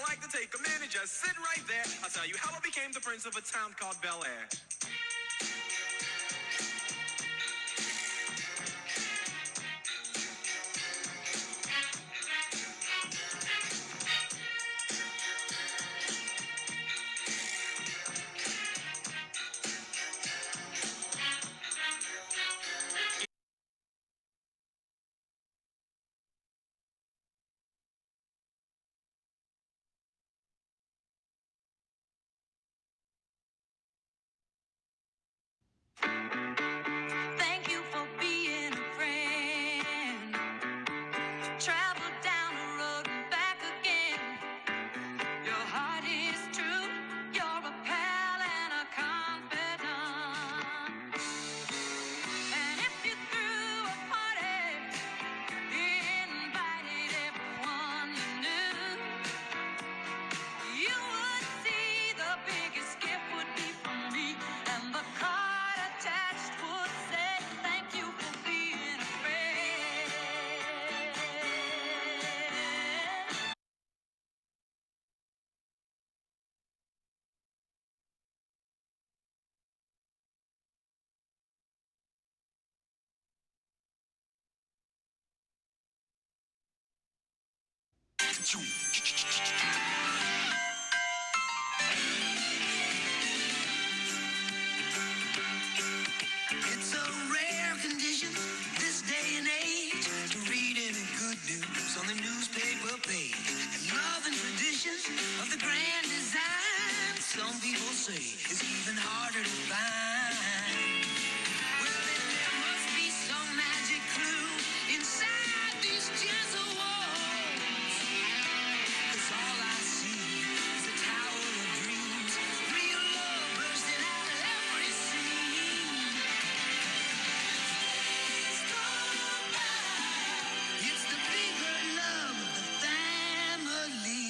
like to take a minute, just sit right there. I'll tell you how I became the prince of a town called Bel Air. Thank you for being a friend. Travel down the road and back again. Your heart is true. You're a pal and a confidant. And if you threw a party, invited everyone you knew, you would see the biggest gift would be from me, and the card attached would say, thank you for being a friend. It's a rare condition this day and age to read any good news on the newspaper page. And love and traditions of the grand design, some people say, is even harder to find. Well, then there must be some magic clue inside these gentle walls. 'Cause all I see is a tower of dreams, real love bursting out of every scene. It's the bigger love of the family.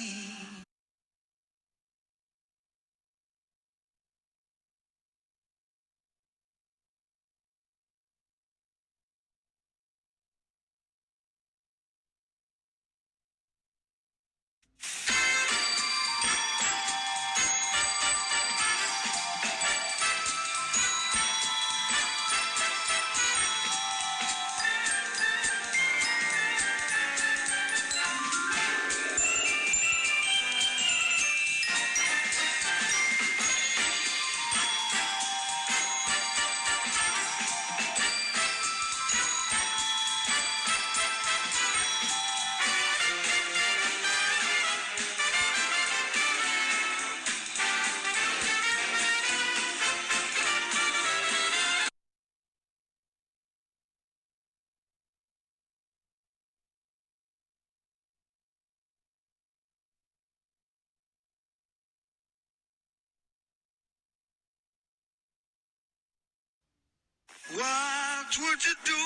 What would you do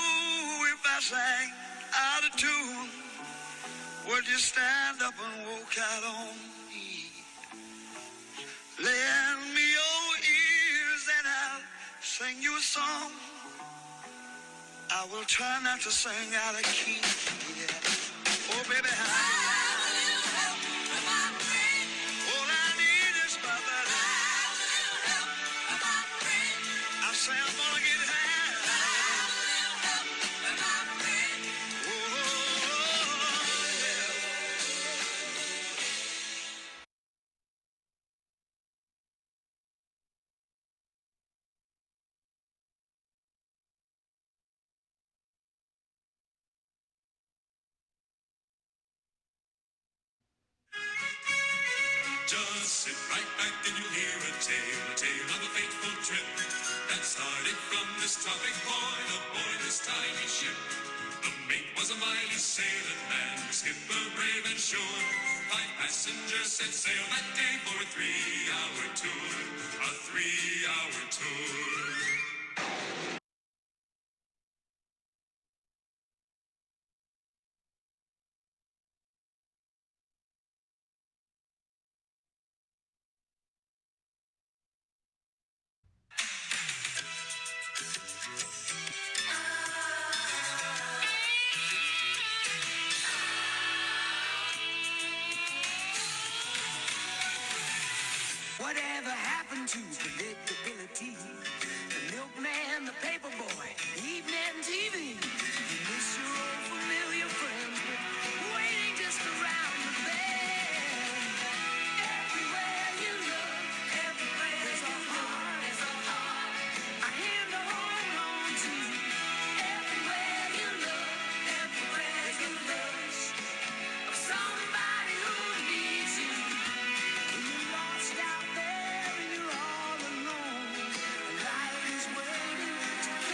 if I sang out of tune? Would you stand up and walk out on me? Lend me your ears and I'll sing you a song. I will try not to sing out of key. Yeah. Oh, baby, all I need is my buddy. I say I'm gonna get high. Just sit right back and you'll hear a tale of a fateful trip that started from this tropic point aboard this tiny ship. The mate was a mighty sailing man, the skipper brave and sure. 5 passengers set sail that day for a 3-hour tour, a 3-hour tour. Whatever happened to predictability? The milkman, the paper boy, evening TV. You miss your old familiar friends, but waiting just around the bend. Everywhere you look, everywhere there's a heart, a hand to hold on to. Everywhere you look, everywhere there's a wish of somebody who needs you. When you're lost out there and you're all alone, a light is waiting to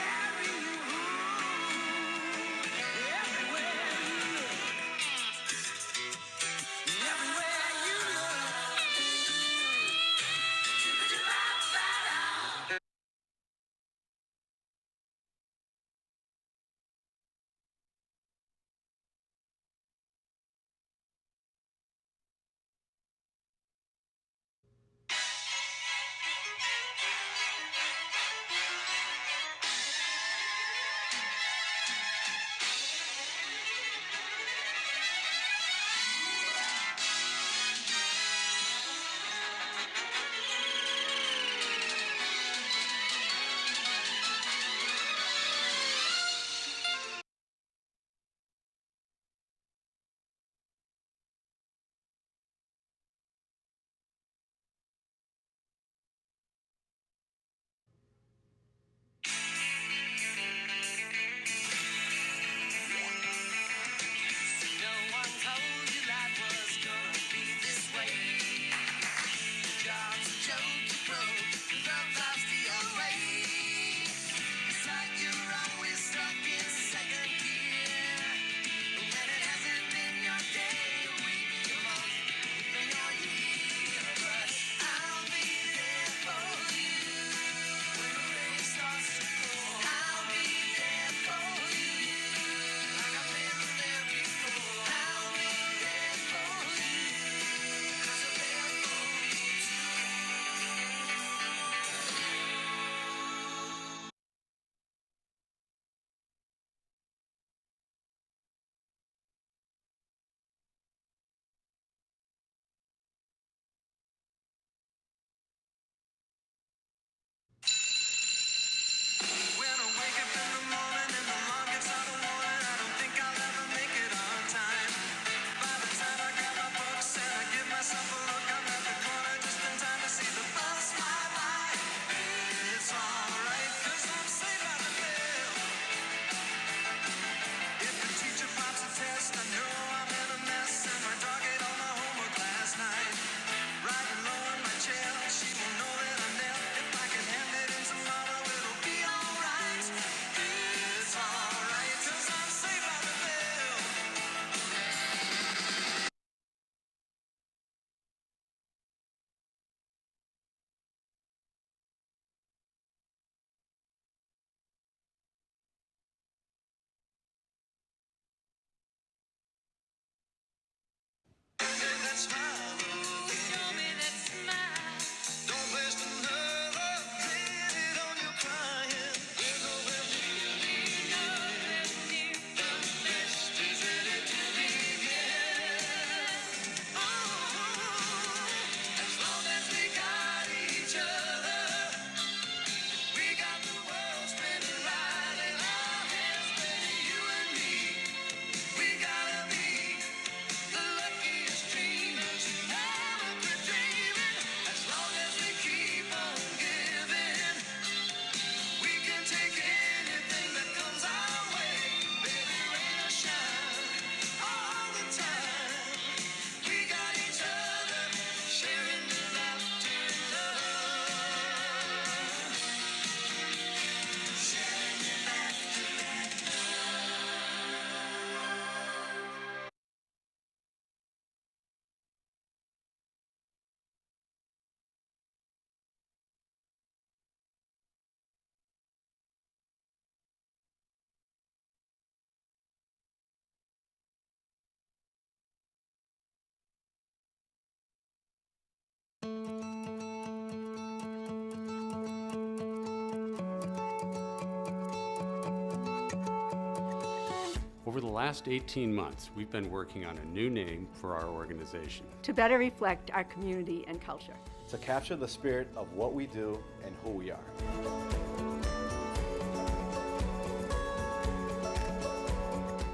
Over the last 18 months, we've been working on a new name for our organization. to better reflect our community and culture. to capture the spirit of what we do and who we are.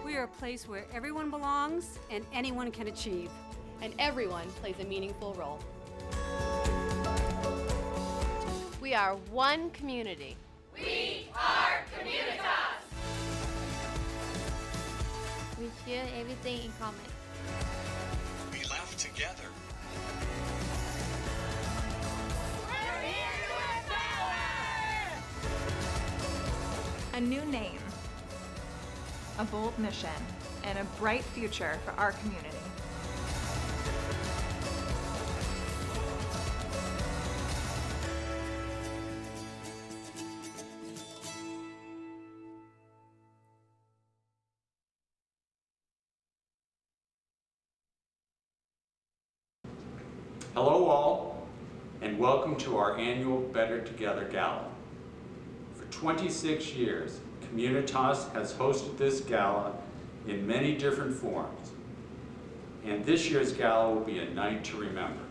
We are a place where everyone belongs and anyone can achieve. And everyone plays a meaningful role. We are one community. We are Communitas! We share everything in common. We laugh together. We're here to empower! A new name, a bold mission, and a bright future for our community. Hello all, and welcome to our annual Better Together Gala. For 26 years, Communitas has hosted this gala in many different forms, and this year's gala will be a night to remember.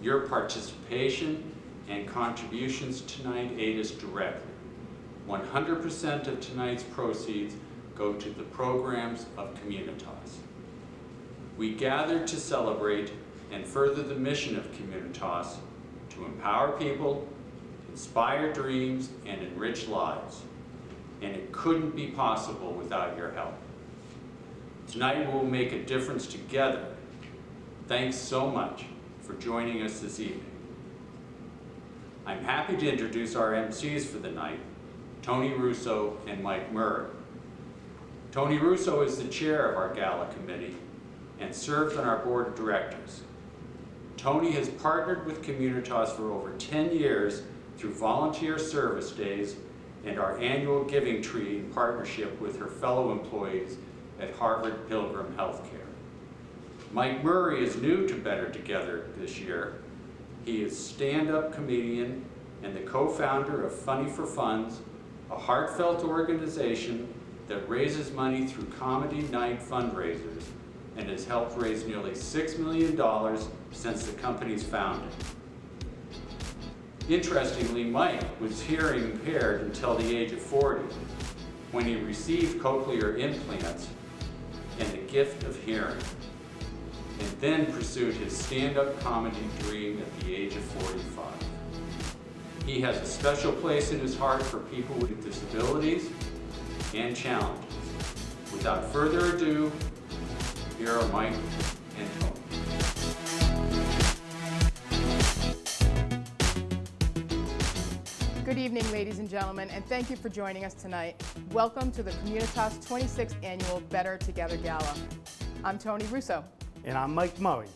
Your participation and contributions tonight aid us directly. 100% of tonight's proceeds go to the programs of Communitas. We gather to celebrate and further the mission of Communitas to empower people, inspire dreams, and enrich lives. And it couldn't be possible without your help. Tonight we will make a difference together. Thanks so much for joining us this evening. I'm happy to introduce our MCs for the night, Tony Russo and Mike Murray. Tony Russo is the chair of our gala committee and serves on our board of directors. Tony has partnered with Communitas for over 10 years through volunteer service days and our annual giving tree in partnership with her fellow employees at Harvard Pilgrim Healthcare. Mike Murray is new to Better Together this year. He is stand-up comedian and the co-founder of Funny for Funds, a heartfelt organization that raises money through comedy night fundraisers and has helped raise nearly $6 million since the company's founding. Interestingly, Mike was hearing impaired until the age of 40, when he received cochlear implants and the gift of hearing, and then pursued his stand-up comedy dream at the age of 45. He has a special place in his heart for people with disabilities and challenges. Without further ado, here are Mike and Tony. Good evening, ladies and gentlemen, and thank you for joining us tonight. Welcome to the Communitas 26th Annual Better Together Gala. I'm Tony Russo. And I'm Mike Murray.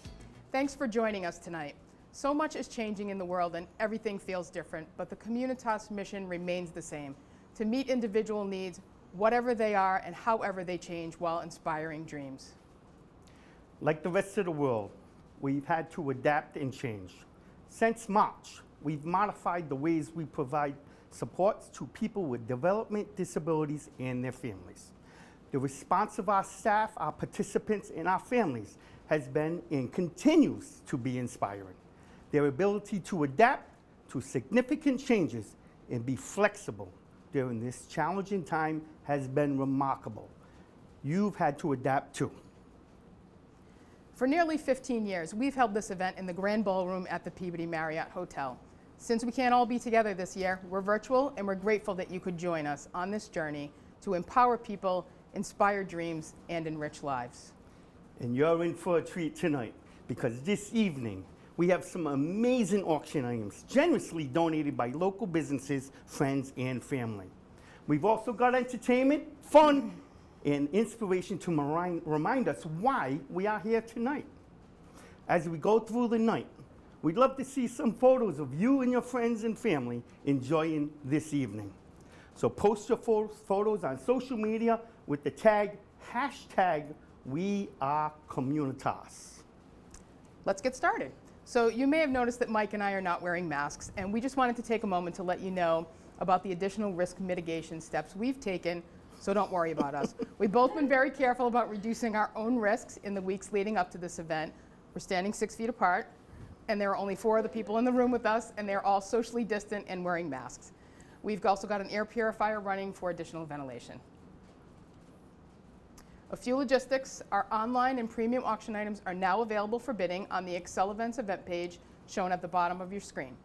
Thanks for joining us tonight. So much is changing in the world and everything feels different, but the Communitas mission remains the same: to meet individual needs, whatever they are and however they change, while inspiring dreams. Like the rest of the world, we've had to adapt and change. Since March, we've modified the ways we provide supports to people with development disabilities and their families. The response of our staff, our participants, and our families has been and continues to be inspiring. Their ability to adapt to significant changes and be flexible during this challenging time has been remarkable. You've had to adapt too. For nearly 15 years, we've held this event in the Grand Ballroom at the Peabody Marriott Hotel. Since we can't all be together this year, we're virtual and we're grateful that you could join us on this journey to empower people, inspire dreams, and enrich lives. And you're in for a treat tonight, because this evening we have some amazing auction items generously donated by local businesses, friends, and family. We've also got entertainment, fun, and inspiration to remind us why we are here tonight. As we go through the night, we'd love to see some photos of you and your friends and family enjoying this evening. So post your photos on social media with the tag #WeAreCommunitas. Let's get started. So you may have noticed that Mike and I are not wearing masks, and we just wanted to take a moment to let you know about the additional risk mitigation steps we've taken so don't worry about us. We've both been very careful about reducing our own risks in the weeks leading up to this event. We're standing 6 feet apart, and there are only 4 other people in the room with us, and they're all socially distant and wearing masks. We've also got an air purifier running for additional ventilation. A few logistics: our online and premium auction items are now available for bidding on the Excel Events event page shown at the bottom of your screen.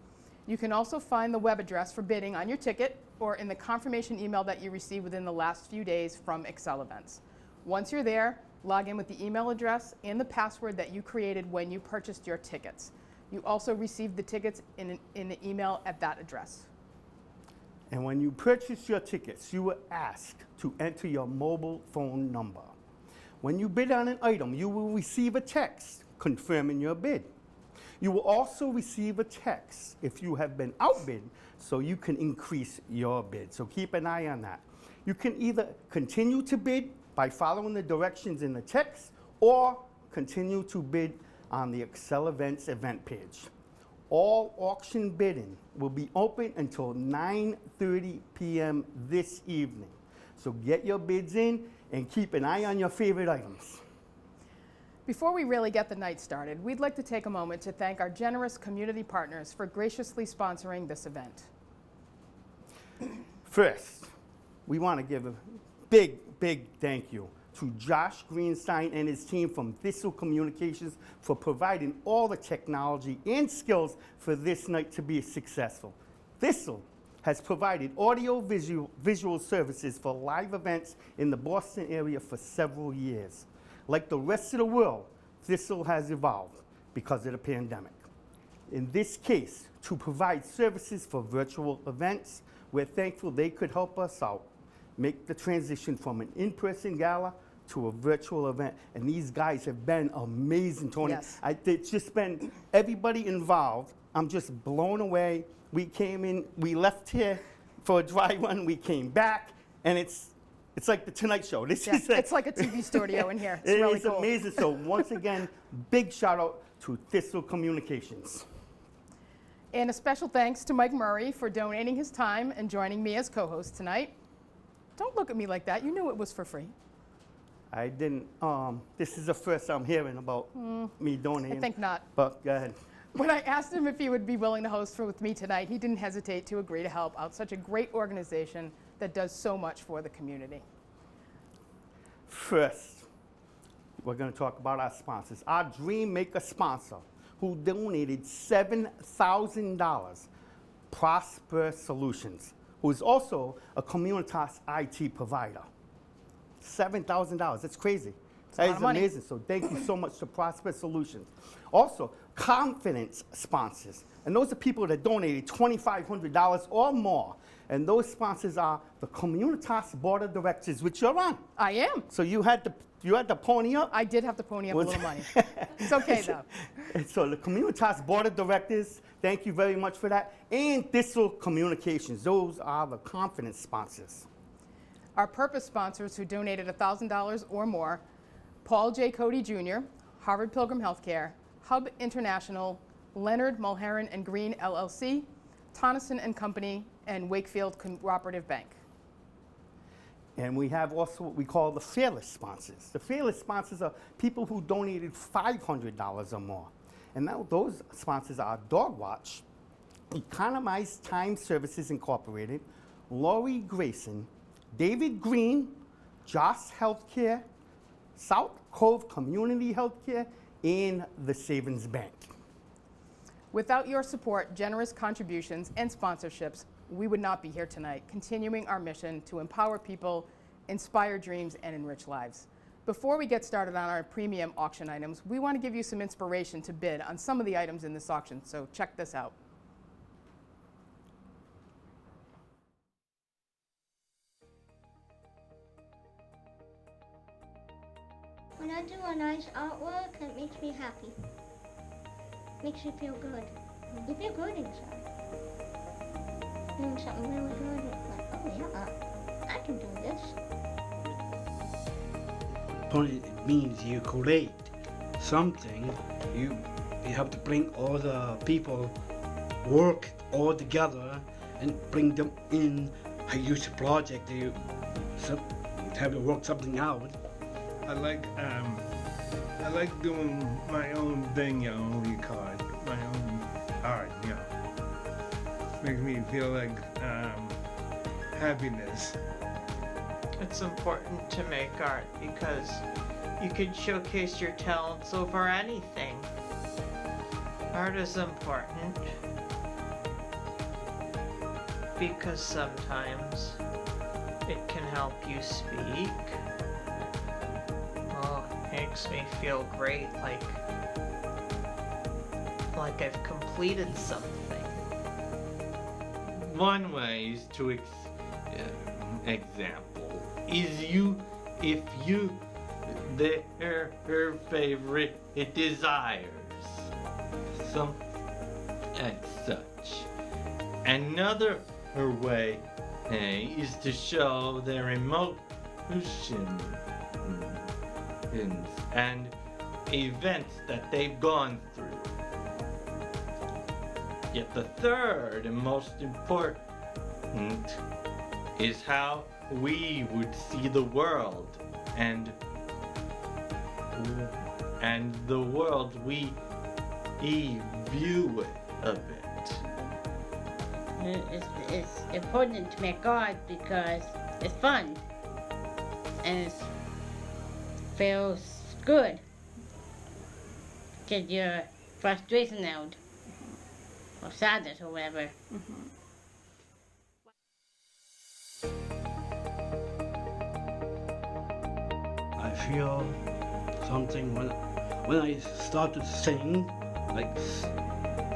You can also find the web address for bidding on your ticket or in the confirmation email that you received within the last few days from Excel Events. Once you're there, log in with the email address and the password that you created when you purchased your tickets. You also received the tickets in the email at that address. And when you purchase your tickets, you were asked to enter your mobile phone number. When you bid on an item, you will receive a text confirming your bid. You will also receive a text if you have been outbid, so you can increase your bid. So keep an eye on that. You can either continue to bid by following the directions in the text or continue to bid on the Excel Events event page. All auction bidding will be open until 9:30 p.m. this evening. So get your bids in and keep an eye on your favorite items. Before we really get the night started, we'd like to take a moment to thank our generous community partners for graciously sponsoring this event. First, we want to give a big thank you to Josh Greenstein and his team from Thistle Communications for providing all the technology and skills for this night to be successful. Thistle has provided audio-visual services for live events in the Boston area for several years. Like the rest of the world, Thistle has evolved because of the pandemic. In this case, to provide services for virtual events, we're thankful they could help us out, make the transition from an in-person gala to a virtual event. And these guys have been amazing, Tony. Yes. It's just been everybody involved. I'm just blown away. We came in, we left here for a dry run, we came back, and it's like the Tonight Show. It's like a TV studio in here. It's It really is cool. amazing. So once again, big shout out to Thistle Communications. And a special thanks to Mike Murray for donating his time and joining me as co-host tonight. Don't look at me like that. You knew it was for free. I didn't, this is the first I'm hearing about me donating. I think not. But go ahead. When I asked him if he would be willing to host with me tonight, he didn't hesitate to agree to help out such a great organization that does so much for the community. First, we're going to talk about our sponsors. Our Dream Maker sponsor, who donated $7,000, Prosper Solutions, who is also a Communitas IT provider. $7,000, that's crazy. That is amazing. So thank you so much to Prosper Solutions. Also, Confidence sponsors, and those are people that donated $2,500 or more. And those sponsors are the Communitas Board of Directors, which you're on. I am. So you had to pony up? I did have to pony up a little money. It's okay, though. So the Communitas Board of Directors, thank you very much for that. And Thistle Communications, those are the Confidence sponsors. Our Purpose sponsors who donated $1,000 or more: Paul J. Cody Jr., Harvard Pilgrim Healthcare, Hub International, Leonard Mulheron and Green LLC, Tonneson and Company, and Wakefield Cooperative Bank. And we have also what we call the Fearless sponsors. The Fearless sponsors are people who donated $500 or more. And now those sponsors are Dog Watch, Economize Time Services Incorporated, Lori Grayson, David Green, Joss Healthcare, South Cove Community Healthcare, and the Savings Bank. Without your support, generous contributions, and sponsorships, we would not be here tonight, continuing our mission to empower people, inspire dreams, and enrich lives. Before we get started on our premium auction items, we want to give you some inspiration to bid on some of the items in this auction, so check this out. When I do a nice artwork, it makes me happy. Makes you feel good. You feel good inside. Doing something really good, it's like, oh yeah, I can do this. It means you create something. You have to bring all the people work all together and bring them in. I use a project. have to work something out. I like doing my own thing, you know, you call it, my own art, you know. Makes me feel like happiness. It's important to make art because you can showcase your talents over anything. Art is important because sometimes it can help you speak. Oh, it makes me feel great, like I've completed something. One way is to example is if their favorite desires, some and such. Another way is to show their emotions and events that they've gone through. Yet the third and most important is how we would see the world and the world we view a bit. It's important to make art because it's fun and it feels good. Get your frustration out or sadness or whatever. I feel something when I start to sing, like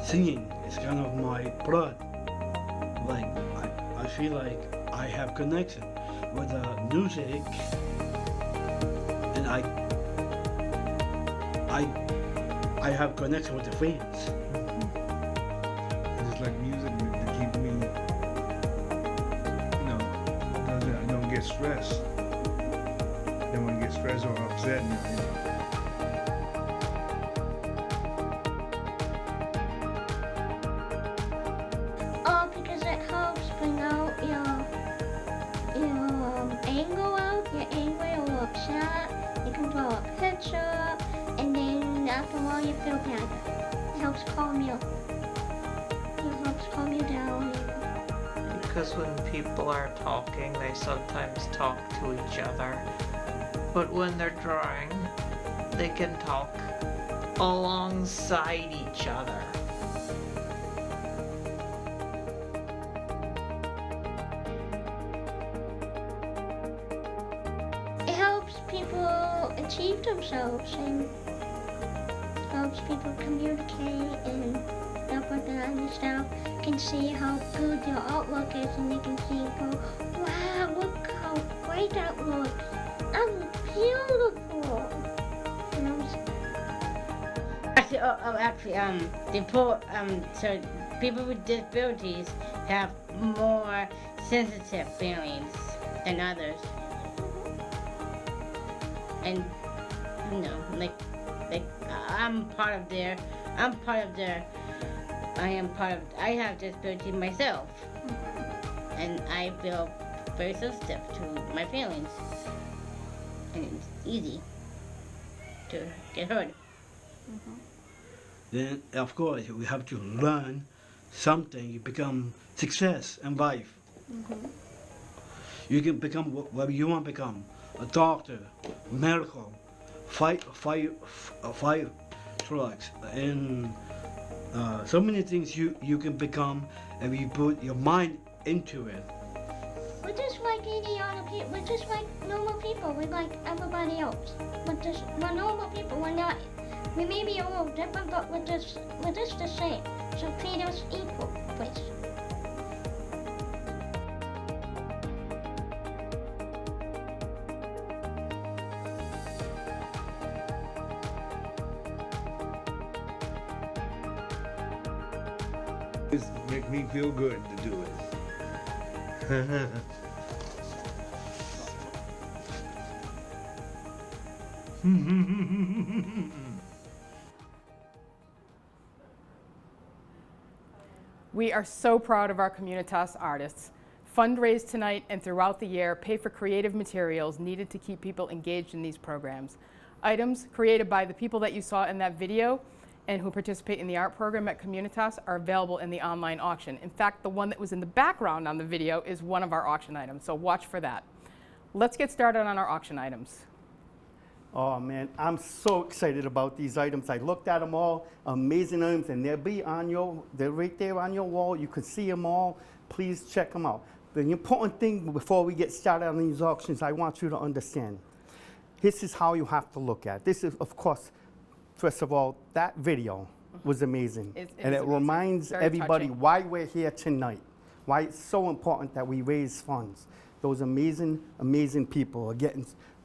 singing is kind of my blood. Like I feel like I have connection with the music, and I have connection with the fans. It's like music to keep me, you know, I don't get stressed. Then when I get stressed or upset, Because it helps bring out your anger out, your angry or upset. You can draw a picture, and then after a while you feel better. It helps calm you. It helps calm you down. Because when people are talking, they sometimes talk to each other. But when they're drawing, they can talk alongside each other. It helps people achieve themselves and helps people communicate and stuff like that and stuff. Can see how good your artwork is and they can see go, wow, look how great that looks. That's beautiful. And I was so people with disabilities have more sensitive feelings than others. And you know, like I have disability myself, and I feel very sensitive to my feelings, and it's easy to get hurt. Then of course we have to learn something. You become success in life. You can become whatever you want to become. A doctor, medical, fire trucks, and so many things you can become if you put your mind into it. we're just like any other people. We're just like normal people. We're like everybody else. We're normal people. We're not. We may be a little different, but we're just the same. So treat us equal, please. It make me feel good to do it. We are so proud of our Communitas artists. Fundraise tonight and throughout the year, pay for creative materials needed to keep people engaged in these programs. Items created by the people that you saw in that video and who participate in the art program at Communitas are available in the online auction. In fact, the one that was in the background on the video is one of our auction items, so watch for that. Let's get started on our auction items. Oh man, I'm so excited about these items. I looked at them all, amazing items, and they're right there on your wall. You can see them all. Please check them out. The important thing before we get started on these auctions, I want you to understand. This is how you have to look at it. This is, of course, first of all, that video was amazing. And it reminds everybody why we're here tonight, why it's so important that we raise funds. Those amazing, amazing people are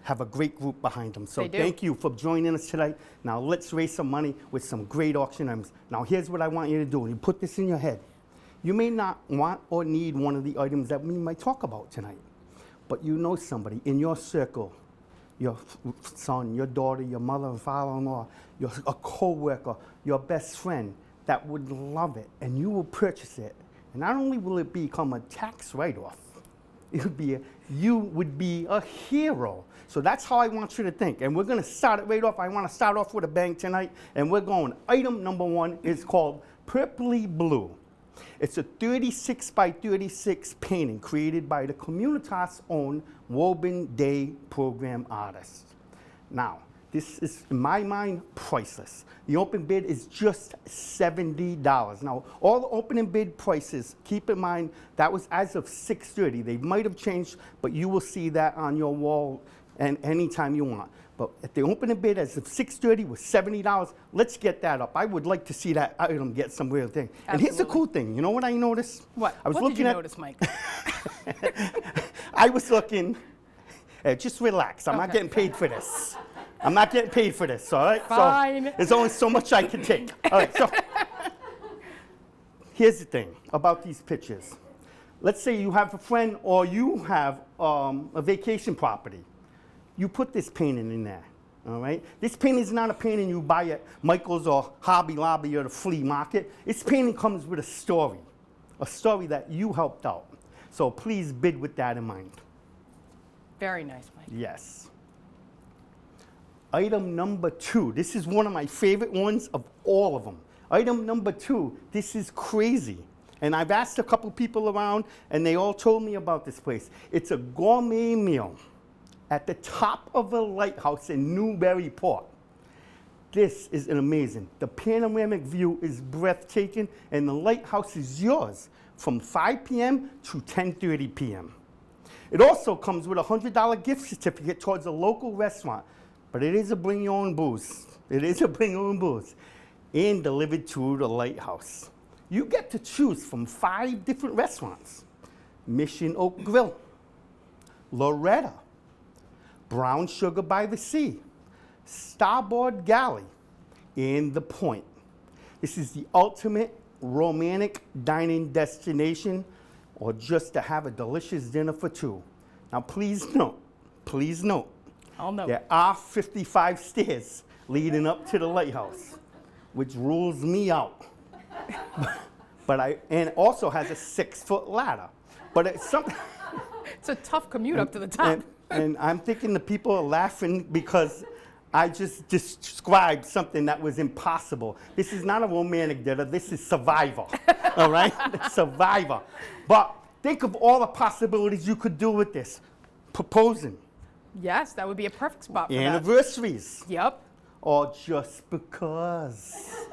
have a great group behind them. So thank you for joining us tonight. Now let's raise some money with some great auction items. Now here's what I want you to do. You put this in your head. You may not want or need one of the items that we might talk about tonight, but you know somebody in your circle, your son, your daughter, your mother and father-in-law, a co-worker, your best friend that would love it, and you will purchase it. And not only will it become a tax write-off, you would be a hero. So that's how I want you to think. And we're going to start it right off. I want to start off with a bang tonight. And we're going, item number 1 is called Purpley Blue. It's a 36 by 36 painting created by the Communitas' own Woburn Day program artist. Now, this is, in my mind, priceless. The open bid is just $70. Now, all the opening bid prices, keep in mind, that was as of 6:30. They might have changed, but you will see that on your wall and anytime you want. But at the opening bid as of 6:30 was $70. Let's get that up. I would like to see that item get some real thing. Absolutely. And here's the cool thing. You know what I noticed? What? I was What looking did you at, notice, Mike? I was looking. Just relax. I'm not getting paid for this. I'm not getting paid for this, all right? Fine. So there's only so much I can take. All right, so here's the thing about these pictures. Let's say you have a friend or you have a vacation property. You put this painting in there, all right? This painting is not a painting you buy at Michael's or Hobby Lobby or the flea market. This painting comes with a story that you helped out. So please bid with that in mind. Very nice, Mike. Yes. Item number 2. This is one of my favorite ones of all of them. Item number 2. This is crazy. And I've asked a couple people around, and they all told me about this place. It's a gourmet meal at the top of a lighthouse in Newburyport. This is amazing. The panoramic view is breathtaking, and the lighthouse is yours from 5 p.m. to 10:30 p.m. It also comes with a $100 gift certificate towards a local restaurant, but it is a bring your own booze. It is a bring your own booze, and delivered to the lighthouse. You get to choose from 5 different restaurants: Mission Oak Grill, Loretta, Brown Sugar by the Sea, Starboard Galley, and The Point. This is the ultimate romantic dining destination, or just to have a delicious dinner for 2. Now please note, I'll note. there are 55 stairs leading up to the lighthouse, which rules me out. And it also has a 6-foot ladder. But it's something. It's a tough commute up to the top. And I'm thinking the people are laughing because I just described something that was impossible. This is not a romantic dinner. This is Survivor. All right? Survivor. But think of all the possibilities you could do with this. Proposing. Yes, that would be a perfect spot for Anniversaries. that. Yep. Or just because.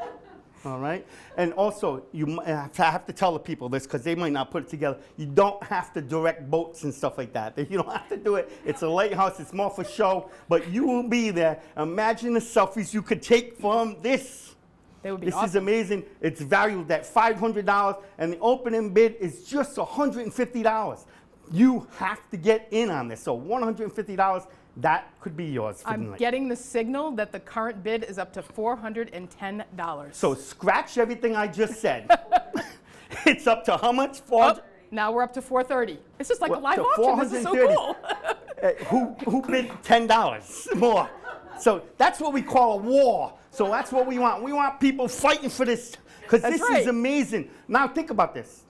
All right? And also, I have to tell the people this because they might not put it together. You don't have to direct boats and stuff like that. You don't have to do it. It's a lighthouse. It's more for show. But you will be there. Imagine the selfies you could take from this. They would be This awesome. is amazing. It's valued at $500, and the opening bid is just $150. You have to get in on this. So $150, that could be yours for the I'm night. getting the signal that the current bid is up to $410. So scratch everything I just said. It's up to how much? Now we're up to $430. It's just like a live to auction. This is so $430. cool. Who bid $10 more? So that's what we call a war. So that's what we want. We want people fighting for this because That's this right. is amazing. Now think about this.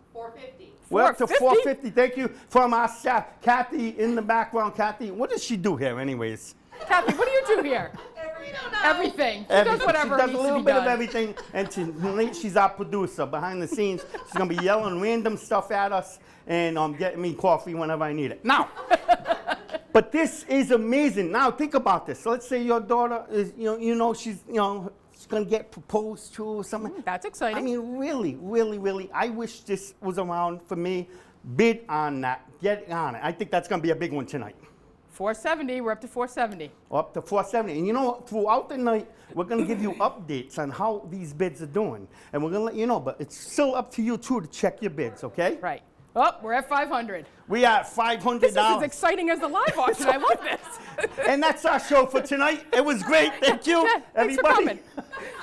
We're up to 450? 450. Thank you from our staff. Kathy in the background. Kathy, what does she do here anyways? Kathy, what do you do here? Everything. She does whatever She does needs a little to be bit done. of everything, and tonight she's our producer behind the scenes. She's gonna be yelling random stuff at us and getting me coffee whenever I need it. Now, but this is amazing. Now think about this. So let's say your daughter is, she's gonna get proposed to or something. That's exciting. I mean, really, really, really. I wish this was around for me. Bid on that. Get on it. I think that's gonna be a big one tonight. 470. We're up to 470. Up to 470. And throughout the night, we're going to give you updates on how these bids are doing. And we're going to let you know, but it's still up to you, too, to check your bids, okay? Right. Oh, we're at 500. We are at $500. This is as exciting as the live auction. I love this. And that's our show for tonight. It was great. Thank you, Yeah, thanks for everybody.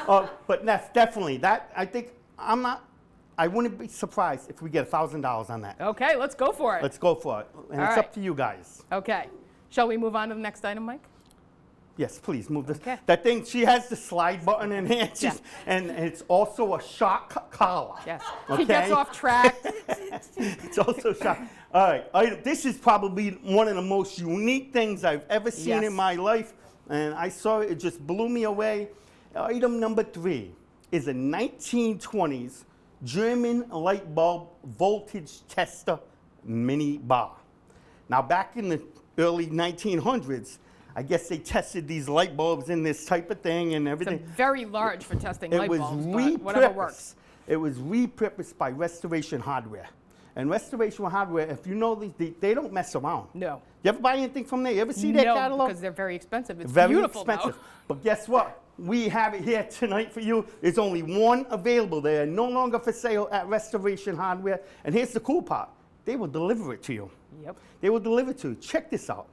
coming. But that's definitely, I wouldn't be surprised if we get $1,000 on that. Okay, let's go for it. Let's go for it. And All it's right. up to you guys. Okay. Shall we move on to the next item, Mike? Yes, please move this. Okay. That thing, she has the slide button in here, Yeah. and it's also a shock collar. Yes. Okay? He gets off track. It's also shock. All right, this is probably one of the most unique things I've ever seen Yes. in my life, and I saw it, it just blew me away. Item number 3 is a 1920s German light bulb voltage tester mini bar. Now, back in the early 1900s, I guess they tested these light bulbs in this type of thing and everything. It's very large for testing It light was bulbs, but whatever works. It was repurposed by Restoration Hardware. And Restoration Hardware, if you know these, they don't mess around. No. You ever buy anything from there? You ever see their catalog? No, because they're very expensive. It's Very beautiful expensive. though. But guess what? We have it here tonight for you. There's only one available. They are no longer for sale at Restoration Hardware. And here's the cool part. They will deliver it to you. Yep. They will deliver it to you. Check this out.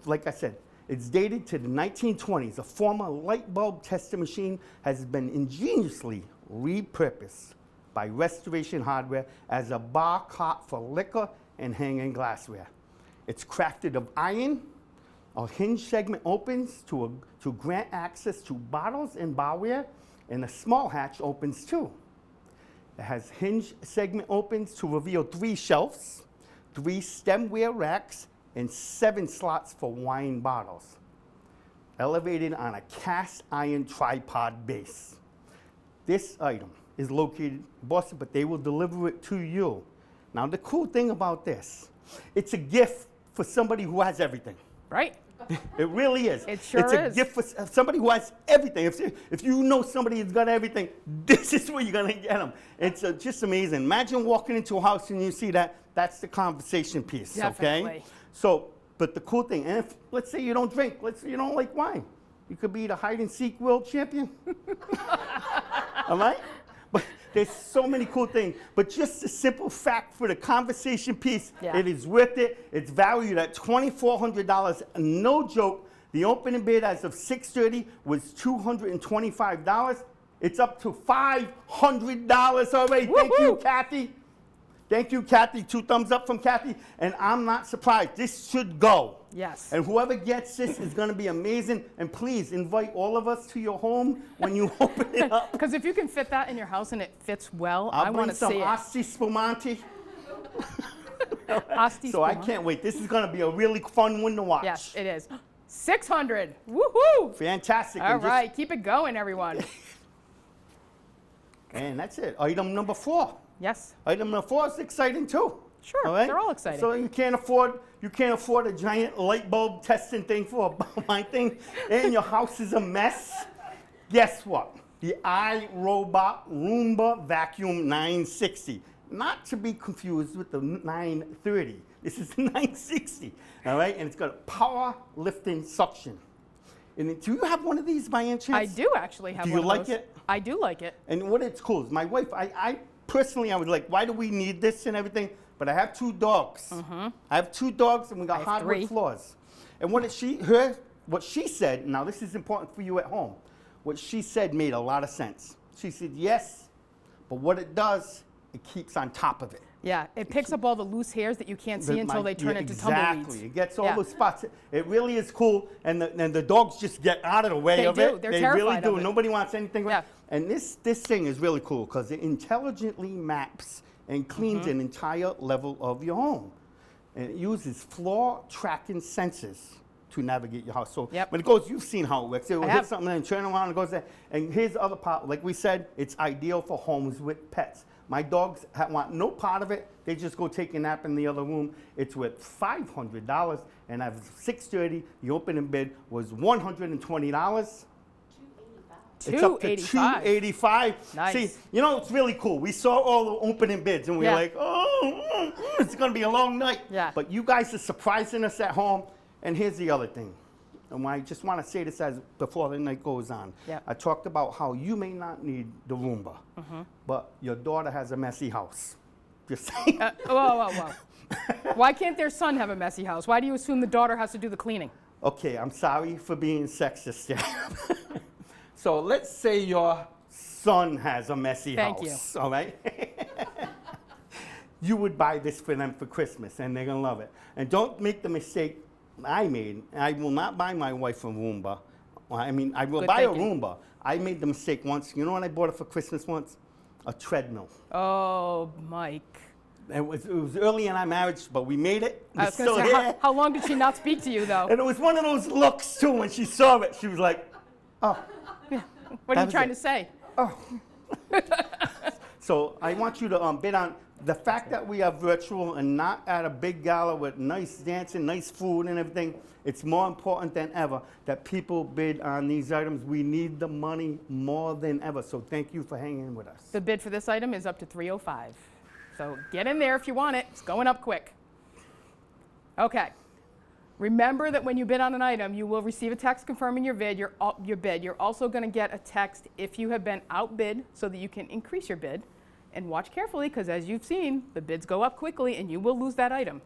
Like I said, it's dated to the 1920s. A former light bulb tester machine has been ingeniously repurposed by Restoration Hardware as a bar cart for liquor and hanging glassware. It's crafted of iron. A hinge segment opens to grant access to bottles and barware, and a small hatch opens too. It has hinge segment opens to reveal 3 shelves, 3 stemware racks, and 7 slots for wine bottles. Elevated on a cast iron tripod base. This item is located in Boston, but they will deliver it to you. Now, the cool thing about this, it's a gift for somebody who has everything. Right. It really is. It sure it's a is. gift for somebody who has everything. If you know somebody who's got everything, this is where you're going to get them. It's just amazing. Imagine walking into a house and you see that. That's the conversation piece, Definitely. okay? So, but the cool thing, and if, let's say you don't drink, let's say you don't like wine. You could be the hide-and-seek world champion. All right? But there's so many cool things. But just a simple fact for the conversation piece, Yeah. it is worth it. It's valued at $2,400. No joke. The opening bid as of 6:30 was $225. It's up to $500 already. Thank you, Kathy. Thank you, Kathy. 2 thumbs up from Kathy. And I'm not surprised. This should go. Yes. And whoever gets this is going to be amazing. And please invite all of us to your home when you open it up. Because if you can fit that in your house and it fits well, I I'll want bring to some see it. Asti Spumante. Asti So I Spumante. can't wait. This is going to be a really fun one to watch. Yes, it is. 600. Woohoo! Fantastic. All And just- right, keep it going, everyone. And that's it. Item number 4. Yes. Item number 4 is exciting too. Sure, they're all exciting. So you can't afford a giant light bulb testing thing for a wine thing, and your house is a mess. Guess what? The iRobot Roomba Vacuum 960. Not to be confused with the 930. This is the 960. All right, and it's got a power lifting suction. And do you have one of these by any chance? I do actually have Do one you of like those. it? I do like it. And what it's cool is my wife, I personally, I was like, why do we need this and everything? But I have 2 dogs. I have 2 dogs and we got have hardwood 3. floors. And what she said, now this is important for you at home, what she said made a lot of sense. She said, yes, but what it does, it keeps on top of it. Yeah, it picks up all the loose hairs that you can't see until they turn into tumbleweeds. Exactly. It gets all Yeah. those spots. It really is cool. And the dogs just get out of the way They of do. it. They're they really terrified do. of it. Nobody wants anything. Yeah. And this thing is really cool because it intelligently maps and cleans an entire level of your home. And it uses floor tracking sensors to navigate your house. So when it goes, you've seen how it works. It will hit something and turn around and goes there. And here's the other part. Like we said, it's ideal for homes with pets. My dogs want no part of it. They just go take a nap in the other room. It's worth $500. And at 6:30, the opening bid was $120. It's up to $285. Nice. See, you know, it's really cool. We saw all the opening bids, and we were like, oh, it's going to be a long night. Yeah. But you guys are surprising us at home. And here's the other thing. And I just want to say this as before the night goes on. Yep. I talked about how you may not need the Roomba, but your daughter has a messy house. Just saying. Whoa. Why can't their son have a messy house? Why do you assume the daughter has to do the cleaning? Okay, I'm sorry for being sexist there. So let's say your son has a messy house. All right? You would buy this for them for Christmas, and they're going to love it. And don't make the mistake I made. I will not buy my wife a Roomba. I mean, I will buy a Roomba. I made the mistake once. You know when I bought it for Christmas once? A treadmill. Oh, Mike. It was early in our marriage, but we made it. I was going to say, how long did she not speak to you, though? And it was one of those looks, too. When she saw it, she was like, oh. Yeah. What are you trying to say? Oh. So I want you to bid on the fact that we are virtual and not at a big gala with nice dancing, nice food and everything. It's more important than ever that people bid on these items. We need the money more than ever. So thank you for hanging with us. The bid for this item is up to $305. So get in there if you want it. It's going up quick. Okay. Remember that when you bid on an item, you will receive a text confirming your bid. You're also going to get a text if you have been outbid so that you can increase your bid. And watch carefully, because as you've seen, the bids go up quickly and you will lose that item.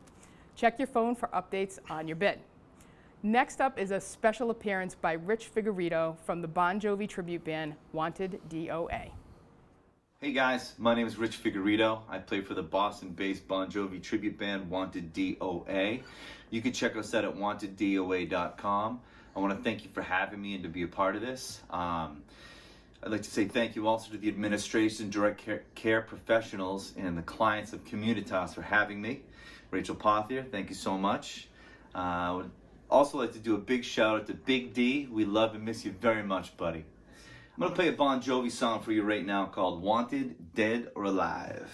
Check your phone for updates on your bid. Next up is a special appearance by Rich Figueredo from the Bon Jovi tribute band, Wanted DOA. Hey guys, my name is Rich Figueredo. I play for the Boston-based Bon Jovi tribute band, Wanted DOA. You can check us out at wanteddoa.com. I want to thank you for having me and to be a part of this. I'd like to say thank you also to the administration, direct care professionals, and the clients of Communitas for having me. Rachel Pothier, thank you so much. I would also like to do a big shout out to Big D. We love and miss you very much, buddy. I'm going to play a Bon Jovi song for you right now called Wanted, Dead or Alive.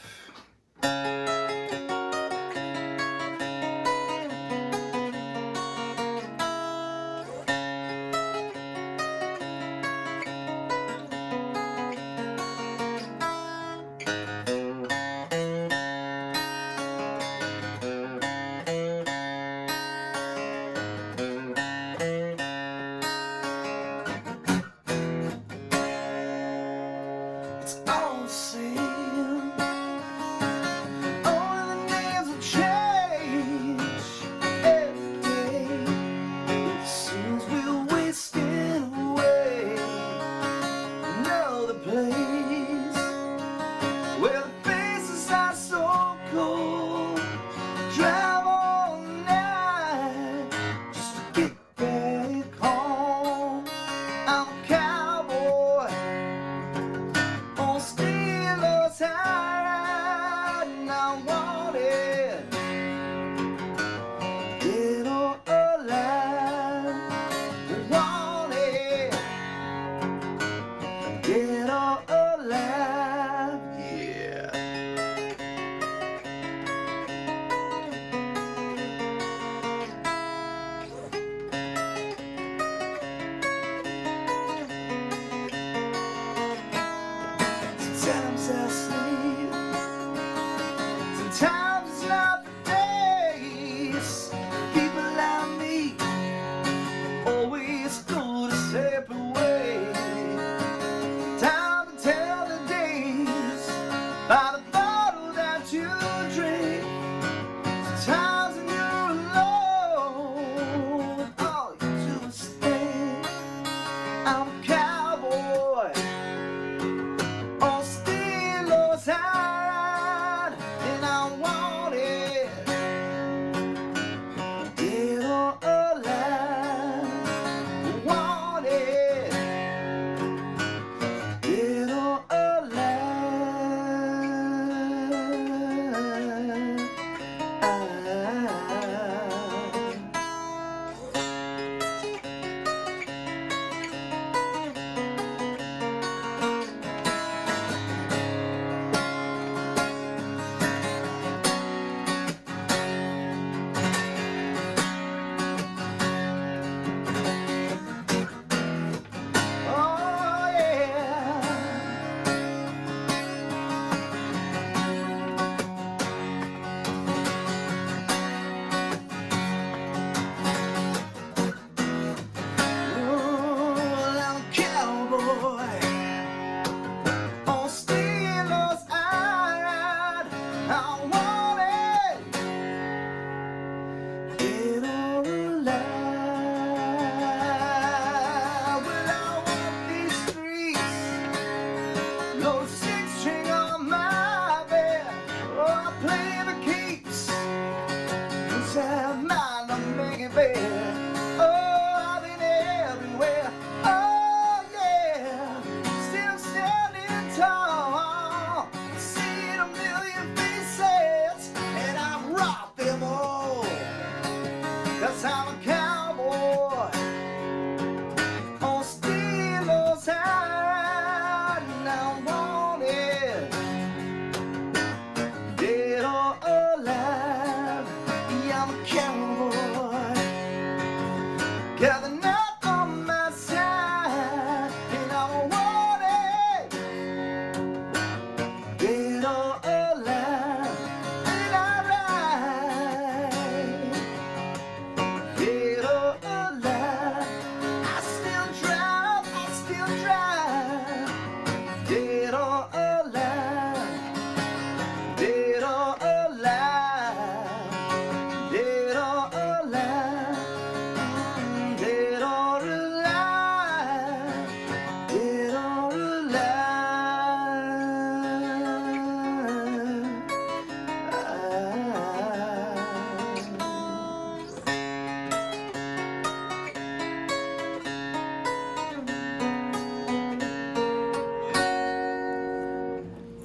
Always go to separate. Time to tell the day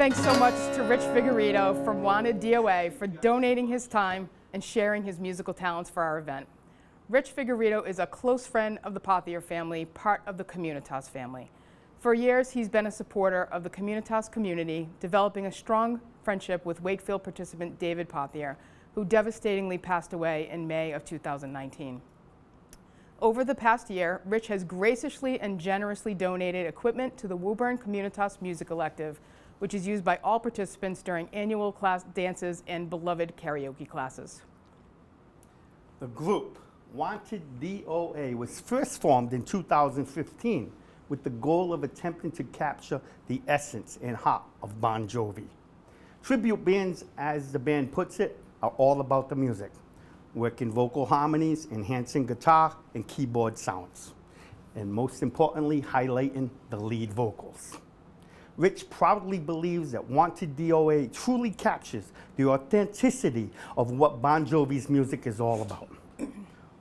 Thanks so much to Rich Figueredo from Wanted DOA for donating his time and sharing his musical talents for our event. Rich Figueredo is a close friend of the Pothier family, part of the Communitas family. For years, he's been a supporter of the Communitas community, developing a strong friendship with Wakefield participant David Pothier, who devastatingly passed away in May of 2019. Over the past year, Rich has graciously and generously donated equipment to the Woburn Communitas Music Collective, which is used by all participants during annual class dances and beloved karaoke classes. The group, Wanted DOA, was first formed in 2015 with the goal of attempting to capture the essence and heart of Bon Jovi. Tribute bands, as the band puts it, are all about the music, working vocal harmonies, enhancing guitar and keyboard sounds, and most importantly, highlighting the lead vocals. Rich proudly believes that Wanted DOA truly captures the authenticity of what Bon Jovi's music is all about.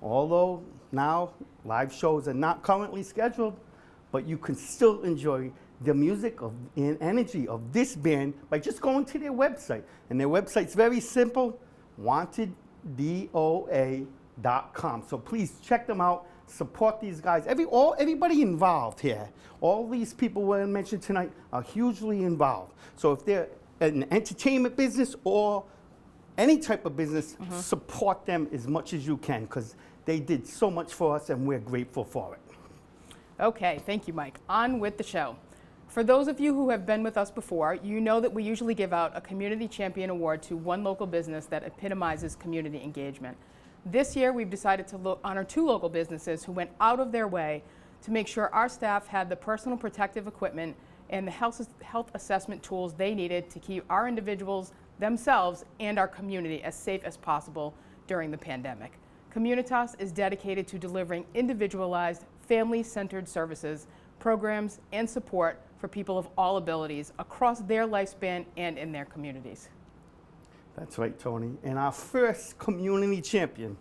Although now live shows are not currently scheduled, but you can still enjoy the music and energy of this band by just going to their website. And their website's very simple, wanteddoa.com. So please check them out, support these guys. Everybody involved here, all these people we mentioned tonight are hugely involved. So if they're in the entertainment business or any type of business, support them as much as you can, because they did so much for us and we're grateful for it. Okay, thank you, Mike. On with the show. For those of you who have been with us before, you know that we usually give out a Community Champion Award to one local business that epitomizes community engagement. This year, we've decided to honor 2 local businesses who went out of their way to make sure our staff had the personal protective equipment and the health assessment tools they needed to keep our individuals, themselves, and our community as safe as possible during the pandemic. Communitas is dedicated to delivering individualized, family-centered services, programs, and support for people of all abilities across their lifespan and in their communities. That's right, Tony. And our first community champion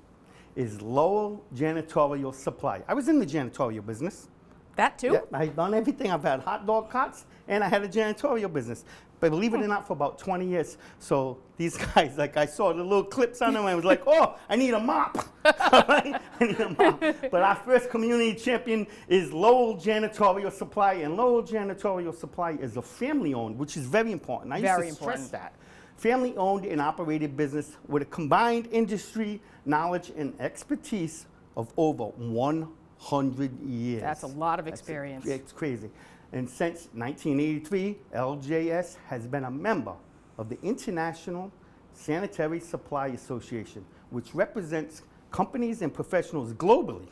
is Lowell Janitorial Supply. I was in the janitorial business. That too? Yeah, I've done everything. I've had hot dog carts, and I had a janitorial business. But believe it or not, for about 20 years. So these guys, like I saw the little clips on them, and I was like, oh, I need a mop. I need a mop. But our first community champion is Lowell Janitorial Supply, and Lowell Janitorial Supply is a family-owned, which is very important. I used to stress that. Family-owned and operated business with a combined industry knowledge and expertise of over 100 years. That's a lot of experience. It's crazy. And since 1983, LJS has been a member of the International Sanitary Supply Association, which represents companies and professionals globally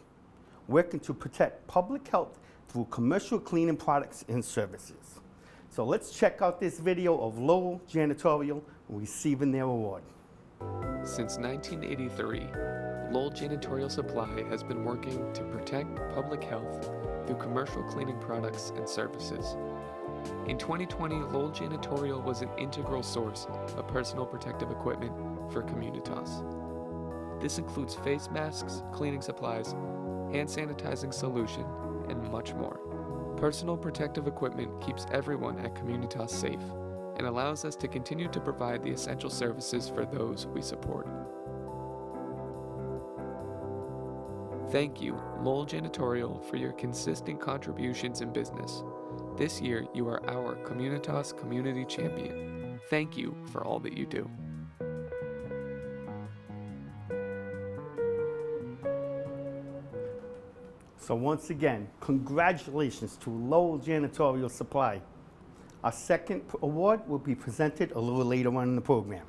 working to protect public health through commercial cleaning products and services. So let's check out this video of Lowell Janitorial receiving their award. Since 1983, Lowell Janitorial Supply has been working to protect public health through commercial cleaning products and services. In 2020, Lowell Janitorial was an integral source of personal protective equipment for Communitas. This includes face masks, cleaning supplies, hand sanitizing solution, and much more. Personal protective equipment keeps everyone at Communitas safe and allows us to continue to provide the essential services for those we support. Thank you, Lowell Janitorial, for your consistent contributions in business. This year, you are our Communitas Community Champion. Thank you for all that you do. So once again, congratulations to Lowell Janitorial Supply. Our second award will be presented a little later on in the program.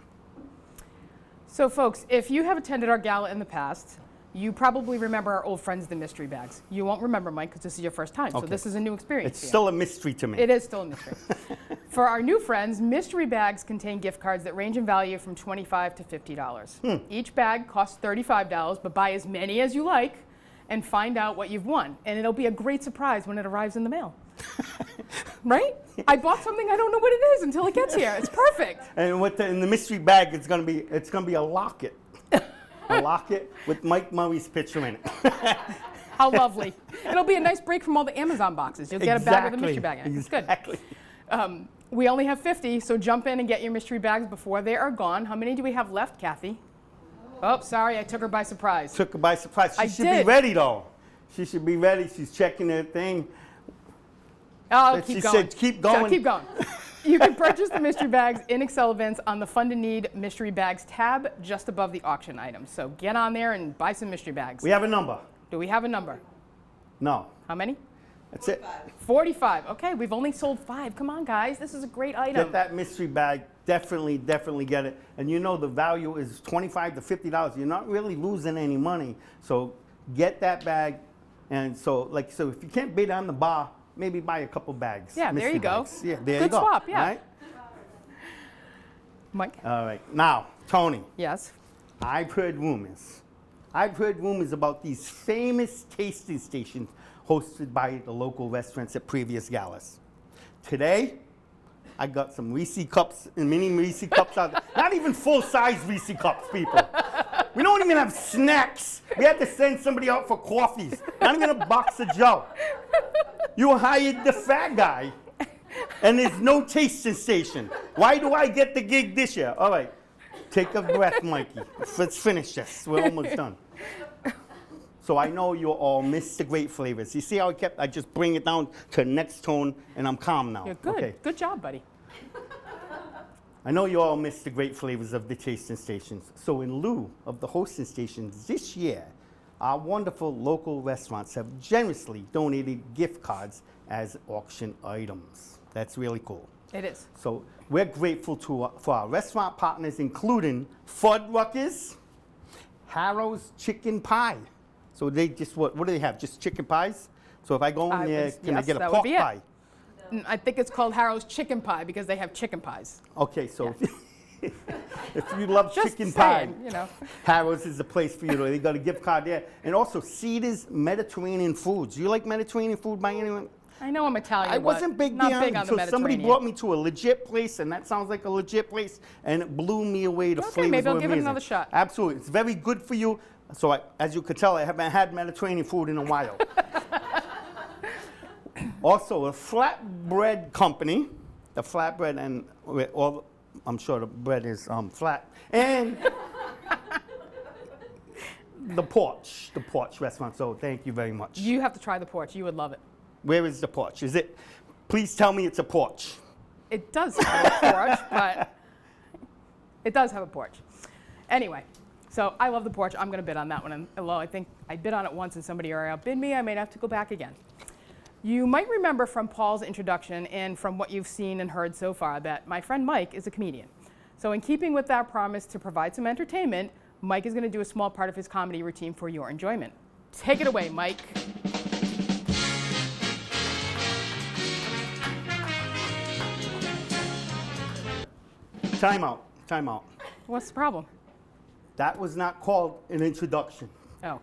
So folks, if you have attended our gala in the past, you probably remember our old friends, the mystery bags. You won't remember, Mike, because this is your first time, so this is a new experience. It's still a mystery to me. It is still a mystery. For our new friends, mystery bags contain gift cards that range in value from $25 to $50. Each bag costs $35, but buy as many as you like and find out what you've won. And it'll be a great surprise when it arrives in the mail. Right? I bought something, I don't know what it is until it gets here. It's perfect. And in the mystery bag, it's gonna be a locket. A locket with Mike Murray's picture in it. How lovely. It'll be a nice break from all the Amazon boxes. You'll get a bag with a mystery bag in it. It's good. We only have 50, so jump in and get your mystery bags before they are gone. How many do we have left, Kathy? Oh, sorry, I took her by surprise. Took her by surprise. She should did. be ready, though. She should be ready. She's checking her thing. Oh, keep she going. said, keep going. So keep going. You can purchase the mystery bags in Excel events on the Fund and Need Mystery Bags tab just above the auction items. So get on there and buy some mystery bags. We have a number. Do we have a number? No. How many? That's it. 45. Okay, we've only sold 5. Come on, guys. This is a great item. Get that mystery bag. Definitely, definitely get it. And you know the value is $25 to $50. You're not really losing any money. So get that bag. And so if you can't bid on the bar, maybe buy a couple bags. Yeah, there you go. Bags. Yeah, there Good you go. swap, yeah. Right? Mike? All right. Now, Tony. Yes? I've heard rumors. I've heard rumors about these famous tasting stations hosted by the local restaurants at previous galas. Today, I got some Reese cups and mini Reese cups out there. Not even full-size Reese cups, people. We don't even have snacks. We had to send somebody out for coffees. Not even a box of Joe. You hired the fat guy, and there's no tasting station. Why do I get the gig this year? All right, take a breath, Mikey. Let's finish this. We're almost done. So I know you all miss the great flavors. You see how I just bring it down to the next tone, and I'm calm now. You're good. Okay. Good job, buddy. I know you all miss the great flavors of the tasting stations. So in lieu of the hosting stations this year, our wonderful local restaurants have generously donated gift cards as auction items. That's really cool. It is. So we're grateful for our restaurant partners, including Fuddruckers, Harrow's Chicken Pie. So they just, what do they have? Just chicken pies? So if I go in there, can I get a pork pie? I think it's called Harrow's Chicken Pie because they have chicken pies. Okay, so if you love Just chicken saying, pie, you know. Harrow's is the place for you. They got a gift card there. And also Cedar's Mediterranean Foods. You like Mediterranean food by anyone? I know I'm Italian. I but wasn't big not beyond big on the until somebody Mediterranean. brought me to a legit place, and that sounds like a legit place, and it blew me away. The Okay, flavors maybe I'll were give it amazing. another shot. Absolutely, it's very good for you. So as you could tell, I haven't had Mediterranean food in a while. Also, a flatbread company, the flatbread, and I'm sure the bread is flat, and the Porch restaurant. So thank you very much. You have to try the porch. You would love it. Where is the Porch? Is it? Please tell me it's a porch. It does have a porch, but it does have a porch. Anyway, so I love the porch. I'm going to bid on that one. And although I think I bid on it once and somebody already outbid me, I may have to go back again. You might remember from Paul's introduction and from what you've seen and heard so far that my friend Mike is a comedian. So in keeping with that promise to provide some entertainment, Mike is going to do a small part of his comedy routine for your enjoyment. Take it away, Mike. Time out. Time out. What's the problem? That was not called an introduction. Oh,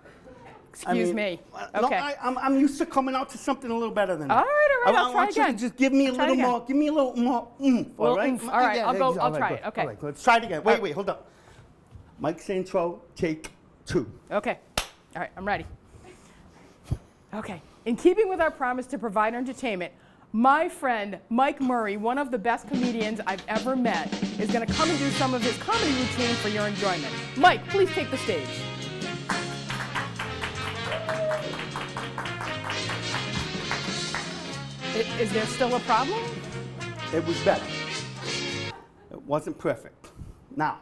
excuse me. Okay. No, I'm used to coming out to something a little better than that. All right, I I'll try want you again. to just give me a Try little again. more. Give me a little more oomph. All Little right. oomph. All right, I'll try it. Okay. All right, let's try it again. Wait, hold up. Mike's intro, take 2. Okay. All right, I'm ready. Okay. In keeping with our promise to provide entertainment, my friend Mike Murray, one of the best comedians I've ever met, is going to come and do some of his comedy routine for your enjoyment. Mike, please take the stage. Is there still a problem? It was better. It wasn't perfect. Now,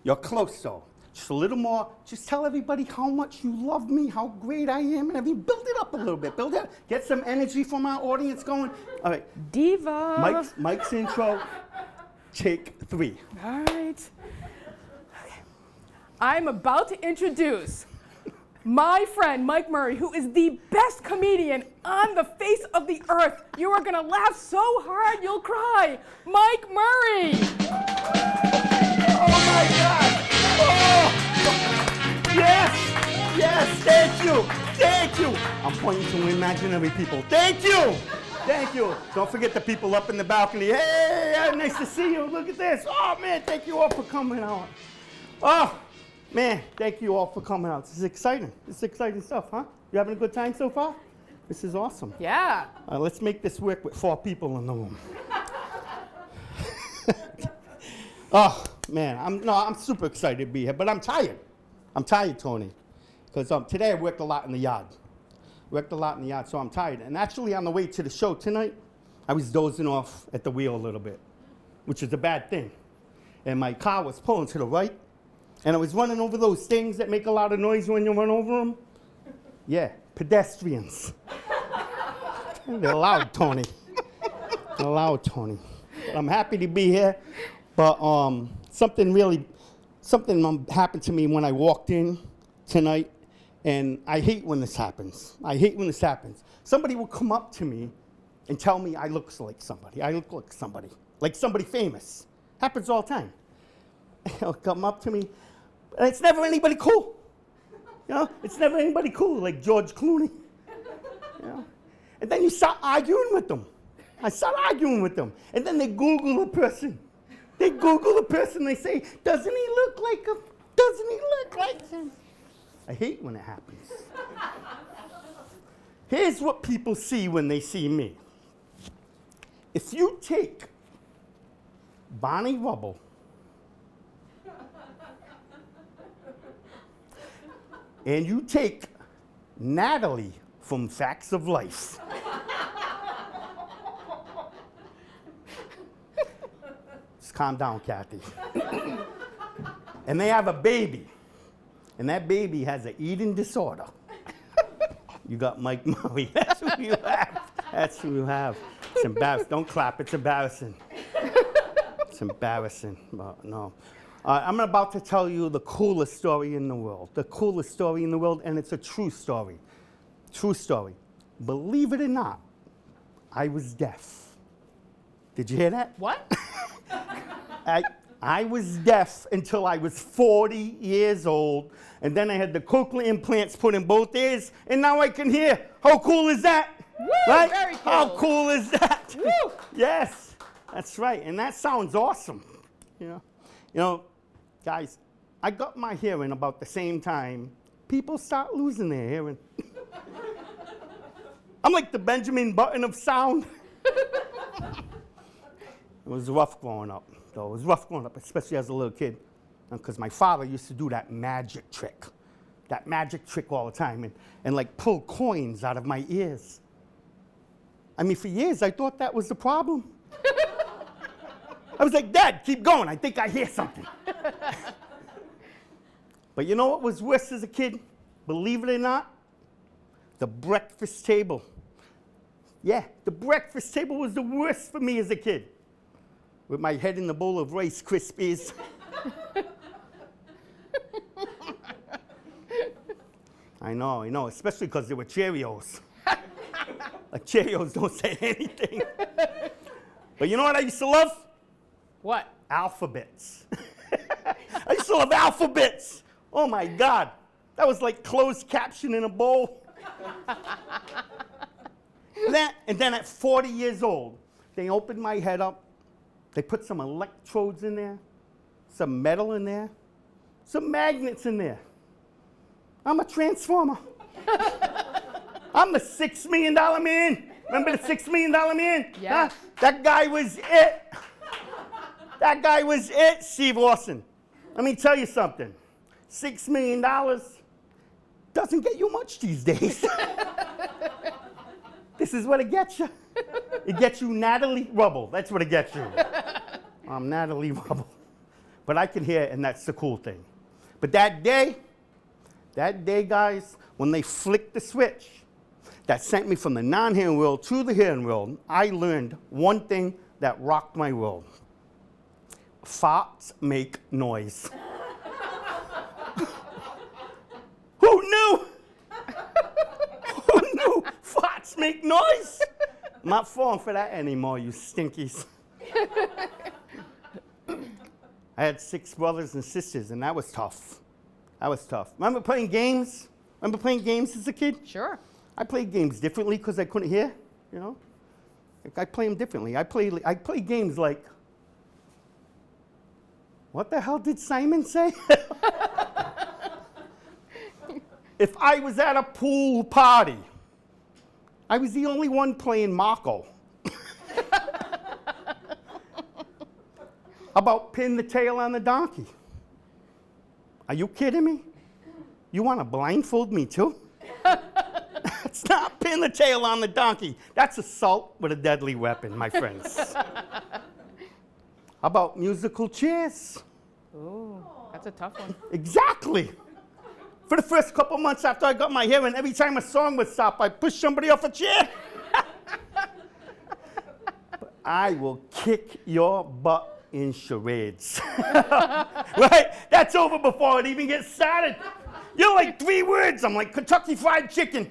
you're close though. Just a little more. Just tell everybody how much you love me, how great I am, and everything. Build it up a little bit. Build it up. Get some energy from our audience going. All right. Diva. Mike's intro, take 3. All right. Okay. I'm about to introduce my friend Mike Murray, who is the best comedian on the face of the earth. You are going to laugh so hard you'll cry. Mike Murray. Oh my God. Oh. Yes, thank you. I'm pointing to imaginary people. Thank you. Don't forget the people up in the balcony. Hey, nice to see you. Look at this. Oh man, thank you all for coming out. Oh man, thank you all for coming out. This is exciting. This is exciting stuff, huh? You having a good time so far? This is awesome. Yeah. Let's make this work with 4 people in the room. Oh, man, I'm super excited to be here, but I'm tired. I'm tired, Tony, because today I worked a lot in the yard. So I'm tired. And actually, on the way to the show tonight, I was dozing off at the wheel a little bit, which is a bad thing. And my car was pulling to the right, and I was running over those things that make a lot of noise when you run over them. Yeah, pedestrians. They're loud, Tony. They're loud, Tony. I'm happy to be here, but something happened to me when I walked in tonight, and I hate when this happens. Somebody will come up to me and tell me I look like somebody. Like somebody famous. Happens all the time. They'll come up to me, and it's never anybody cool. You know, it's never anybody cool like George Clooney. You know? And then you start arguing with them. And then they Google a person. They say, doesn't he look like him? I hate when it happens. Here's what people see when they see me. If you take Bonnie Rubble and you take Natalie from Facts of Life, just calm down, Kathy. And they have a baby, and that baby has an eating disorder. You got Mike Murray. That's who you have. It's embarrassing. Don't clap. It's embarrassing. But no. I'm about to tell you the coolest story in the world. And it's a true story. Believe it or not, I was deaf. Did you hear that? What? I was deaf until I was 40 years old, and then I had the cochlear implants put in both ears, and now I can hear. How cool is that? Woo, right? Very cool. How cool is that? Woo. Yes, that's right, and that sounds awesome. You know, guys, I got my hearing about the same time people start losing their hearing. I'm like the Benjamin Button of sound. It was rough growing up, especially as a little kid, because my father used to do that magic trick all the time, and like pull coins out of my ears. I mean, for years, I thought that was the problem. I was like, Dad, keep going. I think I hear something. But you know what was worse as a kid? Believe it or not? The breakfast table. Yeah, the breakfast table was the worst for me as a kid. With my head in the bowl of Rice Krispies. I know, especially because they were Cheerios. Like Cheerios don't say anything. But you know what I used to love? What? Alphabets. I used to love alphabets. Oh my God. That was like closed caption in a bowl. And then at 40 years old, they opened my head up. They put some electrodes in there, some metal in there, some magnets in there. I'm a transformer. I'm the $6 million man. Remember the $6 million man? Yeah. Huh? That guy was it, Steve Lawson. Let me tell you something. $6 million doesn't get you much these days. This is what it gets you. It gets you Natalie Rubble. That's what it gets you. I'm Natalie Rubble. But I can hear it, and that's the cool thing. But that day, guys, when they flicked the switch that sent me from the non-hearing world to the hearing world, I learned one thing that rocked my world. Farts make noise. Who knew? Who knew farts make noise? I'm not falling for that anymore, you stinkies. I had 6 brothers and sisters, and that was tough. Remember playing games? As a kid? Sure. I played games differently because I couldn't hear, you know? I play them differently. I play games like, what the hell did Simon say? If I was at a pool party, I was the only one playing Marco. About pin the tail on the donkey. Are you kidding me? You want to blindfold me too? It's not pin the tail on the donkey. That's assault with a deadly weapon, my friends. How about musical chairs? Ooh, that's a tough one. Exactly. For the first couple months after I got my hearing, every time a song would stop, I'd push somebody off a chair. But I will kick your butt in charades. Right? That's over before it even gets started. You're like 3 words. I'm like Kentucky Fried Chicken.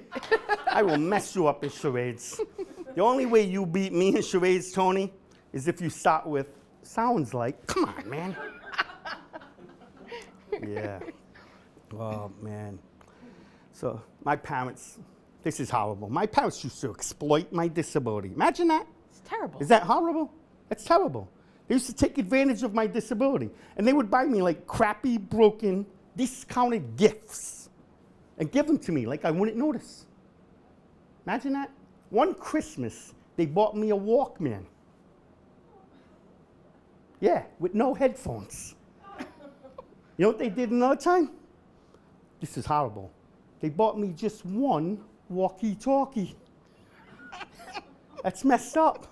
I will mess you up in charades. The only way you beat me in charades, Tony, is if you start with, sounds like. Come on, man. Yeah. Oh, man. So my parents, this is horrible. My parents used to exploit my disability. Imagine that. It's terrible. Is that horrible? That's terrible. They used to take advantage of my disability. And they would buy me like crappy, broken, discounted gifts and give them to me like I wouldn't notice. Imagine that. One Christmas, they bought me a Walkman. Yeah, with no headphones. You know what they did another time? This is horrible. They bought me just one walkie-talkie. That's messed up.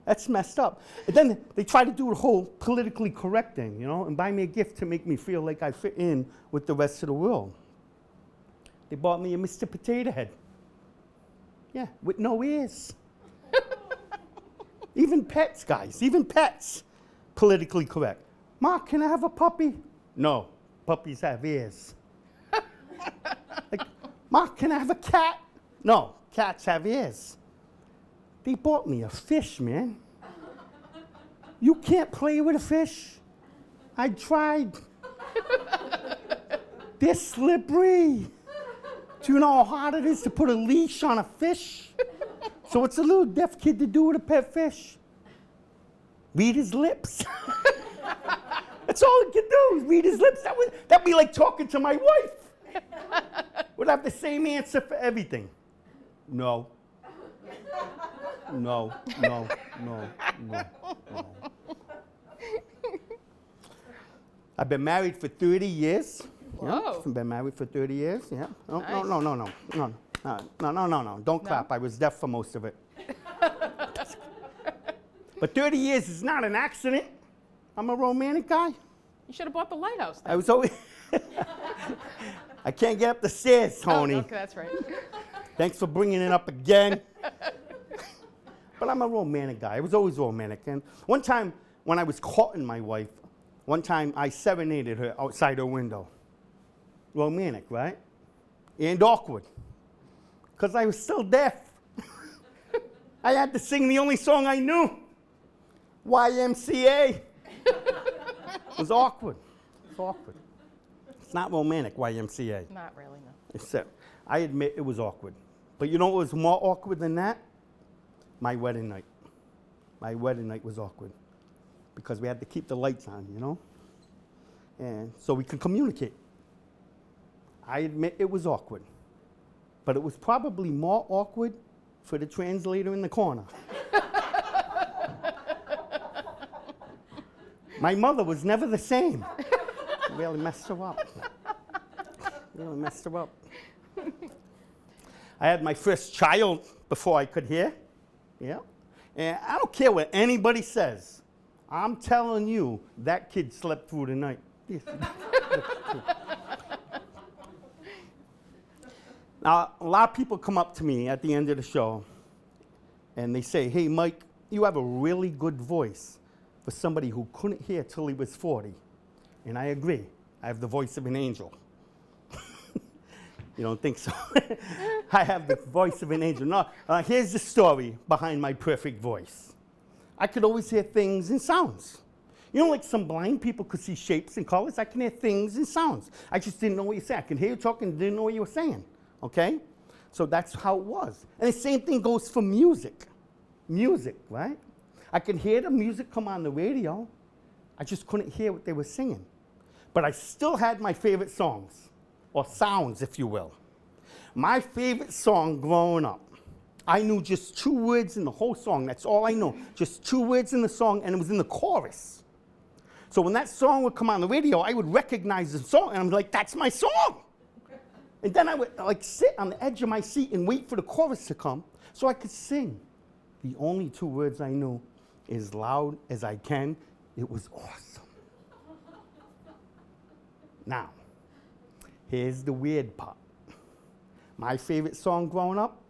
That's messed up. And then they try to do the whole politically correct thing, you know, and buy me a gift to make me feel like I fit in with the rest of the world. They bought me a Mr. Potato Head. Yeah, with no ears. Even pets, guys, even pets. Politically correct. Mark, can I have a puppy? No, puppies have ears. Like, Mark, can I have a cat? No, cats have ears. They bought me a fish, man. You can't play with a fish. I tried. They're slippery. Do you know how hard it is to put a leash on a fish? So what's a little deaf kid to do with a pet fish? Read his lips. That's all it can do, is read his lips. That'd be like talking to my wife. Would have the same answer for everything. No. No, no, no, no, no. I've been married for 30 years. Whoa. Yeah, been married for 30 years, yeah. No, Nice. no. Don't clap. I was deaf for most of it. But 30 years is not an accident. I'm a romantic guy. You should have bought the lighthouse then. I was always... I can't get up the stairs, Tony. Oh, okay, that's right. Thanks for bringing it up again. But I'm a romantic guy. I was always romantic. And one time, when I was courting my wife, one time I serenaded her outside her window. Romantic, right? And awkward. Because I was still deaf. I had to sing the only song I knew. YMCA. It was awkward. It's awkward. It's not romantic, YMCA. Not really, no. Except, I admit it was awkward. But you know what was more awkward than that? My wedding night. My wedding night was awkward. Because we had to keep the lights on, you know? And so we could communicate. I admit it was awkward. But it was probably more awkward for the translator in the corner. My mother was never the same. Really messed her up. Really messed her up. I had my first child before I could hear. Yeah. And I don't care what anybody says. I'm telling you, that kid slept through the night. Now, a lot of people come up to me at the end of the show and they say, hey, Mike, you have a really good voice for somebody who couldn't hear till he was 40. And I agree. I have the voice of an angel. You don't think so? I have the voice of an angel. No, here's the story behind my perfect voice. I could always hear things and sounds. You know, like some blind people could see shapes and colors. I can hear things and sounds. I just didn't know what you said. I could hear you talking and didn't know what you were saying. Okay? So that's how it was. And the same thing goes for music. Music, right? I could hear the music come on the radio. I just couldn't hear what they were singing. But I still had my favorite songs, or sounds, if you will. My favorite song growing up, I knew just 2 words in the whole song. That's all I know. Just 2 words in the song, and it was in the chorus. So when that song would come on the radio, I would recognize the song, and I'm like, that's my song. And then I would like sit on the edge of my seat and wait for the chorus to come so I could sing. The only 2 words I knew, as loud as I can. It was awesome. Now, here's the weird part. My favorite song growing up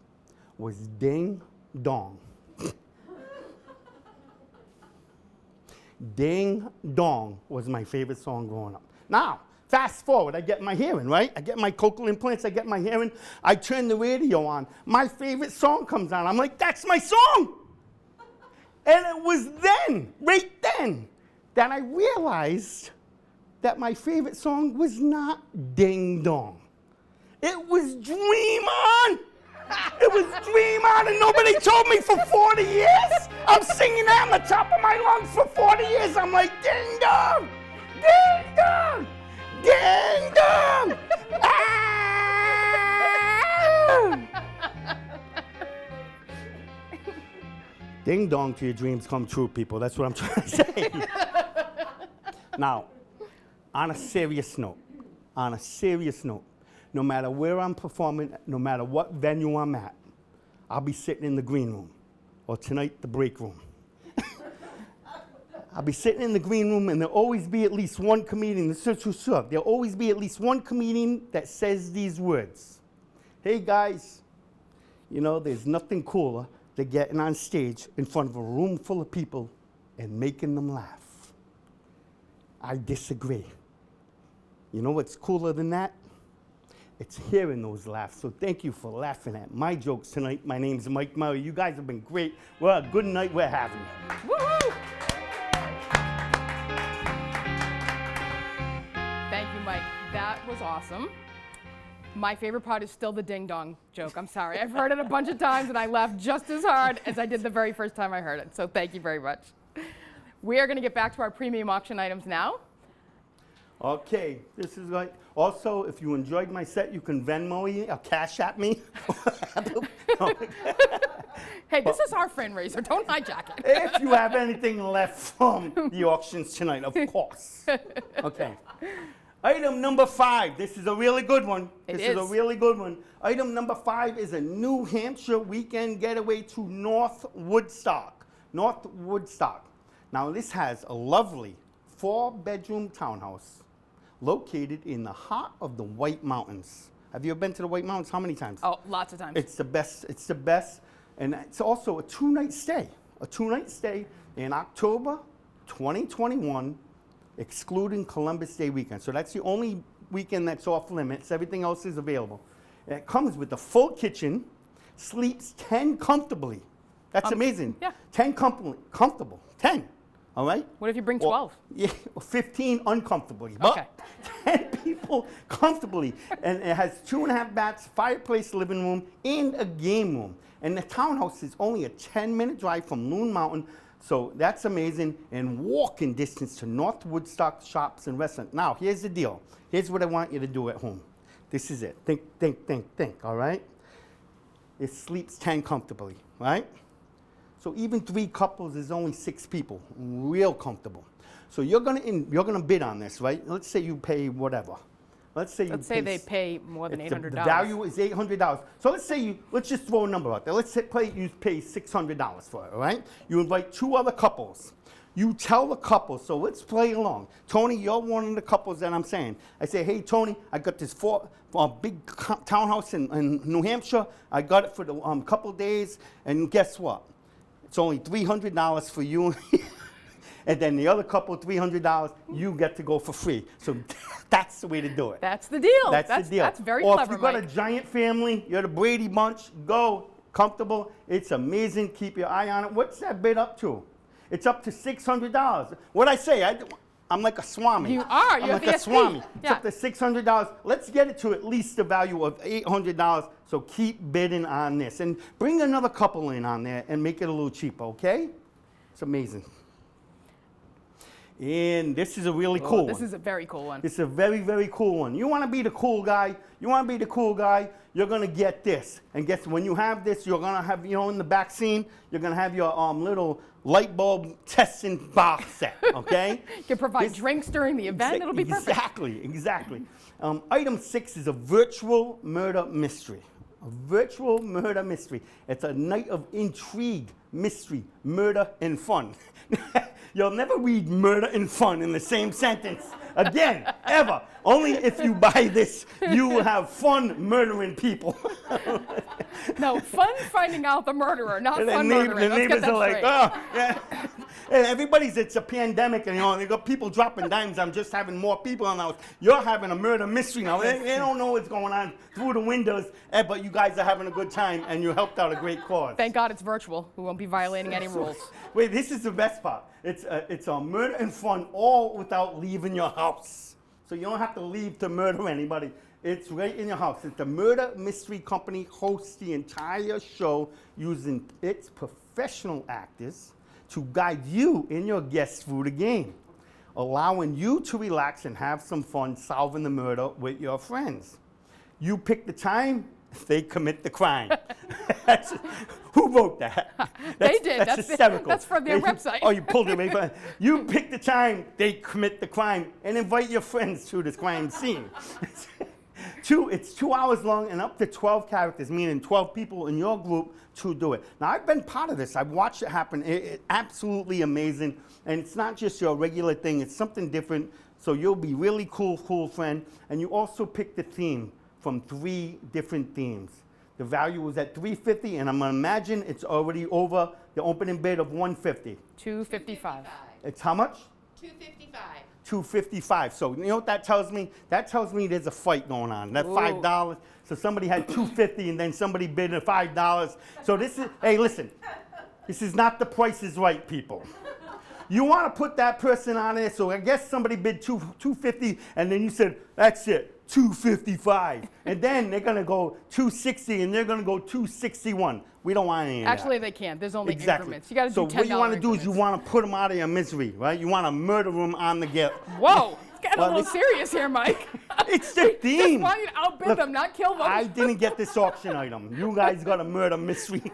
was Ding Dong. Ding Dong was my favorite song growing up. Now, fast forward, I get my hearing, right? I get my cochlear implants, I get my hearing. I turn the radio on. My favorite song comes on. I'm like, that's my song. And it was then, right then, that I realized that my favorite song was not Ding Dong. It was Dream On. It was Dream On, and nobody told me for 40 years. I'm singing that on the top of my lungs for 40 years. I'm like, ding dong, ding dong, ding dong. Ding dong to your dreams come true, people. That's what I'm trying to say. Now, on a serious note, no matter where I'm performing, no matter what venue I'm at, I'll be sitting in the green room, or tonight, the break room. I'll be sitting in the green room, and there'll always be at least one comedian, there'll always be at least one comedian that says these words. Hey guys, you know, there's nothing cooler than getting on stage in front of a room full of people and making them laugh. I disagree. You know what's cooler than that? It's hearing those laughs. So thank you for laughing at my jokes tonight. My name's Mike Murray. You guys have been great. Well, a good night we're having. Woohoo! Thank you, Mike. That was awesome. My favorite part is still the ding dong joke. I'm sorry. I've heard it a bunch of times, and I laughed just as hard as I did the very first time I heard it. So thank you very much. We are going to get back to our premium auction items now. Okay, this is like, also, if you enjoyed my set, you can Venmo me or Cash App me. Hey, this is our fundraiser. Don't hijack it. If you have anything left from the auctions tonight, of course. Okay. Item number 5. This is a really good one. This is a really good one. Item number 5 is a New Hampshire weekend getaway to North Woodstock. North Woodstock. Now, this has a lovely 4-bedroom townhouse located in the heart of the White Mountains. Have you ever been to the White Mountains? How many times? Oh, lots of times. It's the best. It's the best. And it's also a 2-night stay. A 2-night stay in October 2021, excluding Columbus Day weekend. So that's the only weekend that's off limits. Everything else is available. And it comes with a full kitchen, sleeps 10 comfortably. That's amazing. Yeah. 10 comfortable. 10. All right? What if you bring 12? Yeah, 15 uncomfortably. Okay. 10 people comfortably. And it has 2.5 baths, fireplace, living room, and a game room. And the townhouse is only a 10-minute drive from Loon Mountain. So that's amazing. And walking distance to North Woodstock shops and restaurants. Now, here's the deal. Here's what I want you to do at home. This is it. Think, think, think, think, all right? It sleeps 10 comfortably, right? So even 3 couples is only 6 people, real comfortable. So you're gonna bid on this, right? Let's say you pay whatever. Let's say they pay more than $800. The value is $800. So let's just throw a number out there. Let's say you pay $600 for it, all right? You invite 2 other couples. You tell the couple, so let's play along. Tony, you're one of the couples that I'm saying. I say, hey, Tony, I got this big townhouse in New Hampshire. I got it for the couple days, and guess what? It's only $300 for you, and then the other couple, $300, you get to go for free. So that's the way to do it. That's the deal. That's the deal. That's very or clever, if you've got Mike. a giant family, you're the Brady Bunch, go, comfortable. It's amazing. Keep your eye on it. What's that bid up to? It's up to $600. What'd I say? I'm like a swami. You are. I'm You're like a VSP. swami. It's Yeah. up to $600. Let's get it to at least the value of $800. So keep bidding on this. And bring another couple in on there and make it a little cheaper, okay? It's amazing. And this is a really cool one. This is a very cool one. It's a very, very cool one. You want to be the cool guy. You want to be the cool guy. You're going to get this. And guess when you have this, you're going to have, in the back scene, you're going to have your little light bulb testing box set, okay? You can provide drinks during the event. It'll be perfect. Exactly. Item 6 is a virtual murder mystery. A virtual murder mystery. It's a night of intrigue, mystery, murder, and fun. You'll never read murder and fun in the same sentence again, ever. Only if you buy this, you will have fun murdering people. No, fun finding out the murderer, not And fun the murdering. Let's neighbors get that are like, straight. oh, yeah. And it's a pandemic, and they got people dropping dimes. I'm just having more people in the house. You're having a murder mystery now. They don't know what's going on through the windows, but you guys are having a good time, and you helped out a great cause. Thank God it's virtual. We won't be violating any rules. Wait, this is the best part. It's a murder and fun, all without leaving your house. So you don't have to leave to murder anybody. It's right in your house. It's the Murder Mystery Company hosts the entire show using its professional actors to guide you and your guests through the game, allowing you to relax and have some fun solving the murder with your friends. You pick the time, they commit the crime. Who wrote that? They did. That's hysterical. That's from their website. Oh, you pulled it right from. You pick the time, they commit the crime, and invite your friends to this crime scene. It's 2 hours long and up to 12 characters, meaning 12 people in your group to do it. Now, I've been part of this. I've watched it happen. It's absolutely amazing. And it's not just your regular thing. It's something different. So you'll be really cool friend. And you also pick the theme from 3 different themes. The value was at $350, and I'm going to imagine it's already over the opening bid of $150. $255. It's how much? $255. $255. So you know what that tells me? That tells me there's a fight going on. That $5. So somebody had $250 and then somebody bid at $5. So this is, hey, listen, this is not The Price is Right, people. You want to put that person on there, so I guess somebody bid $250 and then you said, that's it, $255. And then they're going to go $260 and they're going to go $261. We don't want any of that. Actually, they can't. There's only Exactly. increments. You got to do $10 So what you want to do increments. is you want to put them out of your misery, right? You want to murder them on the get. Whoa, it's getting a little serious here, Mike. It's the theme. Just want you to outbid Look, them, not kill them. I didn't get this auction item. You guys got a murder mystery,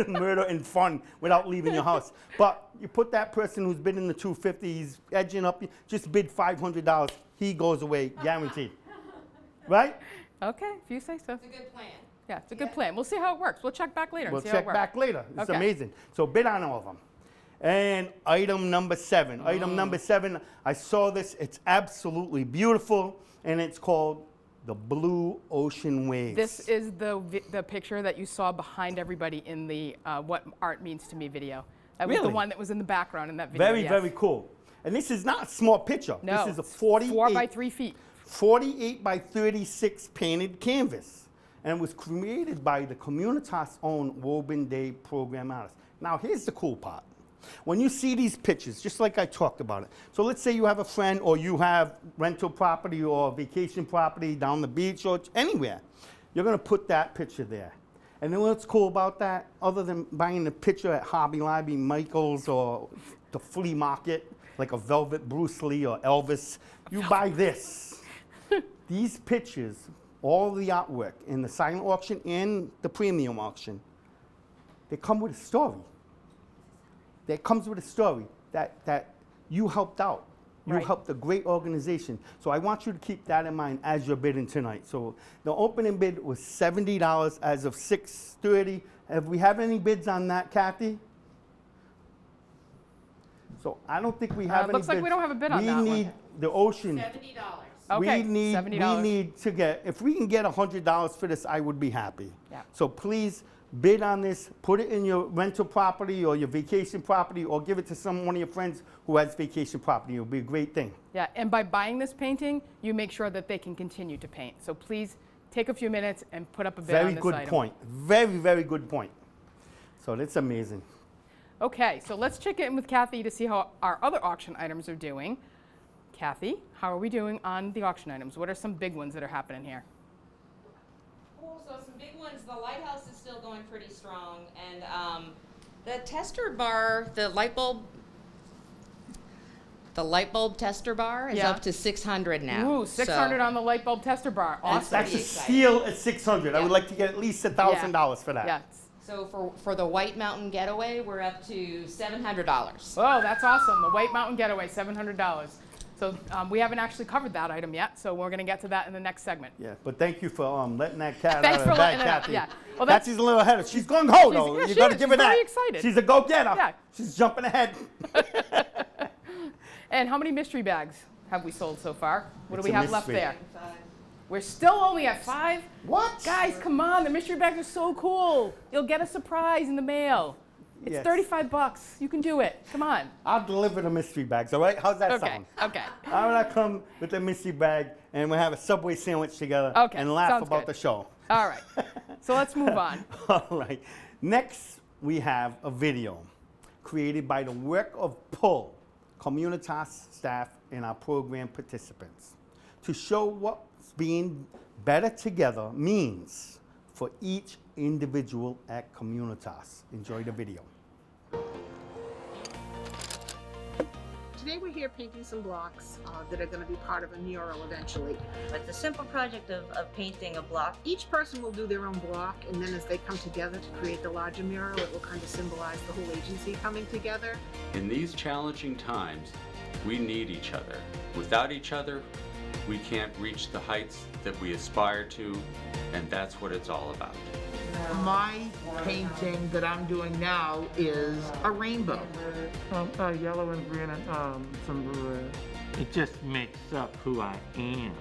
murder and fun without leaving your house. But you put that person who's bidding the $250, he's edging up, just bid $500. He goes away, guaranteed. Right? Okay, if you say so. It's a good plan. Yeah, it's a good plan. We'll see how it works. We'll check back later We'll and see how it check works. back later. It's Okay. amazing. So bid on all of them. And item number 7. Item number 7, I saw this. It's absolutely beautiful, and it's called the Blue Ocean Waves. This is the picture that you saw behind everybody in the What Art Means to Me video. That was the Really? one that was in the background in that video. Very, yes. very cool. And this is not a small picture. No, This is a it's 48 4 by 3 feet. 48 by 36 painted canvas, and was created by the Communitas' own Woburn Day program artist. Now, here's the cool part. When you see these pictures, just like I talked about it, so let's say you have a friend or you have rental property or vacation property down the beach or anywhere, you're going to put that picture there. And then what's cool about that, other than buying the picture at Hobby Lobby, Michael's, or the flea market, like a Velvet Bruce Lee or Elvis, you buy this. These pictures, all the artwork in the silent auction and the premium auction, they come with a story. That comes with a story that you helped out. You helped a great organization. So I want you to keep that in mind as you're bidding tonight. So the opening bid was $70 as of 6:30. Have we have any bids on that, Kathy? So I don't think we have any looks bids. like we don't have a bid on that one. We need the ocean. $70. Okay, we need $70. to get, if we can get $100 for this, I would be happy. Yeah. So please bid on this, put it in your rental property or your vacation property, or give it to one of your friends who has vacation property. It'll be a great thing. Yeah, and by buying this painting, you make sure that they can continue to paint. So please take a few minutes and put up a bid on Very this good item. point. Very, very good point. So that's amazing. Okay, so let's check in with Kathy to see how our other auction items are doing. Kathy, how are we doing on the auction items? What are some big ones that are happening here? Cool, so some big ones. The lighthouse is still going pretty strong, and the tester bar, the light bulb, The light bulb tester bar is Yeah. up to 600 now. Ooh, 600 on the light bulb tester bar. Awesome. That's a steal at 600. I would like to get at least $1,000 for that. Yeah. So for the White Mountain Getaway, we're up to $700. Oh, that's awesome. The White Mountain Getaway, $700. So we haven't actually covered that item yet, so we're going to get to that in the next segment. Yeah, but thank you for letting that cat Thanks out for of the bag, letting it out, Kathy. yeah. Well, that's- Kathy's a little ahead of. She's going go though. Yeah, You she got to is. give her She's that. very excited. She's a go-getter. Yeah. She's jumping ahead. And how many mystery bags have we sold so far? What It's do we a have left mystery. there? We're still only at 5? What? Guys, come on. The mystery bags are so cool. You'll get a surprise in the mail. It's Yes. $35. You can do it. Come on. I'll deliver the mystery bags, all right? How's that Okay, sound? okay. I'm going to come with the mystery bag, and we'll have a Subway sandwich together Okay, and laugh sounds about good. the show. All right. So let's move on. All right. Next, we have a video created by the work of Pull, Communitas staff, and our program participants to show what being better together means for each individual at Communitas. Enjoy the video. Today we're here painting some blocks that are going to be part of a mural eventually. It's a simple project of painting a block. Each person will do their own block, and then as they come together to create the larger mural, it will kind of symbolize the whole agency coming together. In these challenging times, we need each other. Without each other, we can't reach the heights that we aspire to, and that's what it's all about. My painting that I'm doing now is a rainbow. Yellow and green and some red. It just makes up who I am.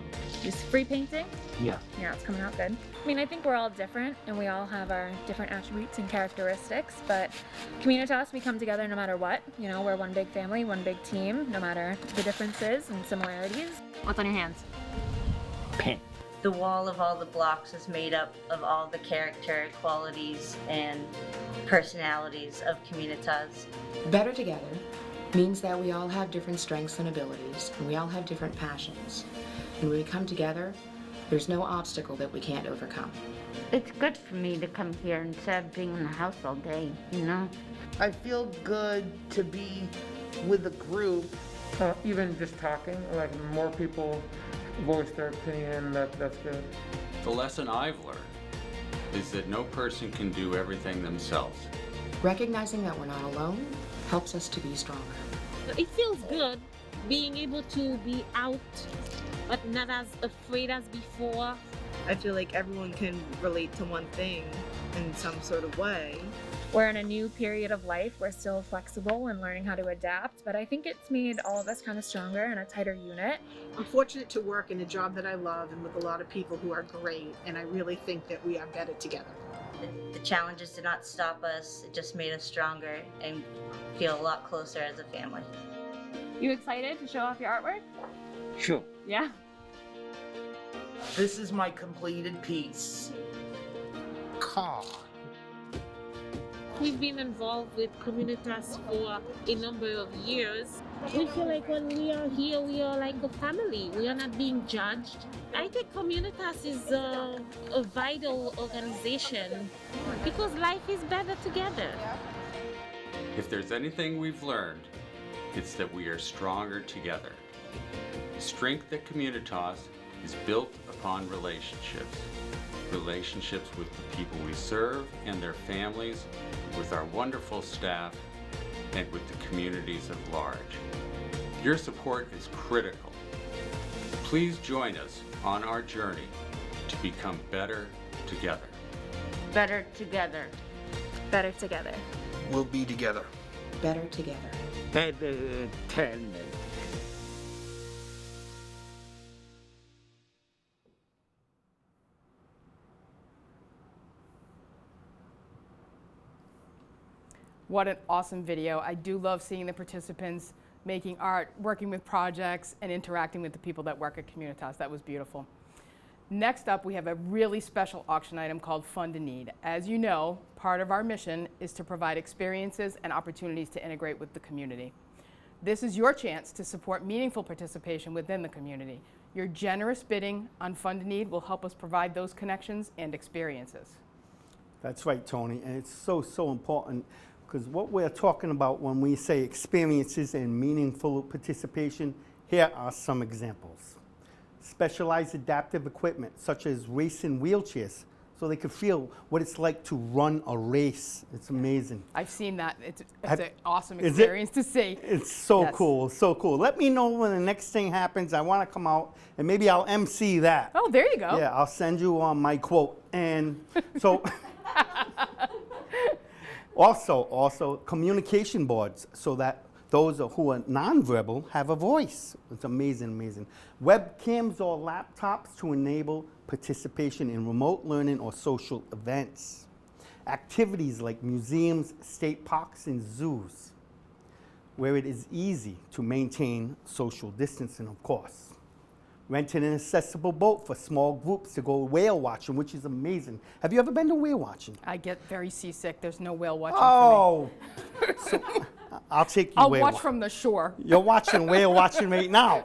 Just free painting? Yeah. Yeah, it's coming out good. I mean, I think we're all different and we all have our different attributes and characteristics, but Communitas, we come together no matter what. You know, we're one big family, one big team, no matter the differences and similarities. What's on your hands? Paint. The wall of all the blocks is made up of all the character qualities and personalities of Communitas. Better together means that we all have different strengths and abilities, and we all have different passions. And when we come together, there's no obstacle that we can't overcome. It's good for me to come here instead of being in the house all day, you know? I feel good to be with a group. Even just talking, like more people voice their opinion, that's good. The lesson I've learned is that no person can do everything themselves. Recognizing that we're not alone helps us to be stronger. It feels good being able to be out, but not as afraid as before. I feel like everyone can relate to one thing in some sort of way. We're in a new period of life. We're still flexible and learning how to adapt, but I think it's made all of us kind of stronger and a tighter unit. I'm fortunate to work in a job that I love and with a lot of people who are great, and I really think that we are better together. The challenges did not stop us, it just made us stronger and feel a lot closer as a family. You excited to show off your artwork? Sure. Yeah. This is my completed piece. Car. We've been involved with Communitas for a number of years. We feel like when we are here, we are like a family. We are not being judged. I think Communitas is a vital organization because life is better together. If there's anything we've learned, it's that we are stronger together. Strength at Communitas is built upon relationships. Relationships with the people we serve and their families, with our wonderful staff, and with the communities at large. Your support is critical. Please join us on our journey to become better together. Better together. Better together. We'll be together. Better together. Better together. What an awesome video. I do love seeing the participants making art, working with projects, and interacting with the people that work at Communitas. That was beautiful. Next up, we have a really special auction item called Fund a Need. As you know, part of our mission is to provide experiences and opportunities to integrate with the community. This is your chance to support meaningful participation within the community. Your generous bidding on Fund a Need will help us provide those connections and experiences. That's right, Tony, and it's so important. Because what we're talking about when we say experiences and meaningful participation, here are some examples. Specialized adaptive equipment, such as racing wheelchairs, so they could feel what it's like to run a race. It's amazing. I've seen that. It's an awesome Is it? experience to see. It's so Yes. cool, so cool. Let me know when the next thing happens. I want to come out, and maybe I'll MC that. Oh, there you go. Yeah, I'll send you my quote. And so, also communication boards, so that those who are nonverbal have a voice. It's amazing, amazing. Webcams or laptops to enable participation in remote learning or social events. Activities like museums, state parks, and zoos, where it is easy to maintain social distancing, of course. Renting an accessible boat for small groups to go whale watching, which is amazing. Have you ever been to whale watching? I get very seasick. There's no whale watching Oh, for me. so I'll take you I'll whale watch wa- from the shore. You're watching whale watching right now.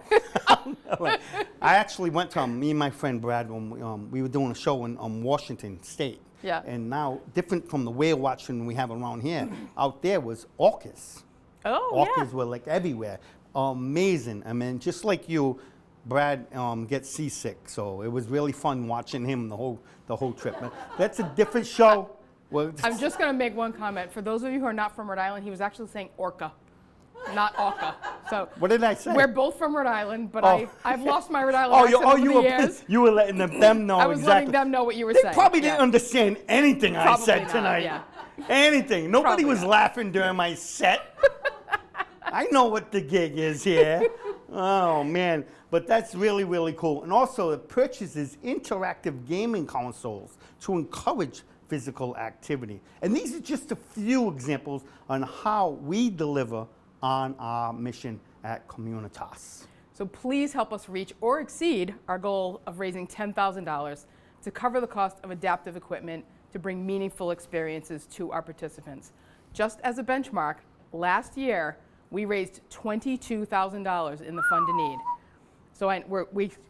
I actually went to, me and my friend Brad, when we were doing a show in Washington State. Yeah. And now, different from the whale watching we have around here, out there was orcas. Oh, Orcas were like everywhere. Amazing. I mean, just like you, Brad gets seasick, so it was really fun watching him the whole trip. But that's a different show. Well, I'm just going to make one comment. For those of you who are not from Rhode Island, he was actually saying orca, not orca. So what did I say? We're both from Rhode Island, but Oh. I've lost my Rhode Island accent over the years. You were letting them know I was exactly. letting them know what you were They saying. probably didn't understand anything I Probably said not, tonight. yeah. Anything. Nobody Probably was not. laughing during my set. I know what the gig is here. Oh, man. But that's really, really cool. And also, it purchases interactive gaming consoles to encourage physical activity. And these are just a few examples on how we deliver on our mission at Communitas. So please help us reach or exceed our goal of raising $10,000 to cover the cost of adaptive equipment to bring meaningful experiences to our participants. Just as a benchmark, last year we raised $22,000 in the Fund to Need. So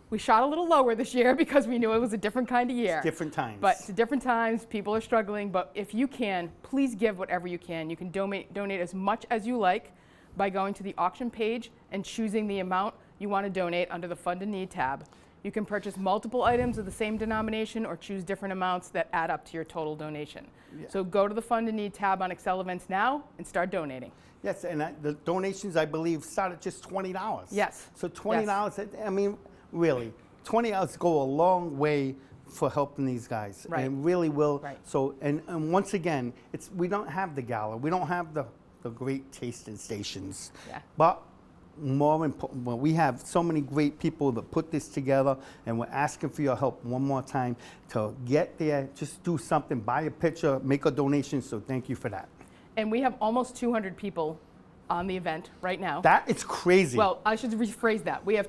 we shot a little lower this year because we knew it was a different kind of year. Different times. But it's different times, people are struggling, but if you can, please give whatever you can. You can donate as much as you like by going to the auction page and choosing the amount you want to donate under the Fund to Need tab. You can purchase multiple items of the same denomination or choose different amounts that add up to your total donation. Yeah. So go to the Fund to Need tab on Excel events now and start donating. Yes, and the donations, I believe, start at just $20. Yes. So $20, I mean, really, $20 go a long way for helping these guys. Right. And really will. Right. So, and once again, we don't have the gala. We don't have the great tasting stations. Yeah. But more important, well, we have so many great people that put this together, and we're asking for your help one more time to get there, just do something, buy a picture, make a donation, so thank you for that. And we have almost 200 people on the event right now. It's crazy. Well, I should rephrase that. We have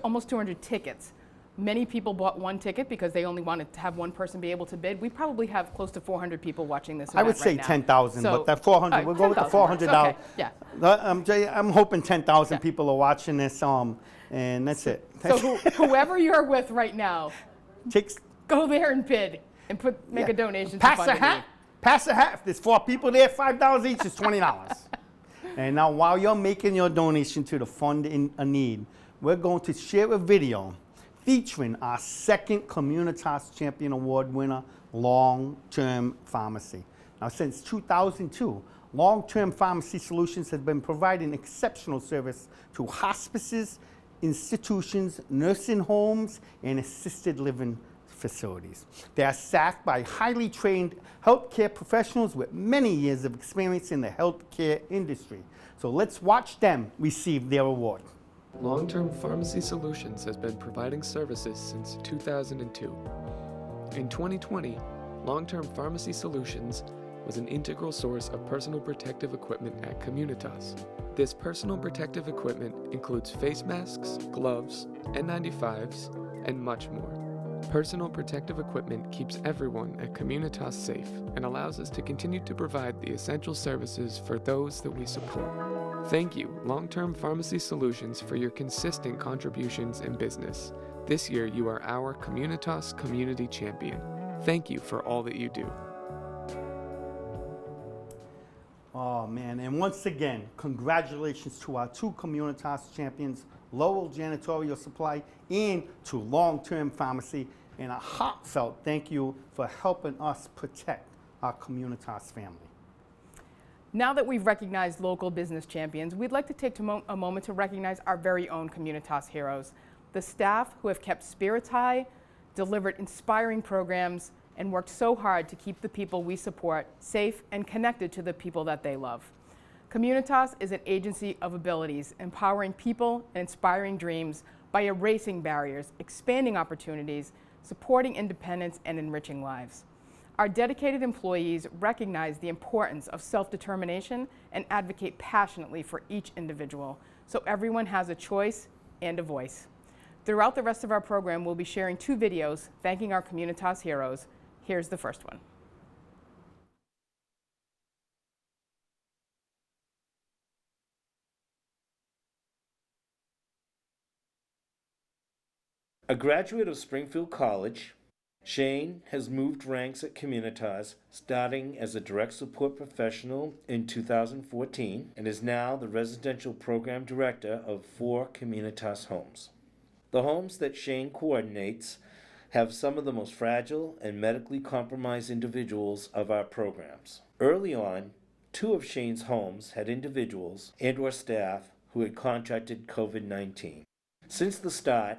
almost 200 tickets. Many people bought one ticket because they only wanted to have one person be able to bid. We probably have close to 400 people watching this event I would say right now. 10,000, So- but that 400, we'll go with the 10,000 $400. works. Okay, yeah. Jay, I'm hoping 10,000 people are watching this, and that's it. So whoever you're with right now, Takes, go there and bid and make yeah. a donation. Pass to a Fund to hat. Need. Pass a hat. If there's 4 people there, $5 each is $20. And now, while you're making your donation to the Fund in a Need, we're going to share a video featuring our second Communitas Champion Award winner, Long-Term Pharmacy. Now, since 2002, Long-Term Pharmacy Solutions has been providing exceptional service to hospices, institutions, nursing homes, and assisted living facilities. They are staffed by highly trained healthcare professionals with many years of experience in the healthcare industry. So let's watch them receive their award. Long-Term Pharmacy Solutions has been providing services since 2002. In 2020, Long-Term Pharmacy Solutions was an integral source of personal protective equipment at Communitas. This personal protective equipment includes face masks, gloves, N95s, and much more. Personal protective equipment keeps everyone at Communitas safe and allows us to continue to provide the essential services for those that we support. Thank you, Long-Term Pharmacy Solutions, for your consistent contributions in business. This year, you are our Communitas Community Champion. Thank you for all that you do. Oh man, and once again, congratulations to our two Communitas champions, Lowell Janitorial Supply and to Long Term Pharmacy, and a heartfelt thank you for helping us protect our Communitas family. Now that we've recognized local business champions, we'd like to take a moment to recognize our very own Communitas heroes, the staff who have kept spirits high, delivered inspiring programs, and worked so hard to keep the people we support safe and connected to the people that they love. Communitas is an agency of abilities, empowering people and inspiring dreams by erasing barriers, expanding opportunities, supporting independence, and enriching lives. Our dedicated employees recognize the importance of self-determination and advocate passionately for each individual, so everyone has a choice and a voice. Throughout the rest of our program, we'll be sharing 2 videos thanking our Communitas heroes. Here's the first one. A graduate of Springfield College, Shane has moved ranks at Communitas, starting as a direct support professional in 2014, and is now the residential program director of 4 Communitas homes. The homes that Shane coordinates have some of the most fragile and medically compromised individuals of our programs. Early on, 2 of Shane's homes had individuals and/or staff who had contracted COVID-19. Since the start,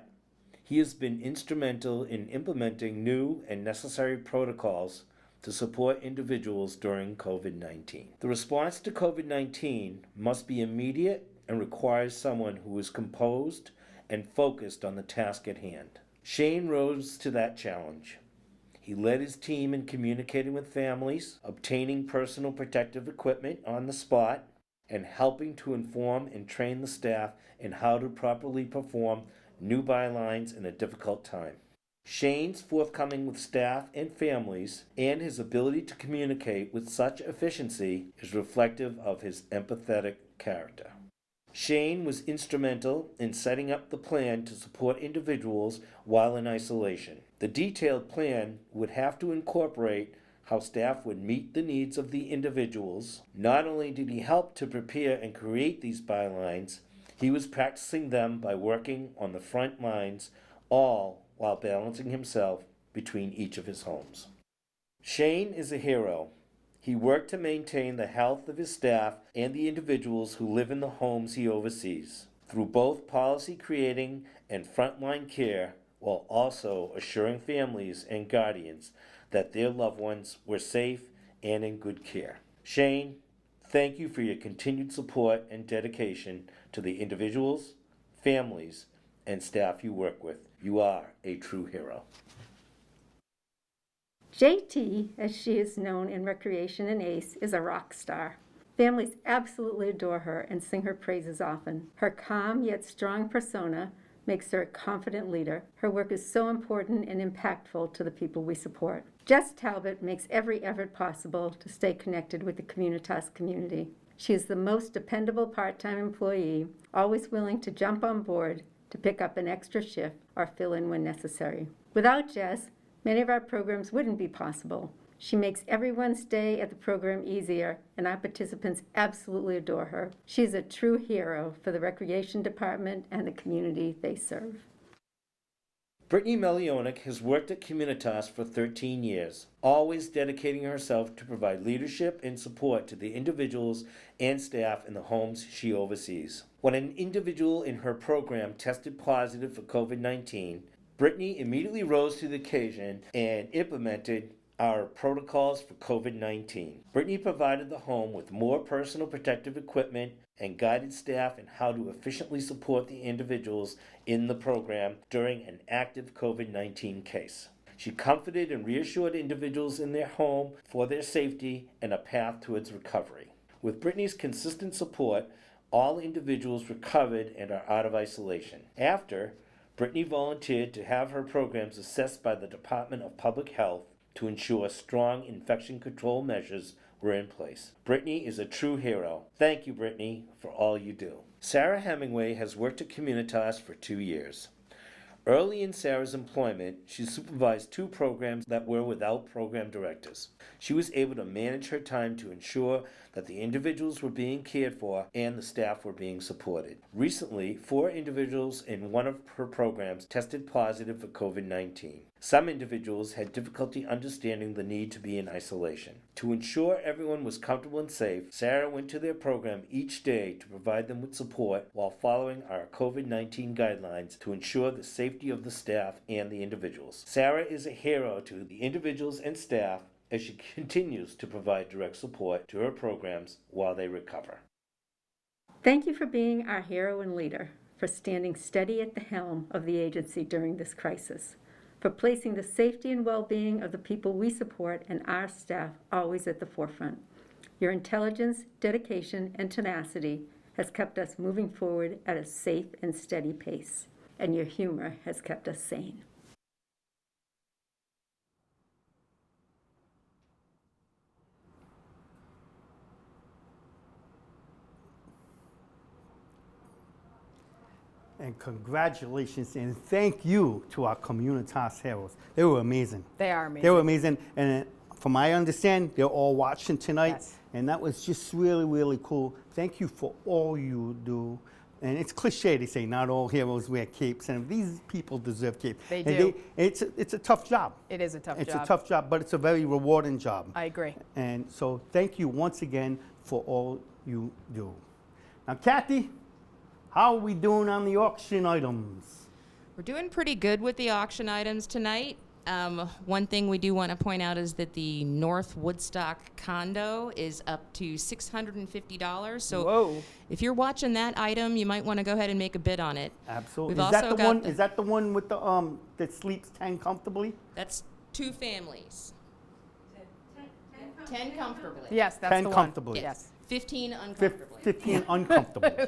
he has been instrumental in implementing new and necessary protocols to support individuals during COVID-19. The response to COVID-19 must be immediate and requires someone who is composed and focused on the task at hand. Shane rose to that challenge. He led his team in communicating with families, obtaining personal protective equipment on the spot, and helping to inform and train the staff in how to properly perform new bylines in a difficult time. Shane's forthcoming with staff and families and his ability to communicate with such efficiency is reflective of his empathetic character. Shane was instrumental in setting up the plan to support individuals while in isolation. The detailed plan would have to incorporate how staff would meet the needs of the individuals. Not only did he help to prepare and create these bylines, he was practicing them by working on the front lines, all while balancing himself between each of his homes. Shane is a hero. He worked to maintain the health of his staff and the individuals who live in the homes he oversees, through both policy creating and frontline care, while also assuring families and guardians that their loved ones were safe and in good care. Shane, thank you for your continued support and dedication to the individuals, families, and staff you work with. You are a true hero. JT, as she is known in recreation and ACE, is a rock star. Families absolutely adore her and sing her praises often. Her calm yet strong persona makes her a confident leader. Her work is so important and impactful to the people we support. Jess Talbot makes every effort possible to stay connected with the Communitas community. She is the most dependable part-time employee, always willing to jump on board to pick up an extra shift or fill in when necessary. Without Jess, many of our programs wouldn't be possible. She makes everyone's stay at the program easier, and our participants absolutely adore her. She's a true hero for the Recreation Department and the community they serve. Brittany Melionik has worked at Communitas for 13 years, always dedicating herself to provide leadership and support to the individuals and staff in the homes she oversees. When an individual in her program tested positive for COVID-19, Brittany immediately rose to the occasion and implemented our protocols for COVID-19. Brittany provided the home with more personal protective equipment and guided staff in how to efficiently support the individuals in the program during an active COVID-19 case. She comforted and reassured individuals in their home for their safety and a path towards recovery. With Brittany's consistent support, all individuals recovered and are out of isolation. After, Brittany volunteered to have her programs assessed by the Department of Public Health to ensure strong infection control measures were in place. Brittany is a true hero. Thank you, Brittany, for all you do. Sarah Hemingway has worked at Communitas for 2 years. Early in Sarah's employment, she supervised 2 programs that were without program directors. She was able to manage her time to ensure that the individuals were being cared for and the staff were being supported. Recently, 4 individuals in one of her programs tested positive for COVID-19. Some individuals had difficulty understanding the need to be in isolation. To ensure everyone was comfortable and safe, Sarah went to their program each day to provide them with support while following our COVID-19 guidelines to ensure the safety of the staff and the individuals. Sarah is a hero to the individuals and staff as she continues to provide direct support to her programs while they recover. Thank you for being our hero and leader, for standing steady at the helm of the agency during this crisis, for placing the safety and well-being of the people we support and our staff always at the forefront. Your intelligence, dedication, and tenacity has kept us moving forward at a safe and steady pace, and your humor has kept us sane. And congratulations and thank you to our Communitas heroes. They were amazing. They are amazing. They were amazing. And from my understanding, they're all watching tonight. Yes. And that was just really, really cool. Thank you for all you do. And it's cliche to say not all heroes wear capes, and these people deserve capes. They and do. It's a tough job. It is a tough job. It's a tough job, but it's a very rewarding job. I agree. And so thank you once again for all you do. Now, Kathy, how are we doing on the auction items? We're doing pretty good with the auction items tonight. One thing we do want to point out is that the North Woodstock condo is up to $650. So Whoa. If you're watching that item, you might want to go ahead and make a bid on it. Absolutely. We've Is that also the got one? Is that the one with the that sleeps 10 comfortably? That's 2 families. 10 comfortably. Yes, that's 10 the comfortably. one. Yes. 15 uncomfortably. 15 uncomfortable.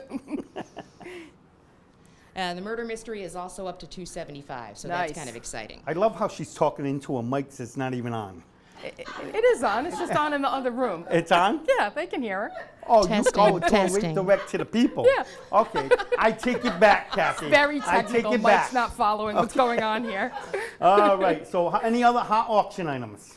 The murder mystery is also up to $275, so Nice. that's kind of exciting. I love how she's talking into a mic that's not even on. It is on. It's just on in the other room. It's on? Yeah, they can hear her. Oh, Testing, it's going testing. direct to the people. Yeah. Okay, I take it back, Kathy. Very I take technical. it Mike's back. not following what's going on here. All right, so any other hot auction items?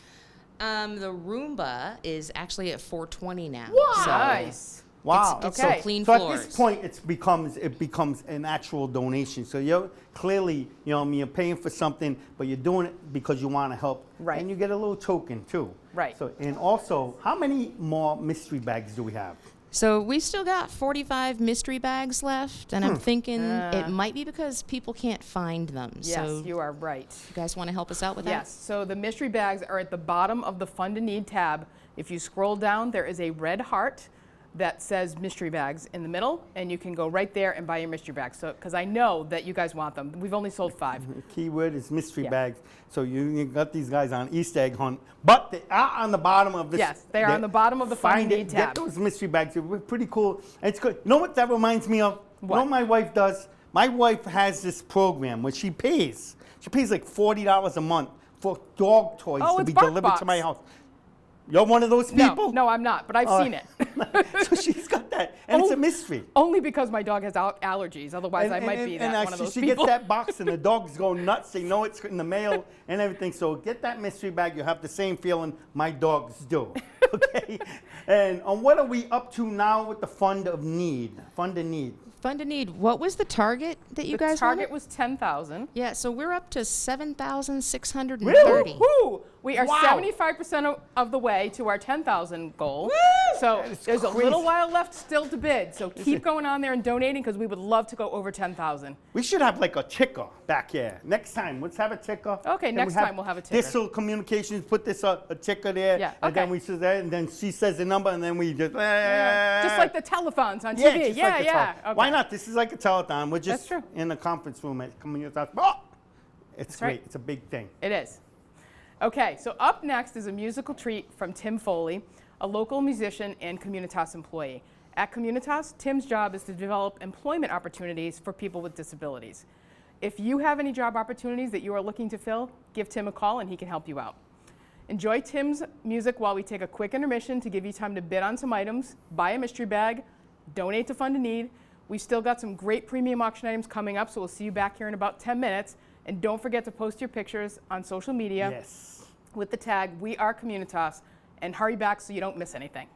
The Roomba is actually at $420 now. Wow. So Nice. Wow. It's Okay. so clean So floors. at this point, it becomes an actual donation. So you're clearly, you're paying for something, but you're doing it because you want to help. Right. And you get a little token too. Right. So and also, how many more mystery bags do we have? So we've still got 45 mystery bags left, and I'm thinking it might be because people can't find them. Yes, so you are right. you guys want to help us out with Yes, so the mystery bags are at the bottom of the Fund and Need tab. If you scroll down, there is a red heart that says mystery bags in the middle, and you can go right there and buy your mystery bags. So, because I know that you guys want them. We've only sold 5. The key word is mystery Yeah. bags. So you got these guys on Easter egg hunt, but they are on the bottom of this. Yes, they are on the bottom of the Fund and Find Need it, tab. get those mystery bags. They're pretty cool. It's good. You know what that reminds me of? What? You know what my wife does? My wife has this program where she pays like $40 a month for dog toys Oh, to it's be Bark delivered to Box. my house. You're one of those people? No, I'm not, but I've seen it. So she's got that, and it's a mystery. Only because my dog has allergies. Otherwise, I might be one of those she people. gets that box, and the dogs go nuts. They know it's in the mail and everything. So get that mystery bag. You have the same feeling my dogs do. Okay? And what are we up to now with the Fund of Need? Fund of Need. Fund and Need. What was the target that you guys The target wanted? was 10,000. Yeah, so we're up to 7,630. Really? Woo! We are Wow. 75% of the way to our 10,000 goal. So there's a crazy. little while left still to bid. So keep going on there and donating because we would love to go over 10,000. We should have like a ticker back here. Next time, let's have a ticker. Okay, Then next time we'll have a ticker. Thistle Communications, put this a ticker there. Yeah, And then okay. we say that, and then she says the number, and then we just. Just like the telethons on Yeah, TV. just Yeah, like a yeah. tele- Why not? This is like a telethon. We're just That's true. in the conference room at Communitas. Oh! It's That's great. right. It's a big thing. It is. Okay, so up next is a musical treat from Tim Foley, a local musician and Communitas employee. At Communitas, Tim's job is to develop employment opportunities for people with disabilities. If you have any job opportunities that you are looking to fill, give Tim a call and he can help you out. Enjoy Tim's music while we take a quick intermission to give you time to bid on some items, buy a mystery bag, donate to Fund a Need. We've still got some great premium auction items coming up, so we'll see you back here in about 10 minutes. And don't forget to post your pictures on social media Yes. with the tag We Are Communitas, and hurry back so you don't miss anything.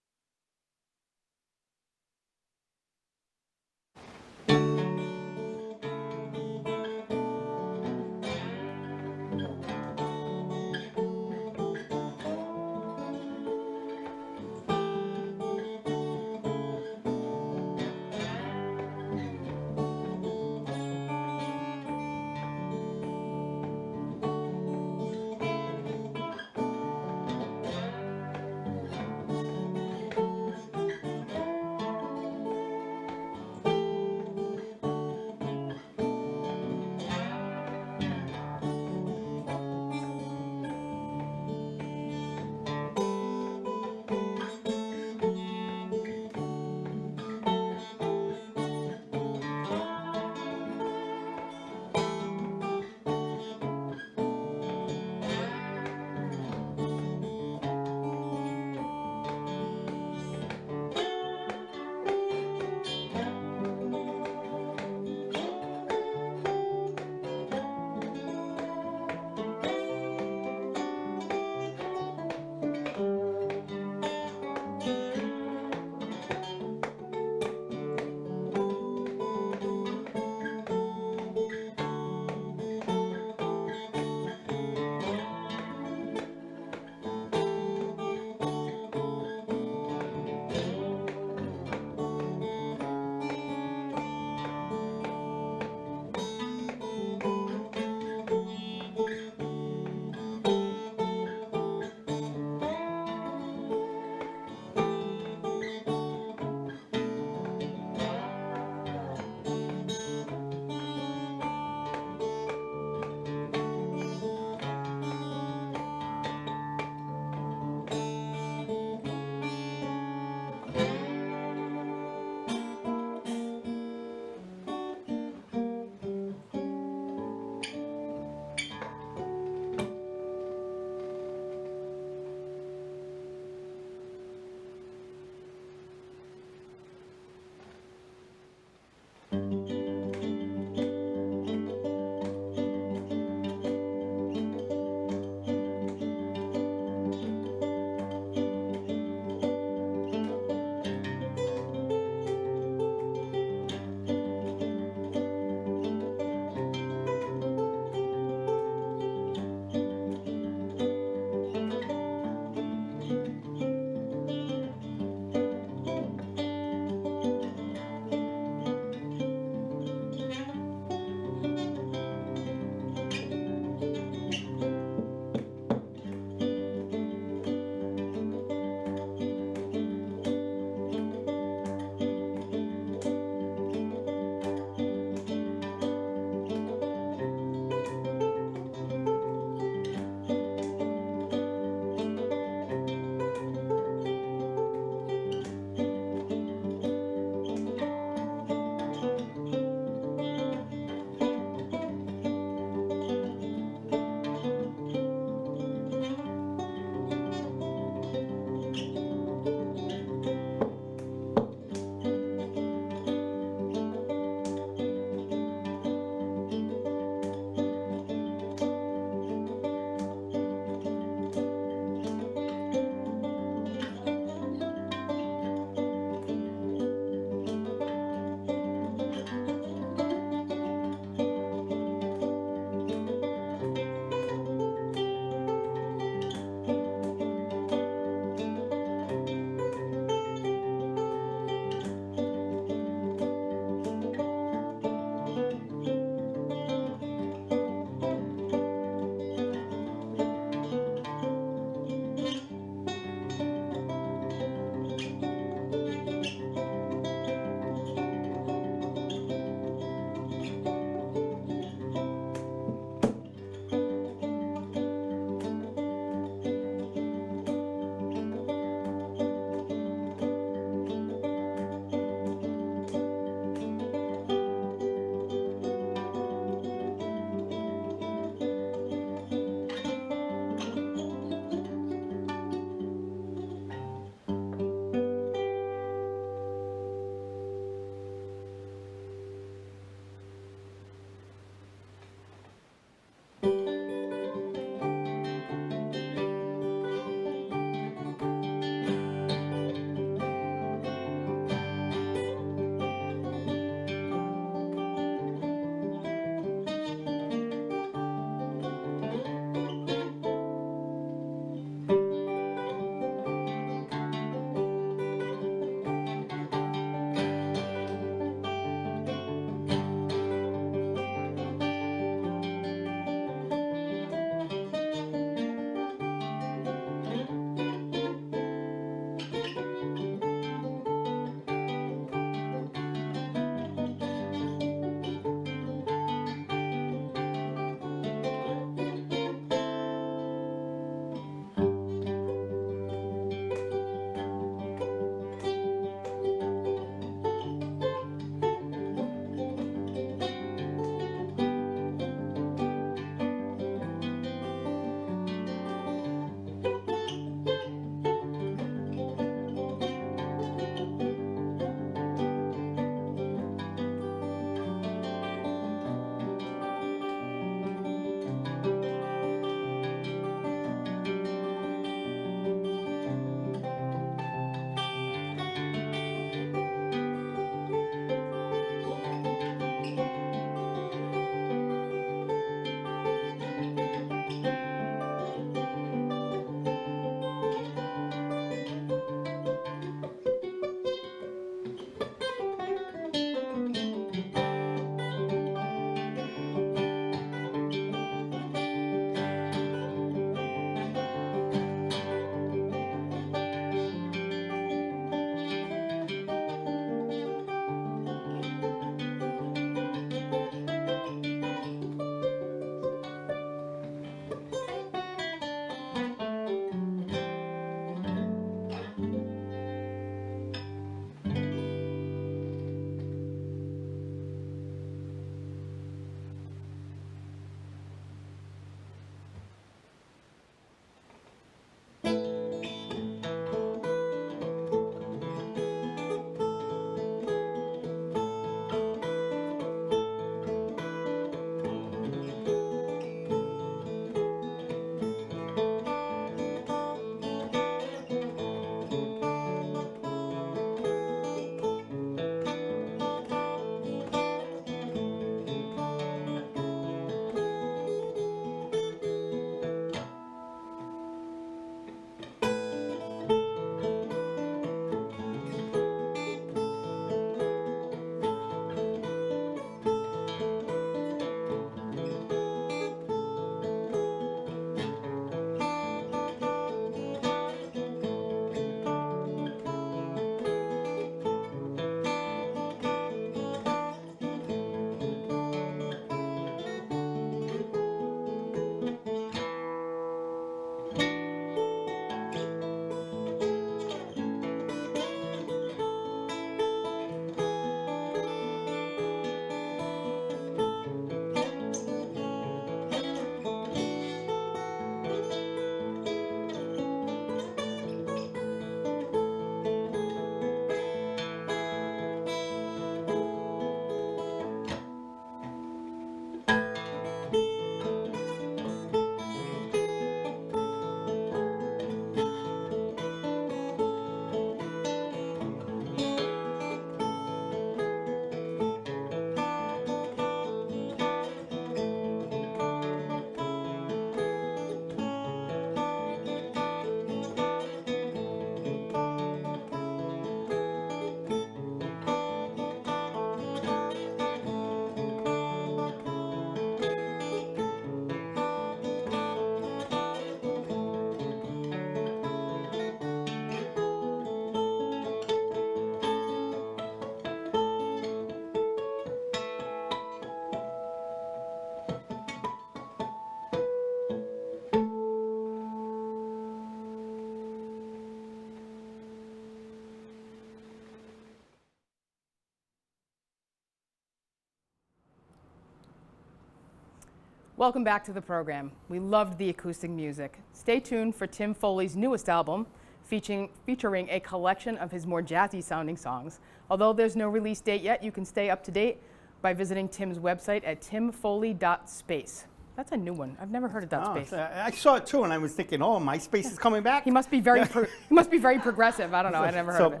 Welcome back to the program. We loved the acoustic music. Stay tuned for Tim Foley's newest album, featuring a collection of his more jazzy sounding songs. Although there's no release date yet, you can stay up to date by visiting Tim's website at timfoley.space. That's a new one. I've never heard of .space. I saw it too, and I was thinking, oh, MySpace is coming back. He must be very progressive. I don't know. I never heard of it.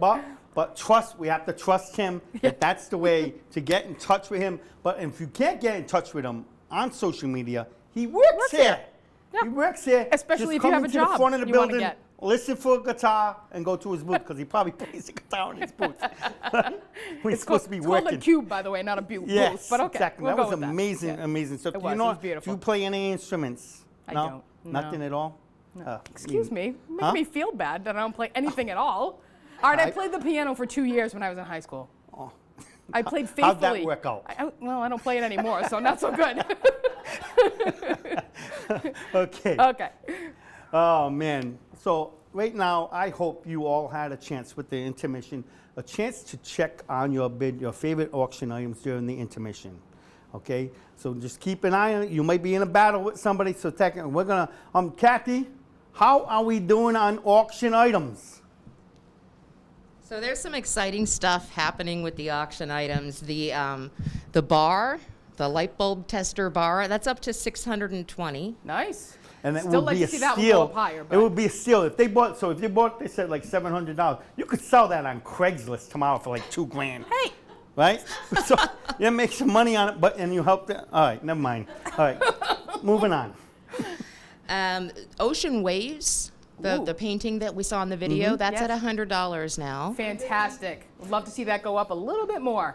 But we have to trust him. That's the way to get in touch with him. But if you can't get in touch with him on social media, he works here. Yeah. He works here. Especially Just if you come have a into job the front of the you wanna building, get. listen for a guitar, and go to his booth because he probably plays the guitar in his booth. He's supposed to be it's working. called a cube, by the way, not a booth. Yes, But okay, exactly. we'll That go was with amazing, Yeah. amazing stuff. It Do you was. know? It was beautiful. Do you play any instruments? I No? don't. No. Nothing at all? Excuse me. Make Huh? me feel bad that I don't play anything at all. All right, I played the piano for 2 years when I was in high school. Oh. I played faithfully. How'd that work out? Well, I don't play it anymore, so not so good. Okay. Okay. Oh, man. So right now, I hope you all had a chance with the intermission, a chance to check on your bid, your favorite auction items during the intermission. Okay? So just keep an eye on it. You might be in a battle with somebody, so we're going to, Kathy, how are we doing on auction items? So there's some exciting stuff happening with the auction items. The bar, the light bulb tester bar, that's up to $620. Nice. And it Still would like be to a see that one go steal. up higher, It but- would be a steal if they bought. So if they bought, they said like $700. You could sell that on Craigslist tomorrow for like $2,000. Hey. Right? So you make some money on it, and you help them. All right, never mind. All right, moving on. Ocean Waves, the painting that we saw in the video, that's Yes. at $100 now. Fantastic. Would love to see that go up a little bit more.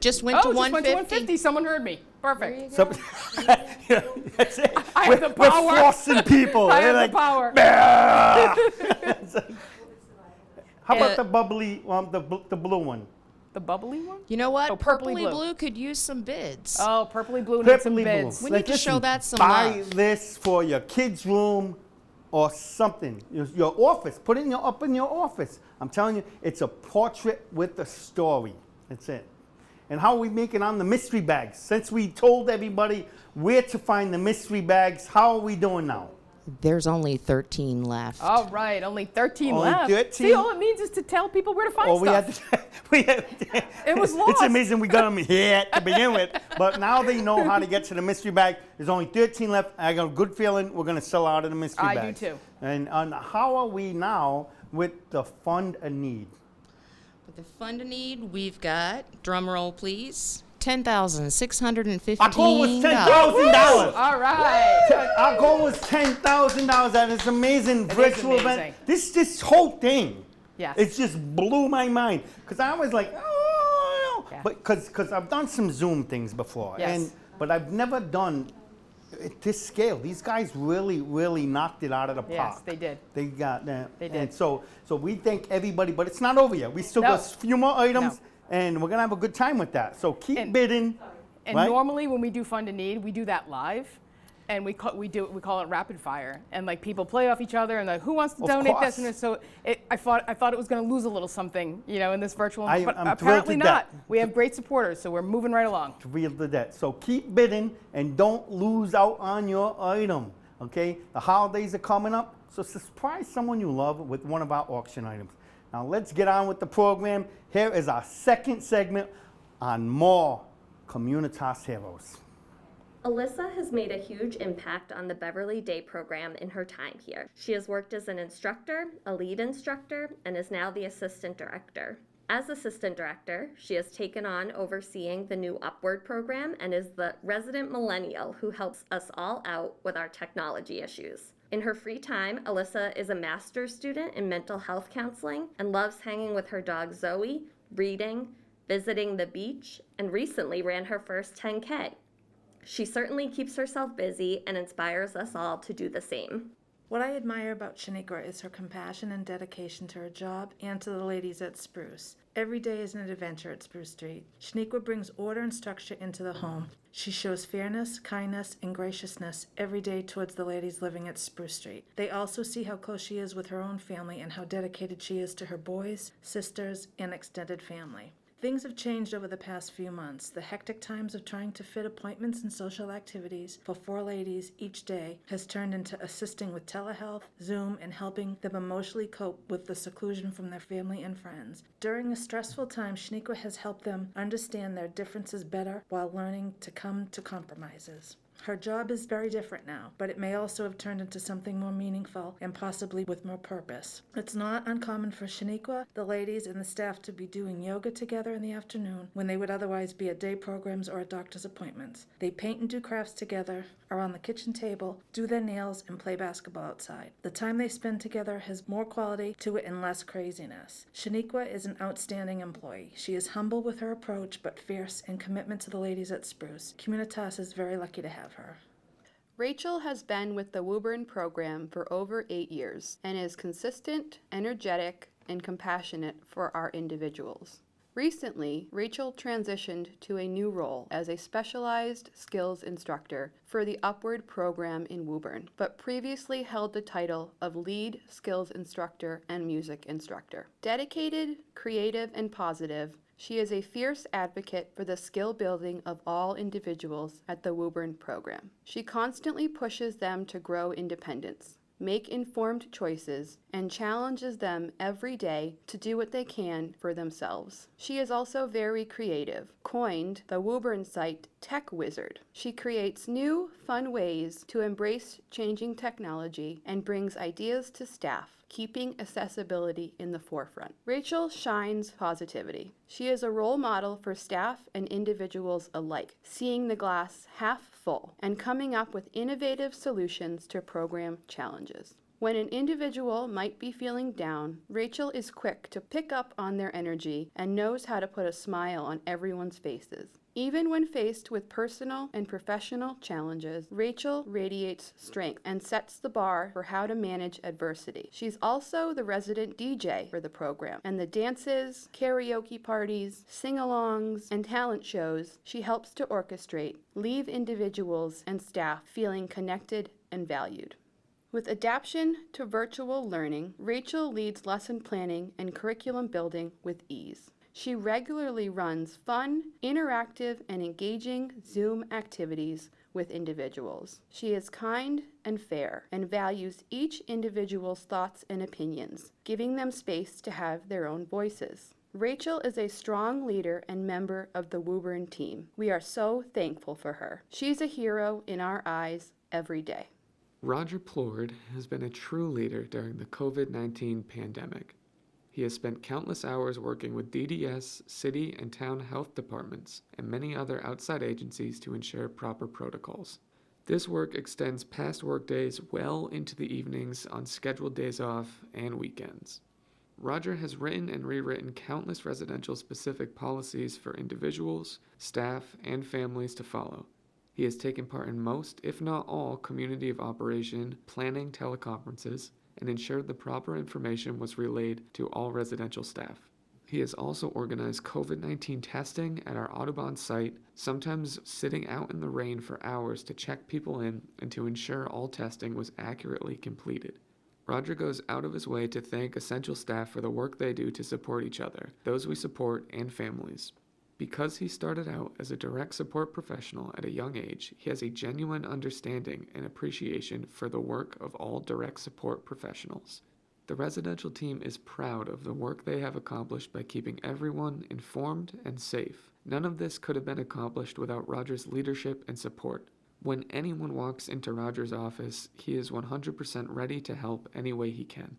Just went to Just went to 150. 150. Someone heard me. Perfect. So, that's it. I have the We're power. forcing people. I They're have like, the power. How about the bubbly, the blue one? The bubbly one? You know what? Oh, purpley Purpley blue. blue could use some bids. Oh, purpley blue needs some Purpley bids. blue. We need to show that some buy love. this for your kid's room or something. Your office. Put it up in your office. I'm telling you, it's a portrait with a story. That's it. And how are we making on the mystery bags? Since we told everybody where to find the mystery bags, how are we doing now? There's only 13 left. All right, only 13 Only left. 13? See, all it means is to tell people where to find stuff. It was lost. It's amazing we got them here to begin with, but now they know how to get to the mystery bag. There's only 13 left. I got a good feeling we're going to sell out of the mystery I bags. do too. And how are we now with the Fund a Need? With the fund a need, we've got, drum roll please, $10,615. Our goal was $10,000. All right. Our goal was $10,000. That is amazing virtual amazing. event. This whole thing, Yes. it just blew my mind because I was like, oh, Yeah. but because I've done some Zoom things before, Yes. but I've never done at this scale. These guys really knocked it out of the park. Yes, they did. They got that. They did. And so we thank everybody, but it's not over yet. We still No. got a few more items, No. and we're gonna have a good time with that. So keep bidding. And right? normally when we do Fund a Need, we do that live. And we call it rapid fire, and like people play off each other, and like who wants to Of donate course. this, and so I thought it was going to lose a little something, in this virtual, but I'm thrilled apparently to not. death. We have great supporters, so we're moving right along. Real to that. So keep bidding and don't lose out on your item. Okay? The holidays are coming up, so surprise someone you love with one of our auction items. Now let's get on with the program. Here is our second segment on more Communitas Heroes. Alyssa has made a huge impact on the Beverly Day program in her time here. She has worked as an instructor, a lead instructor, and is now the assistant director. As assistant director, she has taken on overseeing the new Upward program and is the resident millennial who helps us all out with our technology issues. In her free time, Alyssa is a master's student in mental health counseling and loves hanging with her dog Zoe, reading, visiting the beach, and recently ran her first 10K. She certainly keeps herself busy and inspires us all to do the same. What I admire about Shaniqua is her compassion and dedication to her job and to the ladies at Spruce. Every day is an adventure at Spruce Street. Shaniqua brings order and structure into the home. She shows fairness, kindness, and graciousness every day towards the ladies living at Spruce Street. They also see how close she is with her own family and how dedicated she is to her boys, sisters, and extended family. Things have changed over the past few months. The hectic times of trying to fit appointments and social activities for 4 ladies each day has turned into assisting with telehealth, Zoom, and helping them emotionally cope with the seclusion from their family and friends. During a stressful time, Shaniqua has helped them understand their differences better while learning to come to compromises. Her job is very different now, but it may also have turned into something more meaningful and possibly with more purpose. It's not uncommon for Shaniqua, the ladies, and the staff to be doing yoga together in the afternoon when they would otherwise be at day programs or at doctor's appointments. They paint and do crafts together, are on the kitchen table, do their nails, and play basketball outside. The time they spend together has more quality to it and less craziness. Shaniqua is an outstanding employee. She is humble with her approach, but fierce in commitment to the ladies at Spruce. Communitas is very lucky to have her. Rachel has been with the Woburn program for over 8 years and is consistent, energetic, and compassionate for our individuals. Recently, Rachel transitioned to a new role as a specialized skills instructor for the Upward program in Woburn, but previously held the title of lead skills instructor and music instructor. Dedicated, creative, and positive, she is a fierce advocate for the skill building of all individuals at the Woburn program. She constantly pushes them to grow independence, make informed choices, and challenges them every day to do what they can for themselves. She is also very creative, coined the Woburn site Tech Wizard. She creates new, fun ways to embrace changing technology and brings ideas to staff, keeping accessibility in the forefront. Rachel shines positivity. She is a role model for staff and individuals alike, seeing the glass half full and coming up with innovative solutions to program challenges. When an individual might be feeling down, Rachel is quick to pick up on their energy and knows how to put a smile on everyone's faces. Even when faced with personal and professional challenges, Rachel radiates strength and sets the bar for how to manage adversity. She's also the resident DJ for the program, and the dances, karaoke parties, sing-alongs, and talent shows she helps to orchestrate leave individuals and staff feeling connected and valued. With adaptation to virtual learning, Rachel leads lesson planning and curriculum building with ease. She regularly runs fun, interactive, and engaging Zoom activities with individuals. She is kind and fair and values each individual's thoughts and opinions, giving them space to have their own voices. Rachel is a strong leader and member of the Woburn team. We are so thankful for her. She's a hero in our eyes every day. Roger Plourde has been a true leader during the COVID-19 pandemic. He has spent countless hours working with DDS, city and town health departments, and many other outside agencies to ensure proper protocols. This work extends past workdays well into the evenings on scheduled days off and weekends. Roger has written and rewritten countless residential-specific policies for individuals, staff, and families to follow. He has taken part in most, if not all, community of operation planning teleconferences, and ensured the proper information was relayed to all residential staff. He has also organized COVID-19 testing at our Audubon site, sometimes sitting out in the rain for hours to check people in and to ensure all testing was accurately completed. Roger goes out of his way to thank essential staff for the work they do to support each other, those we support, and families. Because he started out as a direct support professional at a young age, he has a genuine understanding and appreciation for the work of all direct support professionals. The residential team is proud of the work they have accomplished by keeping everyone informed and safe. None of this could have been accomplished without Roger's leadership and support. When anyone walks into Roger's office, he is 100% ready to help any way he can.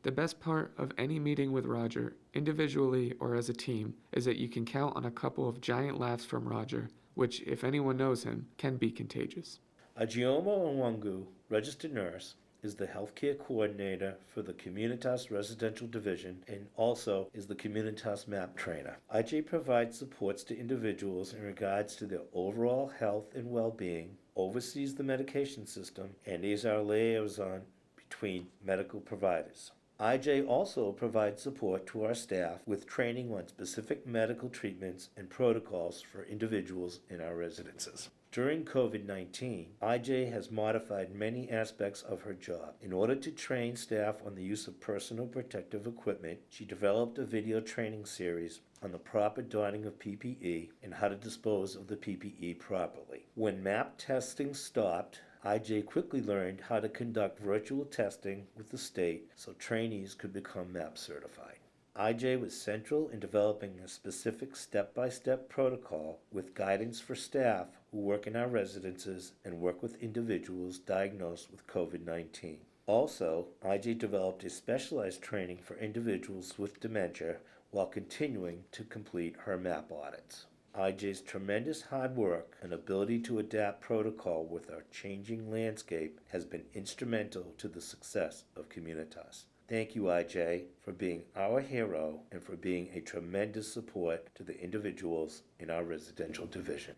The best part of any meeting with Roger, individually or as a team, is that you can count on a couple of giant laughs from Roger, which, if anyone knows him, can be contagious. Ajiomo Nwangu, registered nurse, is the healthcare coordinator for the Communitas Residential Division and also is the Communitas MAP trainer. IJ provides supports to individuals in regards to their overall health and well-being, oversees the medication system, and is our liaison between medical providers. IJ also provides support to our staff with training on specific medical treatments and protocols for individuals in our residences. During COVID-19, IJ has modified many aspects of her job. In order to train staff on the use of personal protective equipment, she developed a video training series on the proper donning of PPE and how to dispose of the PPE properly. When MAP testing stopped, IJ quickly learned how to conduct virtual testing with the state so trainees could become MAP certified. IJ was central in developing a specific step-by-step protocol with guidance for staff who work in our residences and work with individuals diagnosed with COVID-19. Also, IJ developed a specialized training for individuals with dementia while continuing to complete her MAP audits. IJ's tremendous hard work and ability to adapt protocol with our changing landscape has been instrumental to the success of Communitas. Thank you, IJ, for being our hero and for being a tremendous support to the individuals in our residential division.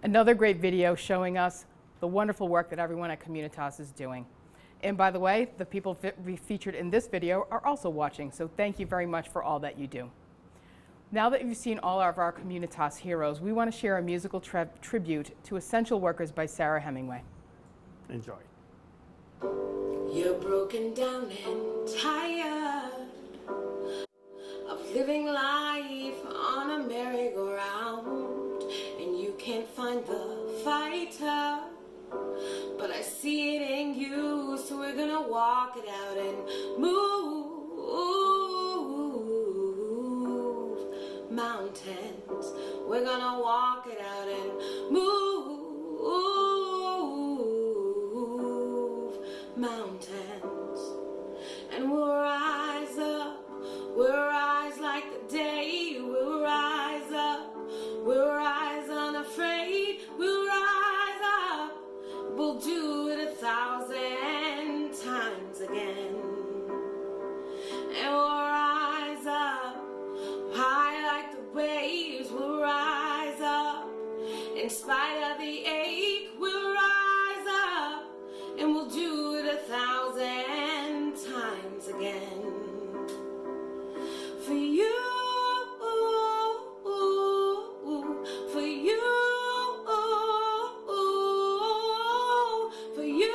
Another great video showing us the wonderful work that everyone at Communitas is doing. And by the way, the people featured in this video are also watching, so thank you very much for all that you do. Now that you've seen all of our Communitas heroes, we want to share a musical tribute to Essential Workers by Sarah Hemingway. Enjoy. You're broken down and tired of living life on a merry-go-round, and you can't find the fighter, but I see it in you, so we're gonna walk it out and move mountains. We're gonna walk it out and move mountains. And we'll rise up, we'll rise like the day, we'll rise up, we'll rise unafraid, we'll rise up, we'll do it 1,000 times again. And we'll rise up, high like the waves, we'll rise up, in spite of the ache, we'll rise up, and we'll do it 1,000 times again. For you, for you, for you,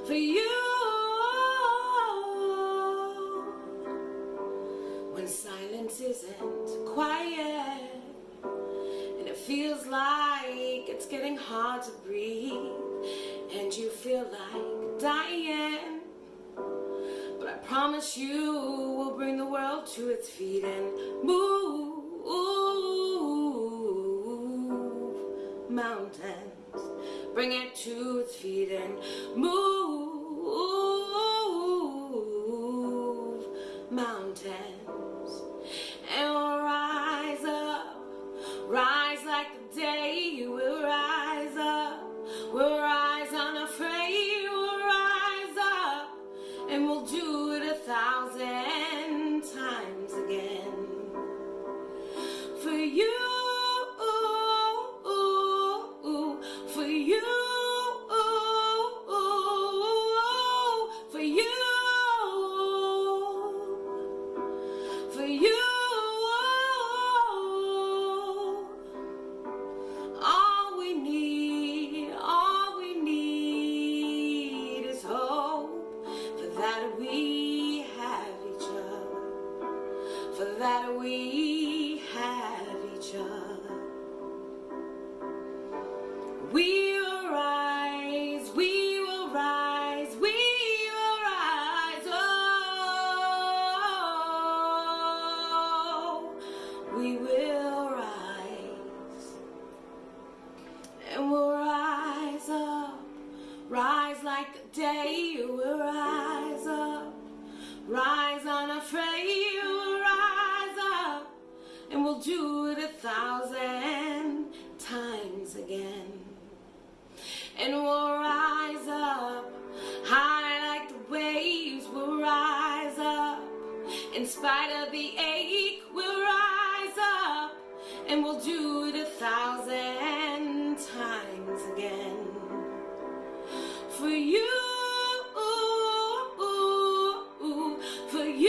for you. When silence isn't quiet and it feels like it's getting hard to breathe and you feel like dying, but I promise you we'll bring the world to its feet and move mountains, bring it to its feet and move mountains. And we'll rise up, rise like the day, we'll rise up, we'll rise unafraid, we'll rise up, and we'll do it 1,000 times again. For you, for you, for you, for you. All we need is hope. For that we have each other. For that we have each other. We will rise, we will rise, we will rise. Oh, we will rise. And we'll rise up, rise like the day, we'll rise up, rise unafraid, we'll rise up, and we'll do it 1,000 times again. And we'll rise up, high like the waves, we'll rise up, in spite of the ache, we'll rise up, and we'll do it 1,000 times again. For you, for you.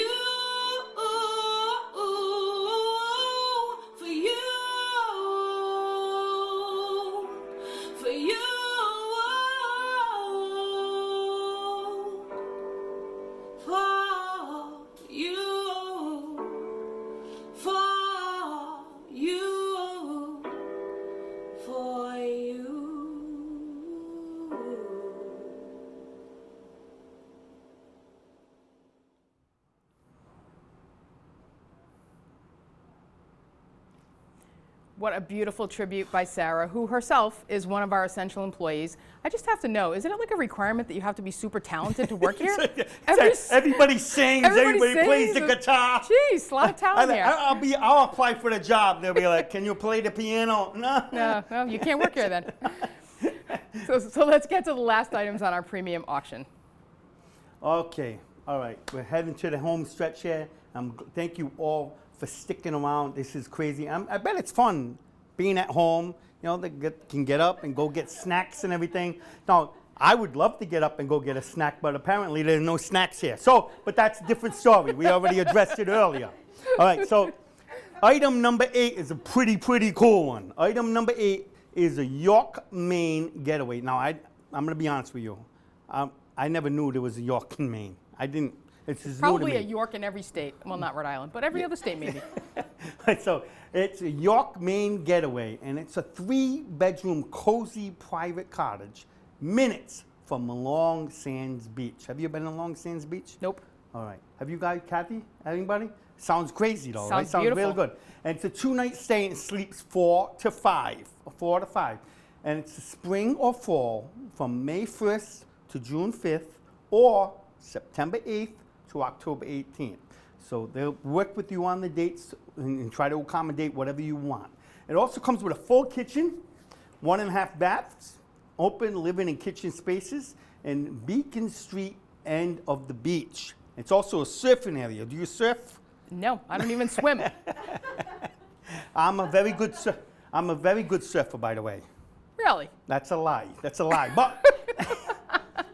What a beautiful tribute by Sarah, who herself is one of our essential employees. I just have to know, isn't it like a requirement that you have to be super talented to work here? Everybody sings, everybody plays the guitar. Jeez, a lot of talent here. I'll apply for the job. They'll be like, can you play the piano? No. No, you can't work here then. So let's get to the last items on our premium auction. Okay, all right. We're heading to the home stretch here. Thank you all for sticking around. This is crazy. I bet it's fun being at home. You know, they can get up and go get snacks and everything. Now, I would love to get up and go get a snack, but apparently there's no snacks here. But that's a different story. We already addressed it earlier. All right, so item number 8 is a pretty cool one. Item number 8 is a York, Maine getaway. Now, I'm going to be honest with you. I never knew there was a York in Maine. I didn't. It's probably a York in every state. Well, not Rhode Island, but every other state maybe. So it's a York, Maine getaway, and it's a 3-bedroom cozy private cottage, minutes from Long Sands Beach. Have you been to Long Sands Beach? Nope. All right. Have you guys, Kathy? Anybody? Sounds crazy though, right? Sounds beautiful. Really good. And it's a 2-night stay and it sleeps 4 to 5. And it's spring or fall from May 1st to June 5th or September 8th to October 18th. So they'll work with you on the dates and try to accommodate whatever you want. It also comes with a full kitchen, 1.5 baths, open living and kitchen spaces, and Beacon Street end of the beach. It's also a surfing area. Do you surf? No, I don't even swim. I'm a very good surfer, by the way. Really? That's a lie.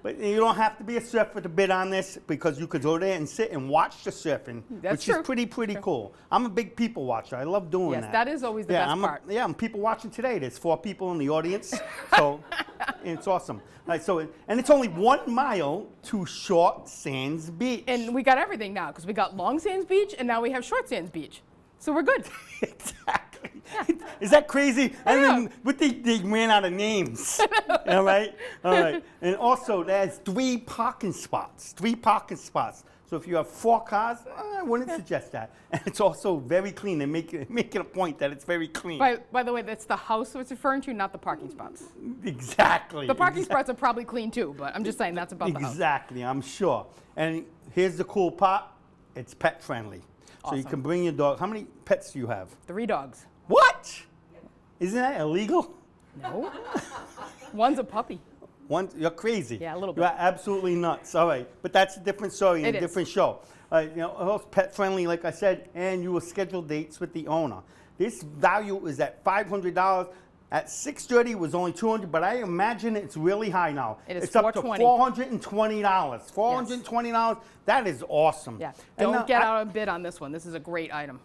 But you don't have to be a surfer to bid on this because you could go there and sit and watch the surfing, which is pretty cool. I'm a big people watcher. I love doing that. Yes, that is always the best part. I'm people watching today. There's 4 people in the audience, so it's awesome. All right, and it's only 1 mile to Short Sands Beach. And we got everything now because we got Long Sands Beach and now we have Short Sands Beach. So we're good. Exactly. Yeah. Is that crazy? But they ran out of names. All right. And also, there's 3 parking spots. So if you have 4 cars, I wouldn't suggest that. And it's also very clean. They make it a point that it's very clean. By the way, that's the house it's referring to, not the parking spots. Exactly. The parking spots are probably clean too, but I'm just saying that's about the house. Exactly, I'm sure. And here's the cool part. It's pet friendly. Awesome. So you can bring your dog. How many pets do you have? 3 dogs. What? Isn't that illegal? No. One's a puppy. You're crazy. Yeah, a little bit. You're absolutely nuts. All right, but that's a different story and a different show. Pet friendly, like I said, and you will schedule dates with the owner. This value is at $500. At 6:30 it was only $200, but I imagine it's really high now. It's up to $420. $420. That is awesome. Yeah. Don't get out of bid on this one. This is a great item.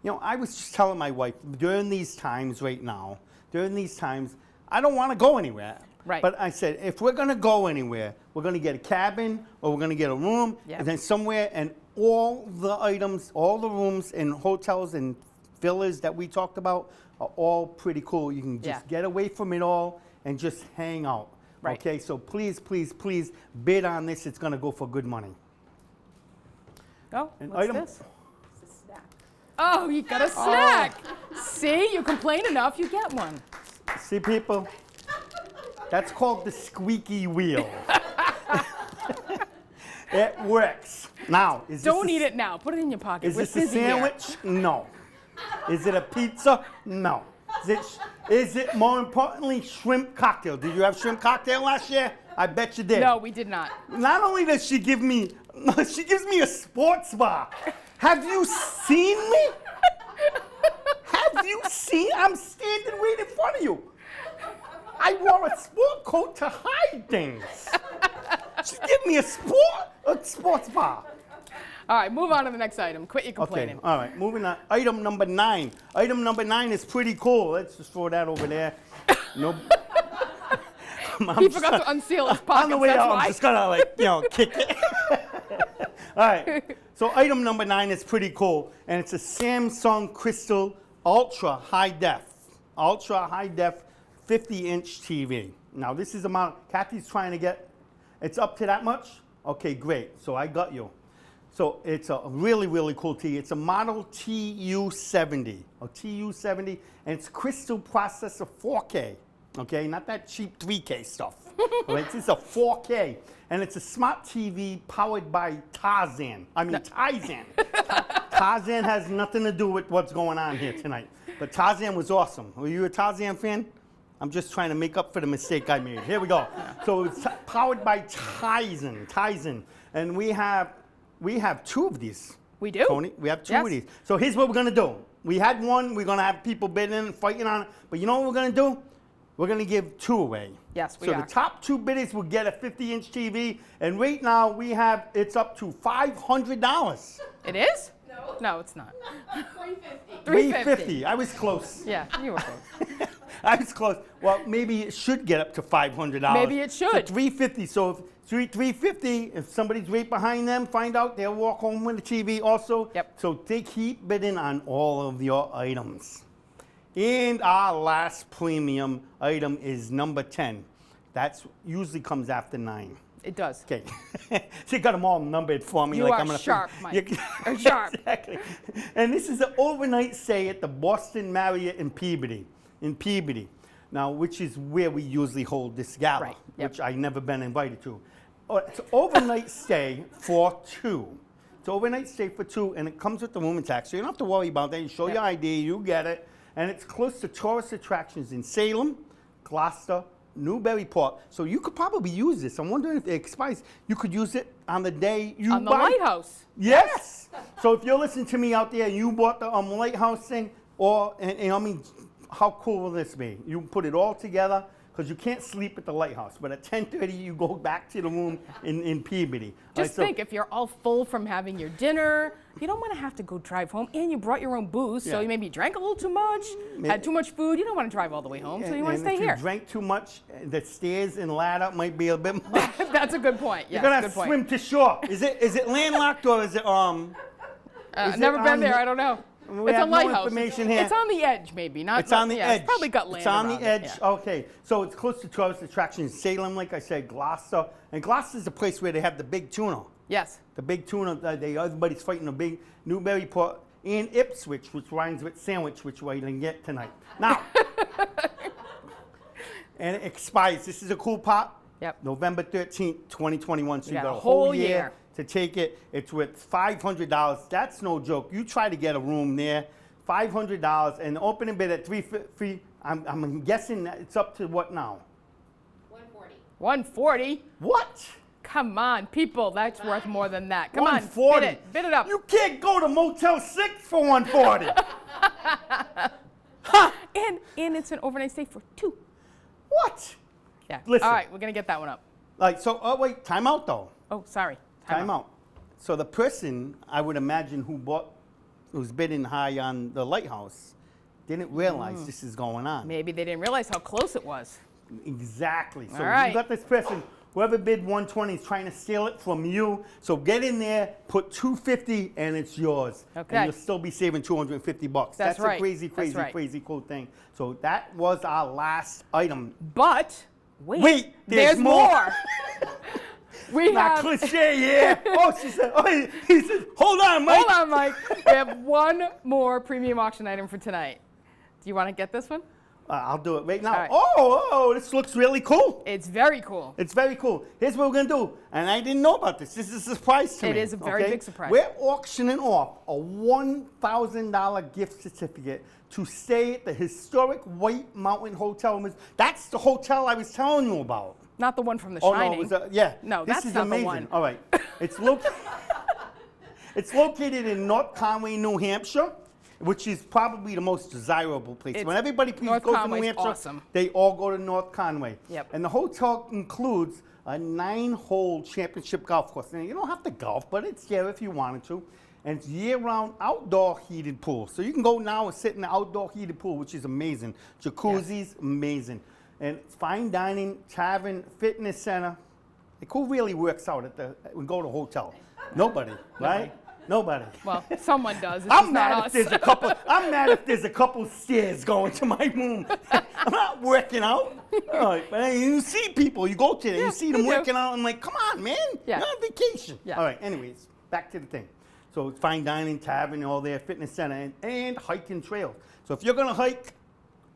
You know, I was just telling my wife during these times right now, I don't want to go anywhere. Right. But I said, if we're going to go anywhere, we're going to get a cabin or we're going to get a room and then somewhere, and all the items, all the rooms and hotels and villas that we talked about are all pretty cool. You can just get away from it all and just hang out. Right. Okay, so please bid on this. It's going to go for good money. Oh, what's this? It's a snack. Oh, you got a snack. See, you complain enough, you get one. See, people? That's called the squeaky wheel. It works. Now, Don't eat it now. Put it in your pocket. Is this a sandwich? No. Is it a pizza? No. Is it more importantly shrimp cocktail? Did you have shrimp cocktail last year? I bet you did. No, we did not. Not only does she give me, she gives me a sports bar. Have you seen me? Have you seen? I'm standing right in front of you. I wore a sport coat to hide things. She give me a sports bar. All right, move on to the next item. Quit your complaining. Okay, all right, moving on. Item number 9. Item number 9 is pretty cool. Let's just throw that over there. No. He forgot to unseal his pockets. On the way out, I'm just gonna kick it. All right. So item number 9 is pretty cool, and it's a Samsung Crystal Ultra High Def 50-inch TV. Now this is amount Kathy's trying to get. It's up to that much. Okay, great. So I got you. So it's a really, really cool TV. It's a model TU70, or TU70, and it's crystal processor 4K, okay? Not that cheap 3K stuff. All right? It's a 4K, and it's a smart TV powered by Tarzan. Tarzan has nothing to do with what's going on here tonight. But Tarzan was awesome. Were you a Tarzan fan? I'm just trying to make up for the mistake I made. Here we go. So it's powered by Tizen. And we have 2 of these. We do? Tony, we have 2 of these. So here's what we're gonna do. We had one, we're gonna have people bidding and fighting on it. But you know what we're gonna do? We're gonna give 2 away. Yes, we are. are. So the top 2 bidders will get a 50-inch TV. And right now it's up to $500. It is? No, it's not. $350. I was close. Yeah, you were close. I was close. Well, maybe it should get up to $500. Maybe it should. So $350. So if $350, if somebody's right behind them, find out, they'll walk home with a TV also. Yep. So they keep bidding on all of your items. And our last premium item is number 10. That usually comes after 9. It does. Okay. So you got them all numbered for me. You like are I'm gonna sharp, Mike. You're sharp. Exactly. And this is an overnight stay at the Boston Marriott in Peabody. Now, which is where we usually hold this gala, Right. Yep. which I've never been invited to. It's an overnight stay for 2. It's an overnight stay for 2, and it comes with the room and tax, so you don't have to worry about that. You show your ID, you get it, and it's close to tourist attractions in Salem, Gloucester, Newburyport. So you could probably use this. I'm wondering if it expires. You could use it on the day you On the buy. lighthouse. Yes. So if you're listening to me out there, you bought the lighthouse thing, and I mean, how cool will this be? You put it all together, because you can't sleep at the lighthouse. But at 10:30, you go back to the room in Peabody. Just think, if you're all full from having your dinner, you don't want to have to go drive home, and you brought your own booze, so Yeah. you maybe drank a little too much, had too much food. You don't want to drive all the way home, so you want to stay if here. you drank too much, the stairs and ladder might be a bit much. That's a good point. You're Yes, gonna good have to point. swim to shore. Is it landlocked or is it I've never been there. I don't know. We It's a have no lighthouse. information here. It's on the edge, maybe. Not. It's on the edge. It's probably got land It's on the around edge. it, yeah. Okay, so it's close to tourist attractions. Salem, like I said, Gloucester, and Gloucester's the place where they have the big tuna. Yes. The big tuna. Everybody's fighting the big Newburyport and Ipswich, which rhymes with sandwich, which we're gonna get tonight. Now, and it expires. This is a cool part. Yep. November 13th, 2021. So you got got a a whole whole year year to take it. It's worth $500. That's no joke. You try to get a room there, $500, and the opening bid at $350. I'm guessing that it's up to what now? 140. What? Come on, people. That's worth more than that. Come on, 140. bid it up. You can't go to Motel 6 for 140. And it's an overnight stay for 2. What? Yeah. Listen. All right, we're gonna get that one up. Oh wait, time out though. Oh, sorry. Time out. So the person, I would imagine, who's bidding high on the lighthouse, didn't realize this is going on. Maybe they didn't realize how close it was. Exactly. So All right. you got this person, whoever bid 120 is trying to steal it from you. So get in there, put 250, and it's yours. Okay. And you'll still be saving $250. That's a right. crazy, That's crazy, right. crazy cool thing. So that was our last item. But Wait, there's more. We Not have cliche, yeah. Oh, she said. Oh, he said. Hold on, Mike. Hold on, Mike. We have one more premium auction item for tonight. Do you want to get this one? I'll do it right now. All right. Oh, this looks really cool. It's very cool. It's very cool. Here's what we're going to do. And I didn't know about this. This is a surprise to me. It is a very big surprise. We're auctioning off a $1,000 gift certificate to stay at the historic White Mountain Hotel. That's the hotel I was telling you about. Not the one from The Oh, Shining. no, it was yeah. No, this that's is not amazing. the one. All right. It's located in North Conway, New Hampshire, which is probably the most desirable place. When everybody North goes Conway's to New Hampshire, awesome. they all go to North Conway. Yep. And the hotel includes a 9-hole championship golf course. Now, you don't have to golf, but it's there if you wanted to. And it's year-round outdoor heated pool. So you can go now and sit in the outdoor heated pool, which is amazing. Jacuzzis, amazing. And fine dining, tavern, fitness center. Like, who really works out at we go to a hotel? Nobody, right? Nobody. Well, someone does. It's I'm just mad not if us. there's a couple. I'm mad if there's a couple stairs going to my room. I'm not working out. All right, but you see people. You go to them. Yeah, you see them we do. working out. I'm like, come on, man. Yeah. You're on vacation. Yeah. All right. Anyways, back to the thing. So fine dining, tavern, all there, fitness center, and hiking trails. So if you're gonna hike,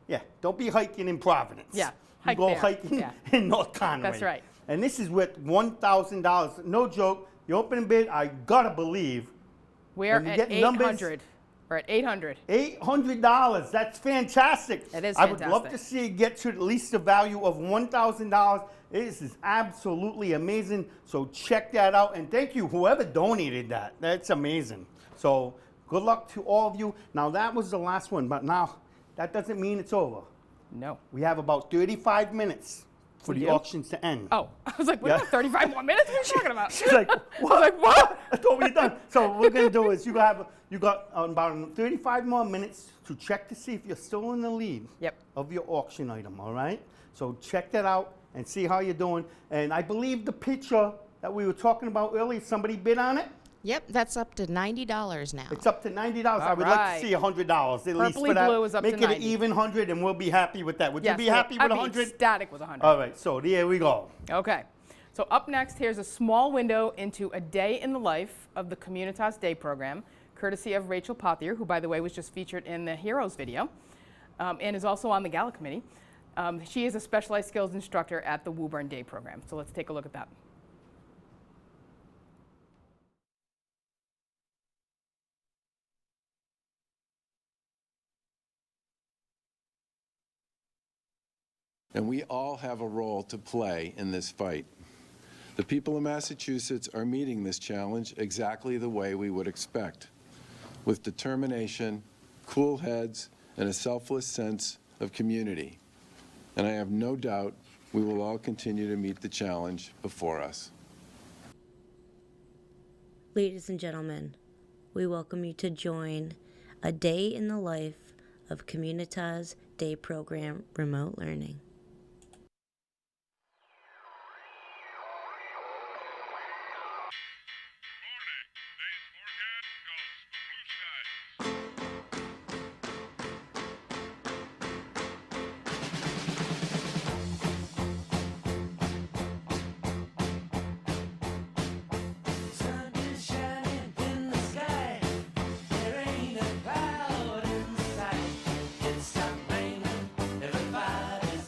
yeah, don't be hiking in Providence. Yeah, You hike go there. hiking Yeah. in North Conway. That's right. And this is worth $1,000. No joke. The opening bid, I gotta believe. We're when you at get numbers, 800. We're at 800. $800. That's fantastic. It is I would love fantastic. to see it get to at least the value of $1,000. This is absolutely amazing. So check that out. And thank you, whoever donated that. That's amazing. So good luck to all of you. Now, that was the last one, but now that doesn't mean it's over. No. We have about 35 minutes for We the do? auctions to end. Oh, I was like, what about 35 more minutes? What are you talking about? She's like, what? I was like, what? I thought we were done. So what we're going to do is you got about 35 more minutes to check to see if you're still in the lead of your auction item, all right? So check that out and see how you're doing. And I believe the picture that we were talking about earlier, somebody bid on it? Yep, that's up to $90 now. It's up to $90. I would like to see $100 at least for Purpley that. blue is up to Make it an 90. even 100 and we'll be happy with that. Would Yes, you be happy with I'd be 100? ecstatic with 100. All right, so there we go. Okay. So up next, here's a small window into a day in the life of the Communitas Day program, courtesy of Rachel Pothier, who, by the way, was just featured in the Heroes video and is also on the Gala committee. She is a specialized skills instructor at the Woburn Day program. So let's take a look at that. And we all have a role to play in this fight. The people of Massachusetts are meeting this challenge exactly the way we would expect, with determination, cool heads, and a selfless sense of community. And I have no doubt we will all continue to meet the challenge before us. Ladies and gentlemen, we welcome you to join a day in the life of Communitas Day Program Remote Learning. Sun is shining in the sky. There ain't a cloud in sight. It stopped raining. Everybody's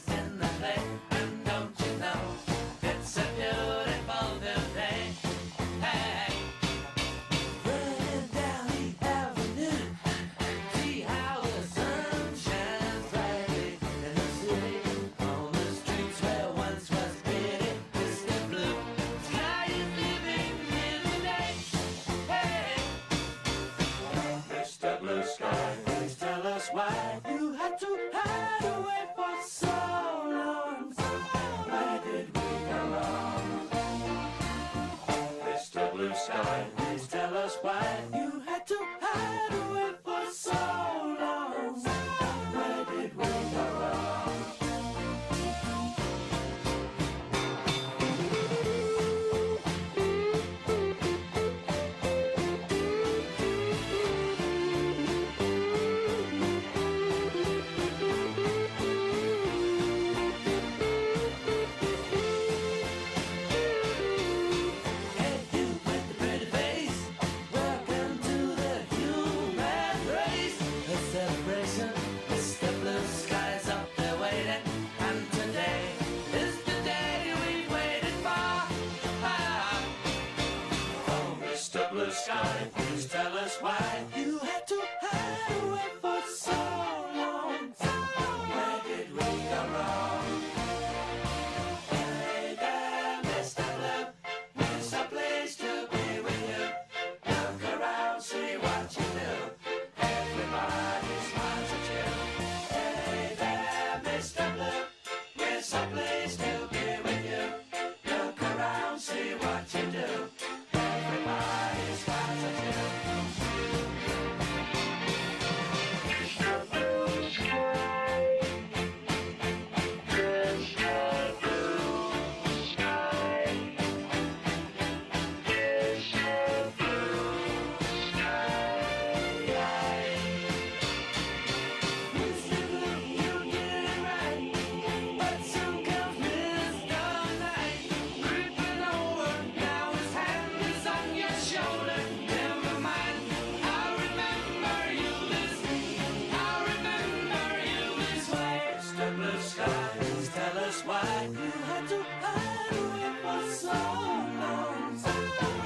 why you had to hide away for so long. So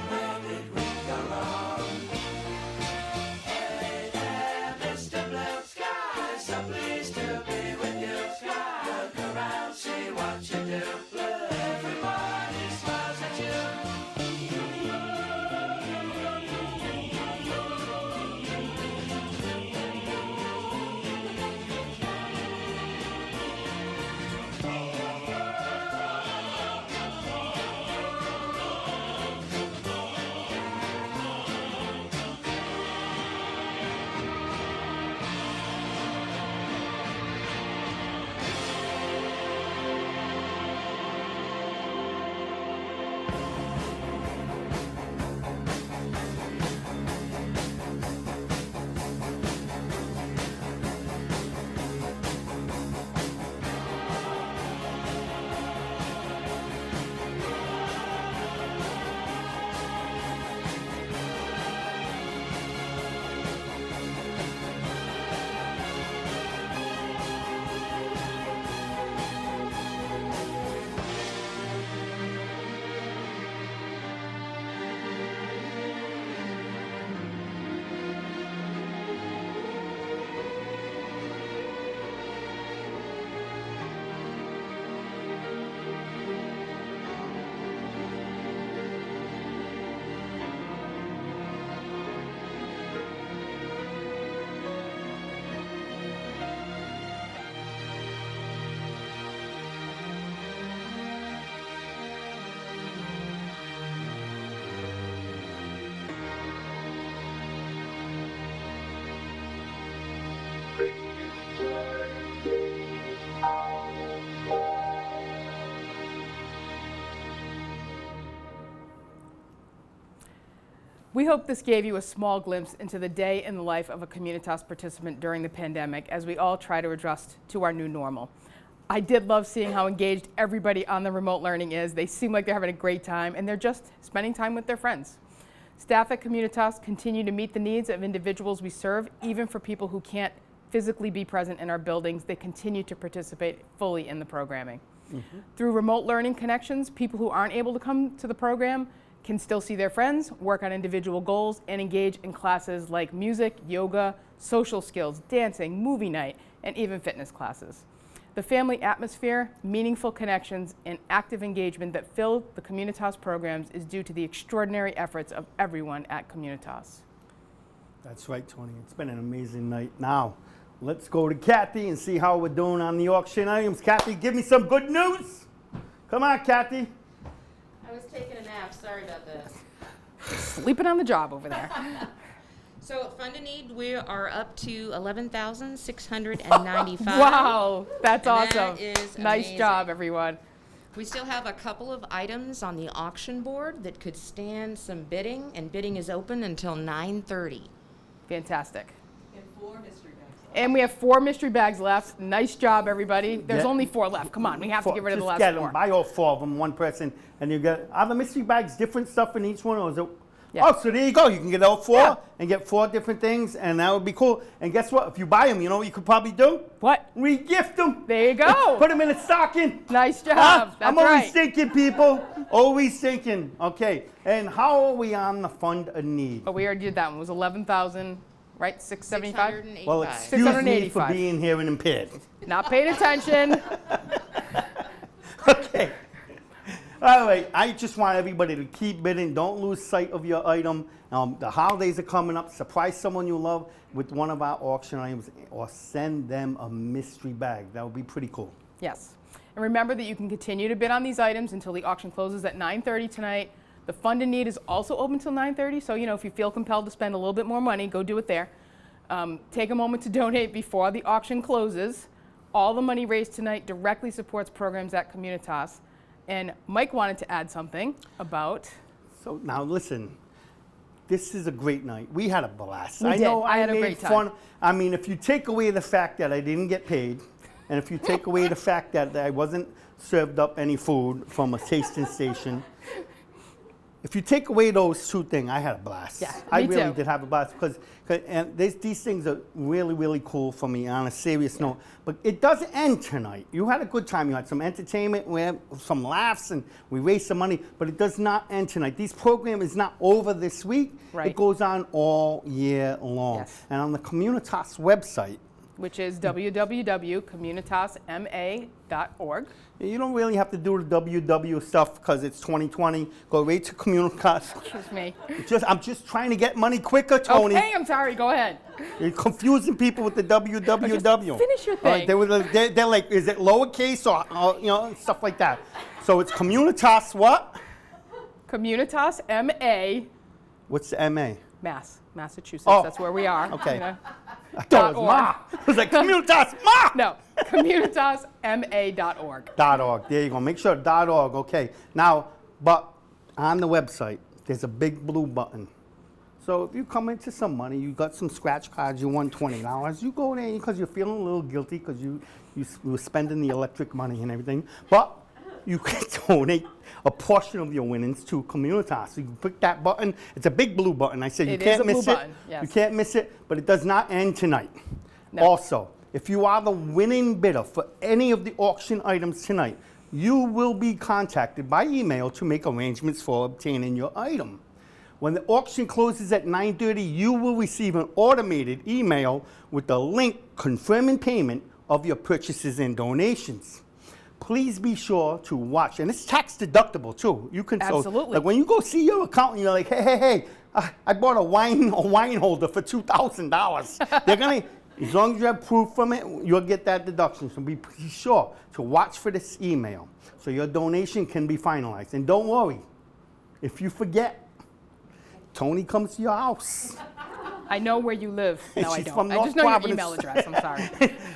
where did we go wrong? Hey there, Mr. Blue Sky, so pleased to be with you, Sky. Look around, see what you do. Everybody smiles at you. We hope this gave you a small glimpse into the day in the life of a Communitas participant during the pandemic as we all try to adjust to our new normal. I did love seeing how engaged everybody on the remote learning is. They seem like they're having a great time and they're just spending time with their friends. Staff at Communitas continue to meet the needs of individuals we serve, even for people who can't physically be present in our buildings. They continue to participate fully in the programming. Through remote learning connections, people who aren't able to come to the program can still see their friends, work on individual goals, and engage in classes like music, yoga, social skills, dancing, movie night, and even fitness classes. The family atmosphere, meaningful connections, and active engagement that fill the Communitas programs is due to the extraordinary efforts of everyone at Communitas. That's right, Tony. It's been an amazing night. Now, let's go to Kathy and see how we're doing on the auction items. Kathy, give me some good news. Come on, Kathy. I was taking a nap. Sorry about that. Sleeping on the job over there. So fund and need, we are up to $11,695. Wow, that's And awesome. That is nice amazing. job, everyone. We still have a couple of items on the auction board that could stand some bidding, and bidding is open until 9:30. Fantastic. And 4 mystery bags. And we have 4 mystery bags left. Nice job, everybody. There's Yeah. only 4 left. Come on, we have to get rid of the last Just get 4. them. Buy all 4 of them, one person, and you get. Are the mystery bags different stuff in each one, or is it? Yeah. Oh, so there you go. You can get all 4 Yeah. and get 4 different things, and that would be cool. And guess what? If you buy them, you know what you could probably do? What? Re-gift them. There you go. Put them in a stocking. Nice job. Huh? That's I'm always right. thinking, people. Always thinking. Okay. And how are we on the fund a need? Oh, we already did that one. It was 11,000, right? 675? Well, excuse me for 685. being here and impaired. Not paying attention. Okay. All right. I just want everybody to keep bidding. Don't lose sight of your item. The holidays are coming up. Surprise someone you love with one of our auction items, or send them a mystery bag. That would be pretty cool. Yes. And remember that you can continue to bid on these items until the auction closes at 9:30 tonight. The fund in need is also open till 9:30, so if you feel compelled to spend a little bit more money, go do it there. Take a moment to donate before the auction closes. All the money raised tonight directly supports programs at Communitas. And Mike wanted to add something about. So now listen, this is a great night. We had a blast. We I did. know I had a made great time. fun. I mean, if you take away the fact that I didn't get paid, and if you take away the fact that I wasn't served up any food from a tasting station, if you take away those two things, I had a blast. Yeah, I me really too. did have a blast because and these things are really, really cool for me on a serious note. But it doesn't end tonight. You had a good time. You had some entertainment, we had some laughs, and we raised some money. But it does not end tonight. This program is not over this week. Right. It goes on all year long. Yes. And on the Communitas website, which is www.communitasma.org. you don't really have to do the WW stuff because it's 2020. Go right to Communitas. Excuse me. I'm just trying to get money quicker, Tony. Okay, I'm sorry. Go ahead. You're confusing people with the www. Just finish your All right, thing. they're like, is it lowercase or stuff like that? So it's Communitas what? Communitas MA. What's the MA? Massachusetts. Oh. That's where we are. Okay. You know. I thought it was Ma. I was like, Communitas Ma! No, communitasma.org. .org. There you go. Make sure .org. Okay. Now, but on the website, there's a big blue button. So if you come into some money, you got some scratch cards, you won $20, you go there because you're feeling a little guilty because you were spending the electric money and everything. But you can donate a portion of your winnings to Communitas. So you can click that button. It's a big blue button. I said you can't miss it. Yes. You can't miss it, but it does not end tonight. No. Also, if you are the winning bidder for any of the auction items tonight, you will be contacted by email to make arrangements for obtaining your item. When the auction closes at 9:30, you will receive an automated email with the link confirming payment of your purchases and donations. Please be sure to watch, and it's tax deductible too. You can Absolutely. like when you go see your accountant, you're like, hey, I bought a wine holder for $2,000. They're gonna, as long as you have proof from it, you'll get that deduction. So be sure to watch for this email so your donation can be finalized. And don't worry, if you forget, Tony comes to your house. I know where you live. No, I She's don't. from I North just know Providence. your email address. I'm sorry.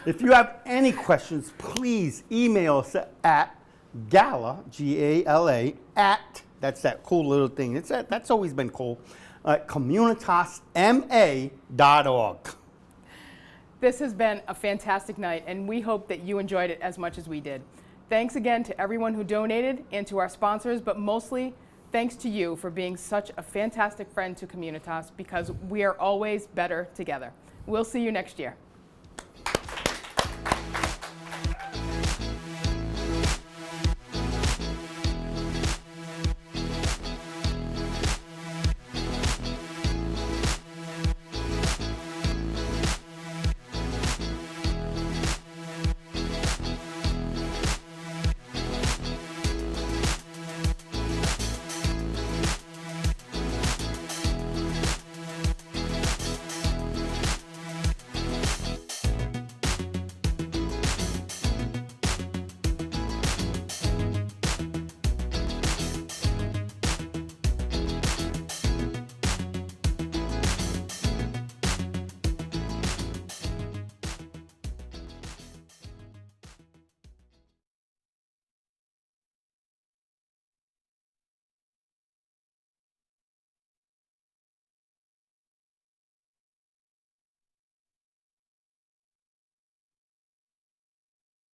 If you have any questions, please email us at Gala, G-A-L-A, at, that's that cool little thing. That's always been cool, communitasma.org. This has been a fantastic night, and we hope that you enjoyed it as much as we did. Thanks again to everyone who donated and to our sponsors, but mostly thanks to you for being such a fantastic friend to Communitas, because we are always better together. We'll see you next year.